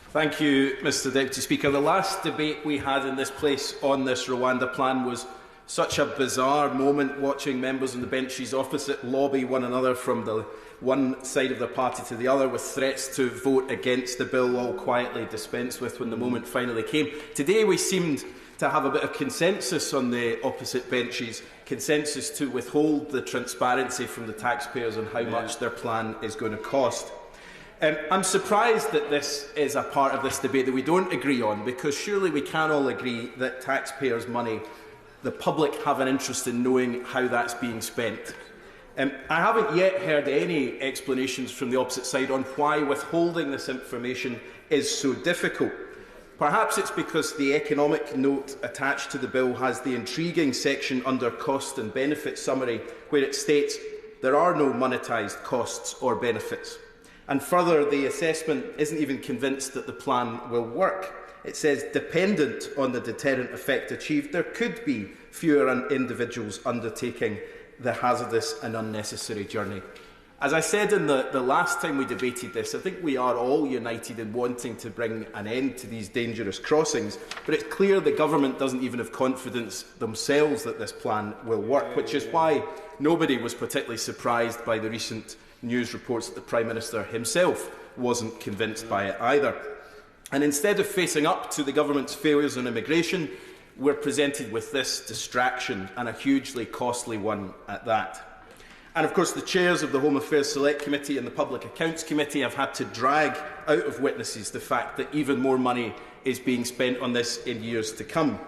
Thank you, Mr Deputy Speaker. The last debate we had in this place on this Rwanda plan was such a bizarre moment, watching members on the benches opposite lobby one another from the one side of the party to the other with threats to vote against the bill, all quietly dispensed with when the moment finally came. Today we seemed to have a bit of consensus on the opposite benches, consensus to withhold the transparency from the taxpayers on how much their plan is going to cost. I'm surprised that this is a part of this debate that we don't agree on, because surely we can all agree that taxpayers' money, the public have an interest in knowing how that's being spent. I haven't yet heard any explanations from the opposite side on why withholding this information is so difficult. Perhaps it's because the economic note attached to the bill has the intriguing section under cost and benefit summary, where it states there are no monetised costs or benefits. And further, the assessment isn't even convinced that the plan will work. It says, dependent on the deterrent effect achieved, there could be fewer individuals undertaking the hazardous and unnecessary journey. As I said in the last time we debated this, I think we are all united in wanting to bring an end to these dangerous crossings, but it's clear the government doesn't even have confidence themselves that this plan will work, which is why nobody was particularly surprised by the recent news reports that the Prime Minister himself wasn't convinced by it either. And instead of facing up to the government's failures on immigration, we're presented with this distraction, and a hugely costly one at that. And of course, the chairs of the Home Affairs Select Committee and the Public Accounts Committee have had to drag out of witnesses the fact that even more money is being spent on this in years to come.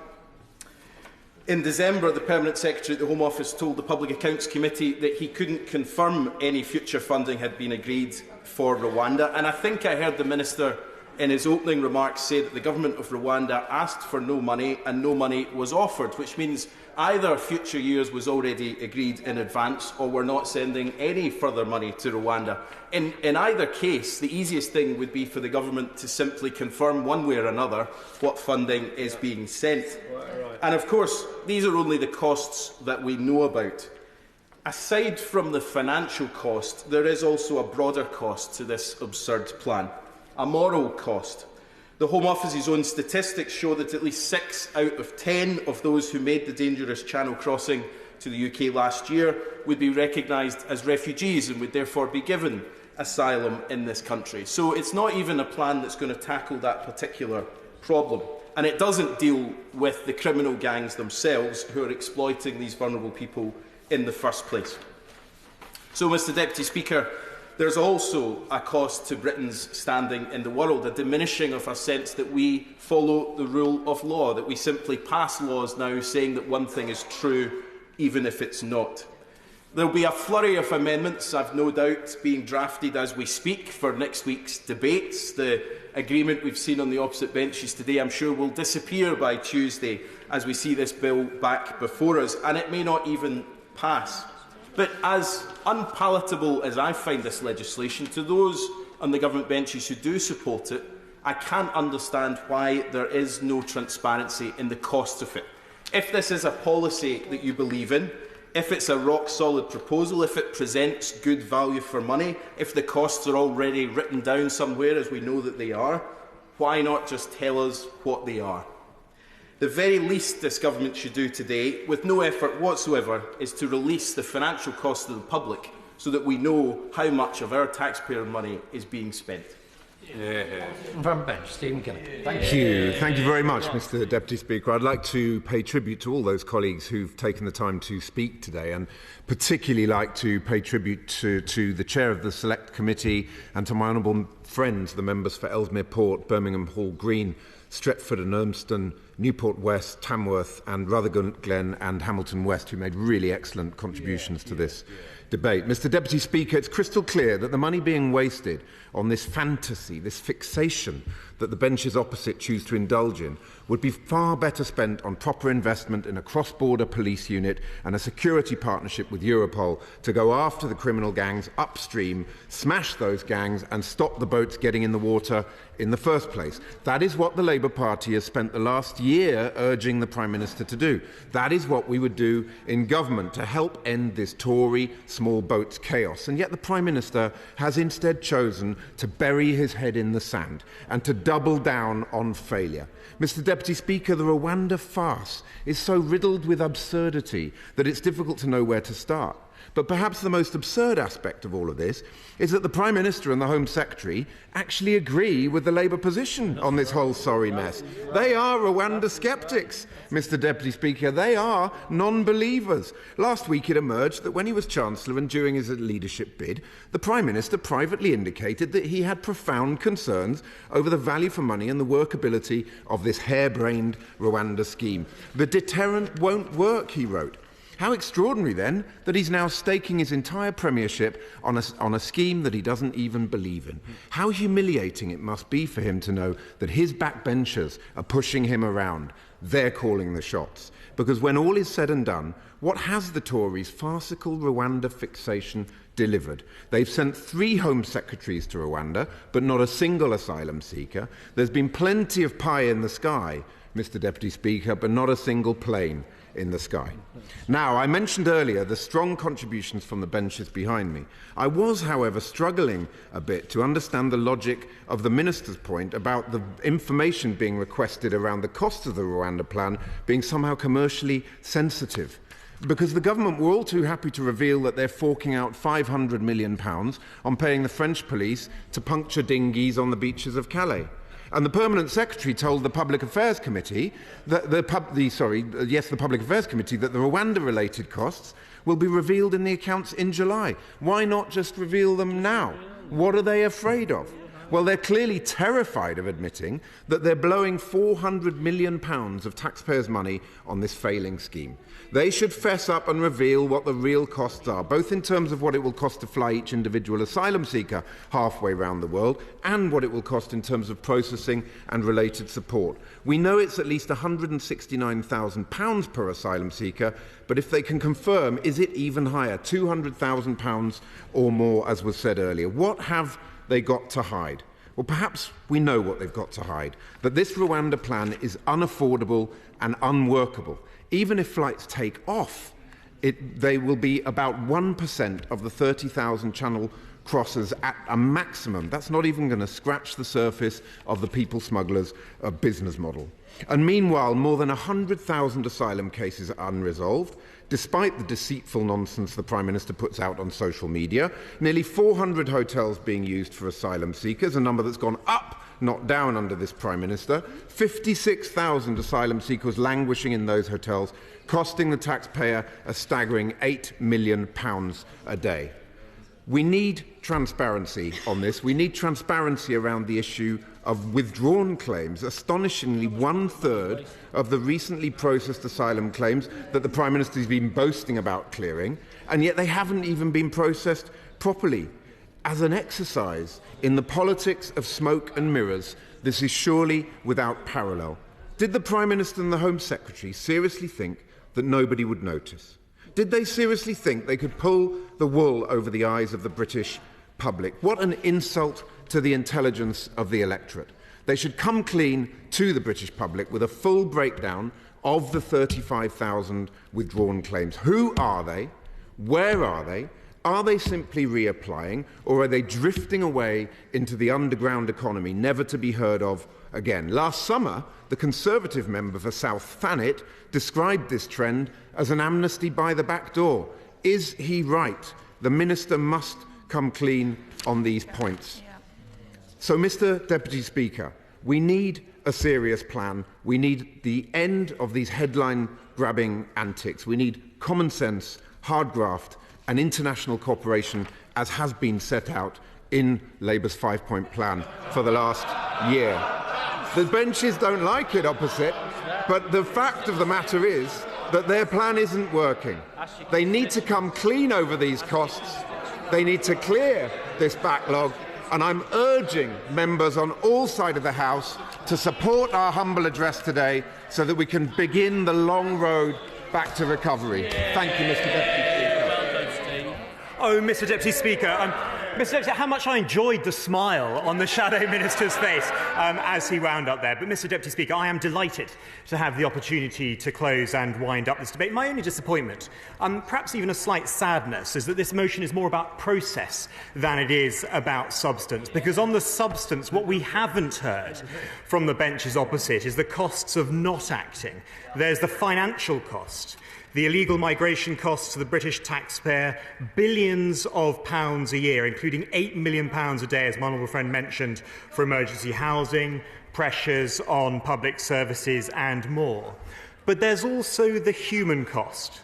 In December, the Permanent Secretary at the Home Office told the Public Accounts Committee that he couldn't confirm any future funding had been agreed for Rwanda, and I think I heard the Minister in his opening remarks say that the Government of Rwanda asked for no money and no money was offered, which means either future years was already agreed in advance or we're not sending any further money to Rwanda. In either case, the easiest thing would be for the Government to simply confirm one way or another what funding is being sent. And of course, these are only the costs that we know about. Aside from the financial cost, there is also a broader cost to this absurd plan. A moral cost. The Home Office's own statistics show that at least 6 out of 10 of those who made the dangerous Channel crossing to the UK last year would be recognised as refugees and would therefore be given asylum in this country. So it's not even a plan that's going to tackle that particular problem. And it doesn't deal with the criminal gangs themselves who are exploiting these vulnerable people in the first place. So, Mr Deputy Speaker, there's also a cost to Britain's standing in the world, a diminishing of our sense that we follow the rule of law, that we simply pass laws now saying that one thing is true even if it's not. There will be a flurry of amendments, I've no doubt, being drafted as we speak for next week's debates. The agreement we've seen on the opposite benches today, I'm sure, will disappear by Tuesday as we see this bill back before us, and it may not even pass. But as unpalatable as I find this legislation, to those on the government benches who do support it, I can't understand why there is no transparency in the cost of it. If this is a policy that you believe in, if it's a rock-solid proposal, if it presents good value for money, if the costs are already written down somewhere, as we know that they are, why not just tell us what they are? The very least this government should do today, with no effort whatsoever, is to release the financial cost to the public so that we know how much of our taxpayer money is being spent. From bench, Stephen Kelly. Thank you. Thank you very much, Mr Deputy Speaker. I'd like to pay tribute to all those colleagues who've taken the time to speak today, and particularly like to pay tribute to the Chair of the Select Committee and to my honourable friends, the members for Ellesmere Port, Birmingham Hall Green, Stretford and Urmston, Newport West, Tamworth and Rutherglen Glen and Hamilton West, who made really excellent contributions to this debate. Mr Deputy Speaker, it's crystal clear that the money being wasted on this fantasy, this fixation that the benches opposite choose to indulge in, would be far better spent on proper investment in a cross-border police unit and a security partnership with Europol to go after the criminal gangs upstream, smash those gangs and stop the boats getting in the water in the first place. That is what the Labour Party has spent the last year urging the Prime Minister to do. That is what we would do in government to help end this Tory small boats chaos. And yet the Prime Minister has instead chosen to bury his head in the sand and to double down on failure. Mr Deputy Speaker, the Rwanda farce is so riddled with absurdity that it's difficult to know where to start. But perhaps the most absurd aspect of all of this is that the Prime Minister and the Home Secretary actually agree with the Labour position on this whole sorry mess. They are Rwanda sceptics, Mr Deputy Speaker. They are non-believers. Last week it emerged that when he was Chancellor and during his leadership bid, the Prime Minister privately indicated that he had profound concerns over the value for money and the workability of this harebrained Rwanda scheme. The deterrent won't work, he wrote. How extraordinary, then, that he's now staking his entire premiership on a scheme that he doesn't even believe in. How humiliating it must be for him to know that his backbenchers are pushing him around. They're calling the shots. Because when all is said and done, what has the Tories' farcical Rwanda fixation delivered? They've sent 3 Home Secretaries to Rwanda, but not a single asylum seeker. There's been plenty of pie in the sky, Mr Deputy Speaker, but not a single plane in the sky. Now, I mentioned earlier the strong contributions from the benches behind me. I was, however, struggling a bit to understand the logic of the Minister's point about the information being requested around the cost of the Rwanda plan being somehow commercially sensitive. Because the government were all too happy to reveal that they're forking out £500 million on paying the French police to puncture dinghies on the beaches of Calais. And the Permanent Secretary told the Public Affairs Committee that the Public Affairs Committee that the Rwanda-related costs will be revealed in the accounts in July. Why not just reveal them now? What are they afraid of? Well, they're clearly terrified of admitting that they're blowing £400 million of taxpayers' money on this failing scheme. They should fess up and reveal what the real costs are, both in terms of what it will cost to fly each individual asylum seeker halfway around the world and what it will cost in terms of processing and related support. We know it's at least £169,000 per asylum seeker, but if they can confirm, is it even higher, £200,000 or more, as was said earlier? What have they got to hide? Well, perhaps we know what they've got to hide, that this Rwanda plan is unaffordable and unworkable. Even if flights take off, they will be about 1% of the 30,000 channel crossers at a maximum. That's not even going to scratch the surface of the people smugglers' business model. And meanwhile, more than 100,000 asylum cases are unresolved, despite the deceitful nonsense the Prime Minister puts out on social media. Nearly 400 hotels being used for asylum seekers, a number that's gone up, not down under this Prime Minister. 56,000 asylum seekers languishing in those hotels, costing the taxpayer a staggering £8 million a day. We need transparency on this. We need transparency around the issue of withdrawn claims. Astonishingly, 1/3 of the recently processed asylum claims that the Prime Minister has been boasting about clearing, and yet they haven't even been processed properly. As an exercise in the politics of smoke and mirrors, this is surely without parallel. Did the Prime Minister and the Home Secretary seriously think that nobody would notice? Did they seriously think they could pull the wool over the eyes of the British public? What an insult to the intelligence of the electorate. They should come clean to the British public with a full breakdown of the 35,000 withdrawn claims. Who are they? Where are they? Are they simply reapplying, or are they drifting away into the underground economy, never to be heard of again? Last summer, the Conservative member for South Thanet described this trend as an amnesty by the back door. Is he right? The Minister must come clean on these points. So, Mr. Deputy Speaker, we need a serious plan. We need the end of these headline-grabbing antics. We need common sense, hard graft, and international cooperation, as has been set out in Labour's 5-point plan for the last year. The benches don't like it, opposite, but the fact of the matter is that their plan isn't working. They need to come clean over these costs. They need to clear this backlog, and I'm urging members on all sides of the House to support our humble address today so that we can begin the long road back to recovery. Thank you, Mr. Deputy Speaker. Oh, Mr. Deputy Speaker, Mr. Deputy, how much I enjoyed the smile on the Shadow Minister's face as he wound up there. But, Mr. Deputy Speaker, I am delighted to have the opportunity to close and wind up this debate. My only disappointment, perhaps even a slight sadness, is that this motion is more about process than it is about substance. Because on the substance, what we haven't heard from the benches opposite is the costs of not acting. There's the financial cost. The illegal migration costs to the British taxpayer, billions of pounds a year, including £8 million a day, as my honourable friend mentioned, for emergency housing, pressures on public services and more. But there's also the human cost,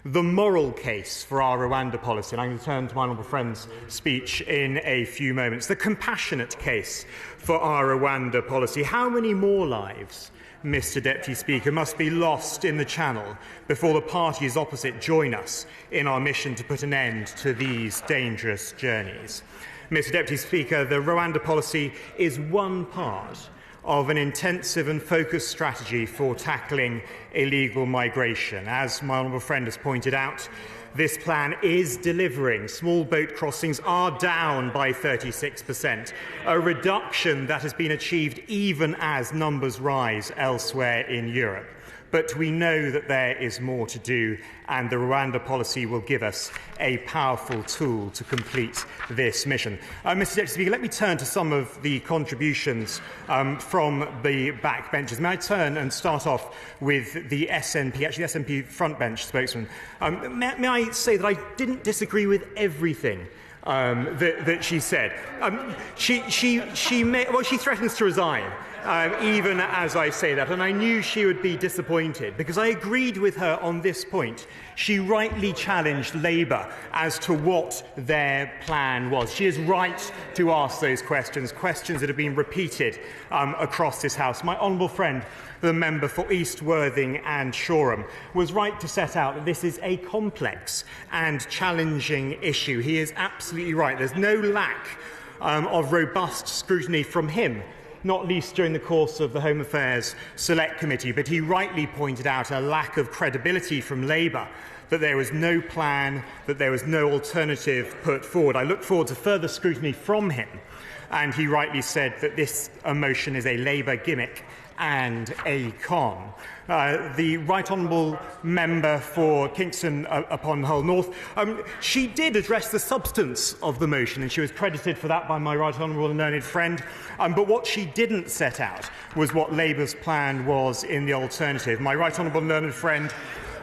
the moral case for our Rwanda policy, and I'm going to turn to my honourable friend's speech in a few moments, the compassionate case for our Rwanda policy. How many more lives, Mr. Deputy Speaker, must be lost in the Channel before the parties opposite join us in our mission to put an end to these dangerous journeys? Mr. Deputy Speaker, the Rwanda policy is one part of an intensive and focused strategy for tackling illegal migration. As my honourable friend has pointed out, this plan is delivering. Small boat crossings are down by 36%, a reduction that has been achieved even as numbers rise elsewhere in Europe. But we know that there is more to do, and the Rwanda policy will give us a powerful tool to complete this mission. Mr. Deputy Speaker, let me turn to some of the contributions from the backbenchers. May I turn and start off with the SNP, actually the SNP front bench spokesman. May I say that I didn't disagree with everything that she said. She threatens to resign, even as I say that, and I knew she would be disappointed because I agreed with her on this point. She rightly challenged Labour as to what their plan was. She is right to ask those questions that have been repeated across this House. My honourable friend, the member for East Worthing and Shoreham, was right to set out that this is a complex and challenging issue. He is absolutely right. There's no lack of robust scrutiny from him, not least during the course of the Home Affairs Select Committee, but he rightly pointed out a lack of credibility from Labour, that there was no plan, that there was no alternative put forward. I look forward to further scrutiny from him, and he rightly said that this motion is a Labour gimmick and a con. The Right Honourable Member for Kingston upon Hull North, she did address the substance of the motion, and she was credited for that by my Right Honourable and learned friend. But what she didn't set out was what Labour's plan was in the alternative. My Right Honourable and learned friend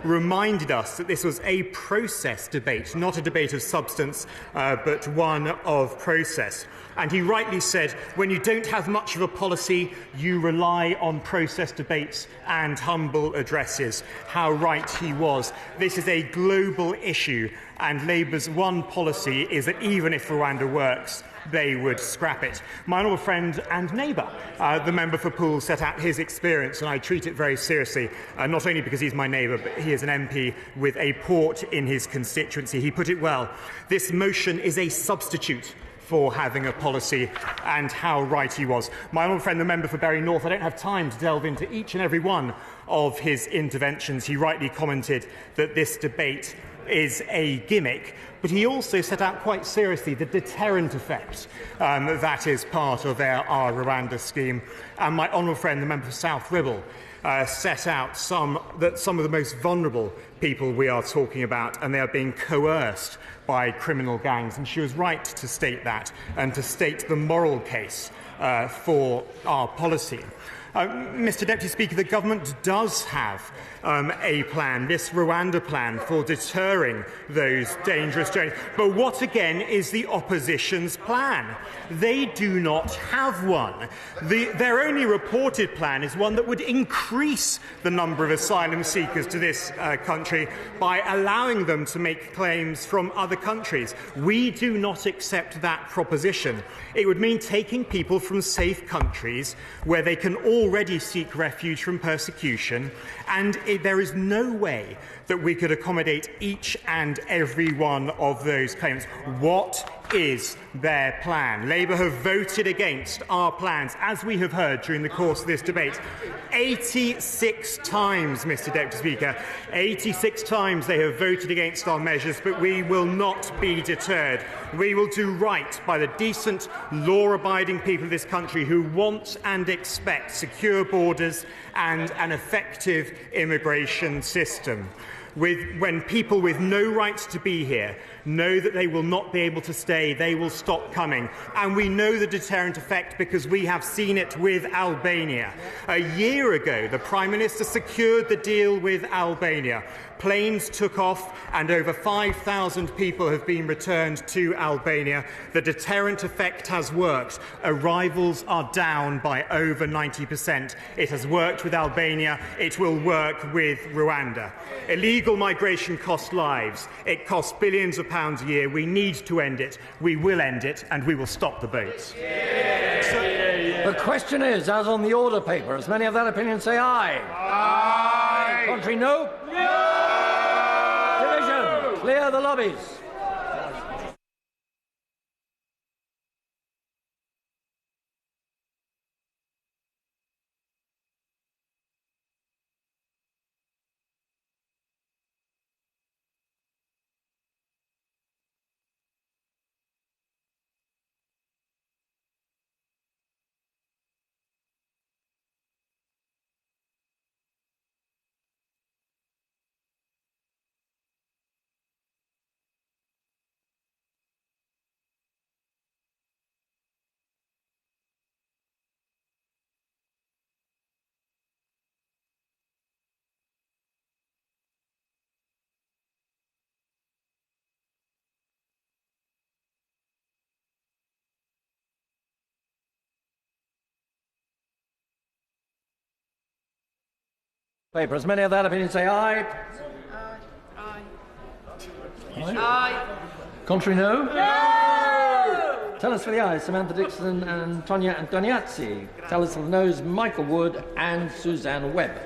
reminded us that this was a process debate, not a debate of substance, but one of process. And he rightly said, when you don't have much of a policy, you rely on process debates and humble addresses. How right he was. This is a global issue, and Labour's one policy is that even if Rwanda works, they would scrap it. My honourable friend and neighbour, the member for Poole, set out his experience, and I treat it very seriously, not only because he's my neighbour, but he is an MP with a port in his constituency. He put it well. This motion is a substitute for having a policy, and how right he was. My honourable friend, the member for Bury North, I don't have time to delve into each and every one of his interventions. He rightly commented that this debate is a gimmick, but he also set out quite seriously the deterrent effect that is part of our Rwanda scheme. And my honourable friend, the member for South Ribble, set out some of the most vulnerable people we are talking about, and they are being coerced by criminal gangs. And she was right to state that and to state the moral case for our policy. Mr Deputy Speaker, the government does have a plan, this Rwanda plan, for deterring those dangerous journeys. But what, again, is the opposition's plan? They do not have one. Their only reported plan is one that would increase the number of asylum seekers to this country by allowing them to make claims from other countries. We do not accept that proposition. It would mean taking people from safe countries where they can already seek refuge from persecution, and there is no way that we could accommodate each and every one of those claims. What is their plan? Labour have voted against our plans, as we have heard during the course of this debate. 86 times, Mr Deputy Speaker. 86 times they have voted against our measures, but we will not be deterred. We will do right by the decent, law-abiding people of this country who want and expect secure borders and an effective immigration system. When people with no right to be here know that they will not be able to stay, they will stop coming. And we know the deterrent effect because we have seen it with Albania. A year ago, the Prime Minister secured the deal with Albania. Planes took off and over 5,000 people have been returned to Albania. The deterrent effect has worked. Arrivals are down by over 90%. It has worked with Albania. It will work with Rwanda. Illegal migration costs lives. It costs billions of pounds a year. We need to end it. We will end it, and we will stop the boats. The question is, as on the order paper, as many of that opinion say aye. Aye. Contrary, no? No! Division, clear the lobbies. Paper. As many of that opinion say aye. Aye. Aye. Aye. Contrary, no? No! Tell us for the ayes, Samantha Dixon and Tonya Antoniazzi. Tell us for the noes, Michael Wood and Suzanne Webb.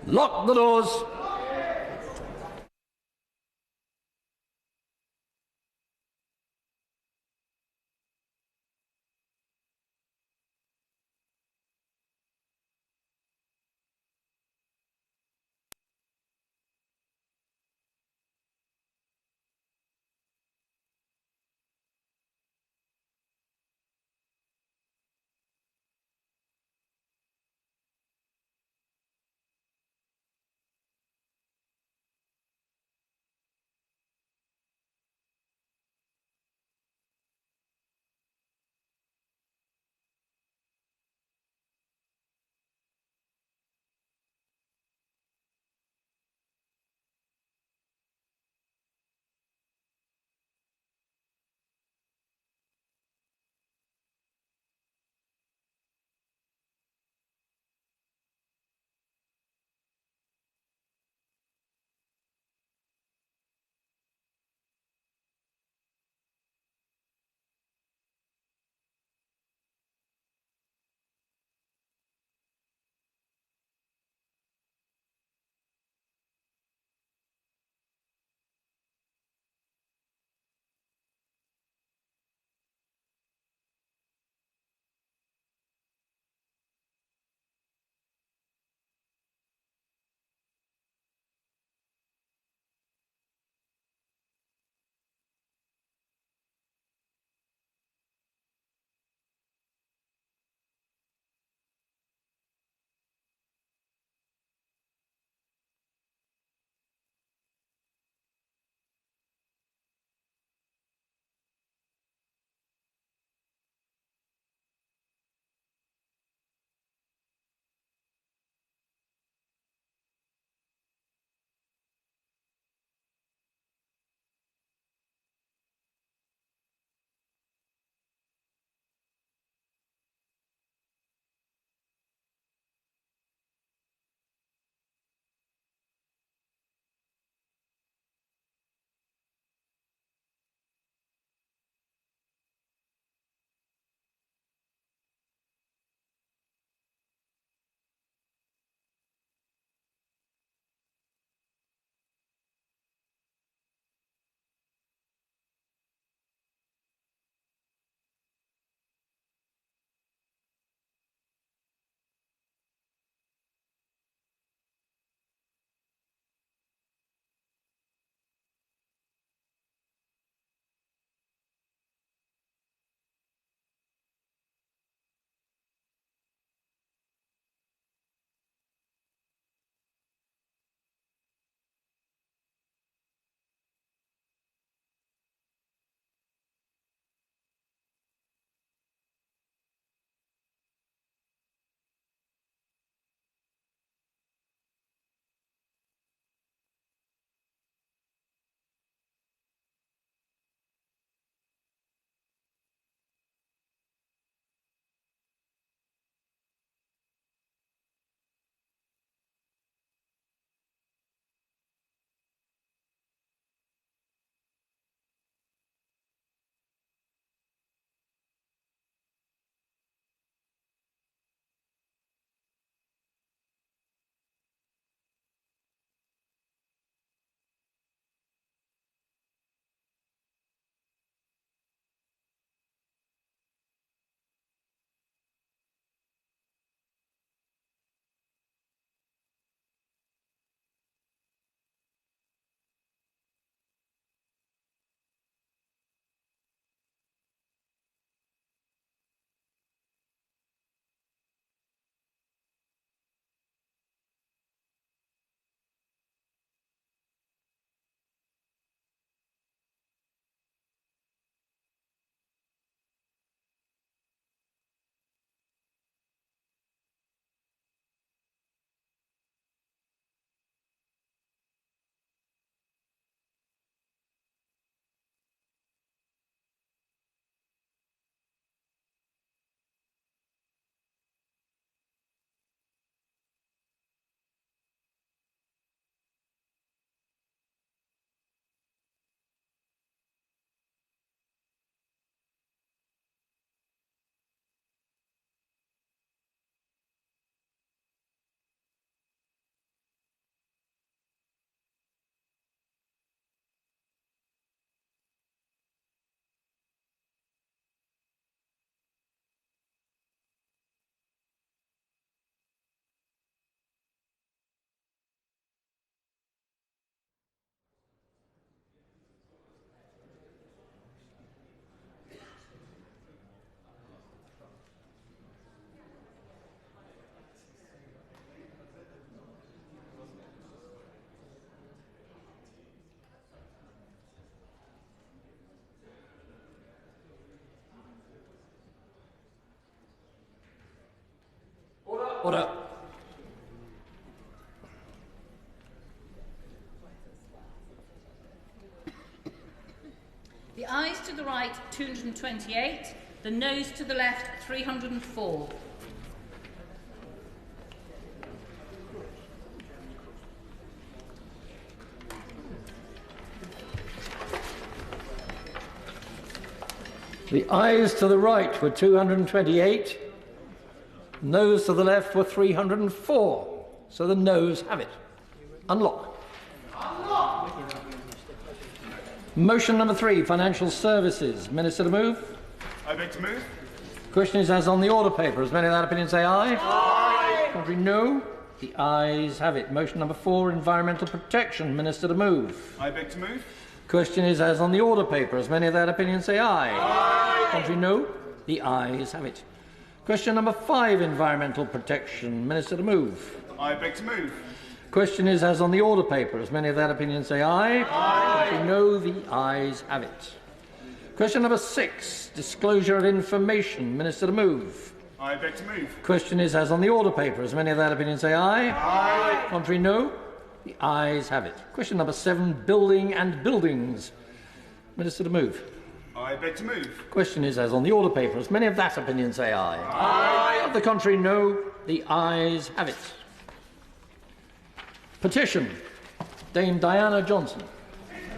Lock the doors. Order. The ayes to the right, 228. The noes to the left, 304. The ayes to the right were 228. Noes to the left were 304. So the noes have it. Unlock. Motion number 3, Financial Services. Minister to move. I beg to move. Question is as on the order paper. As many of that opinion say aye. Aye. Contrary, no. The ayes have it. Motion number 4, Environmental Protection. Minister to move. I beg to move. Question is as on the order paper. As many of that opinion say aye. Aye. Contrary, no. The ayes have it. Question number 5, Environmental Protection. Minister to move. I beg to move. Question is as on the order paper. As many of that opinion say aye. Aye. Contrary, no. The ayes have it. Question number 6, Disclosure of Information. Minister to move. I beg to move. Question is as on the order paper. As many of that opinion say aye. Aye. Contrary, no. The ayes have it. Question number 7, Building and Buildings. Minister to move. I beg to move. Question is as on the order paper. As many of that opinion say aye. Aye. Of the contrary, no. The ayes have it. Petition. Dame Diana Johnson.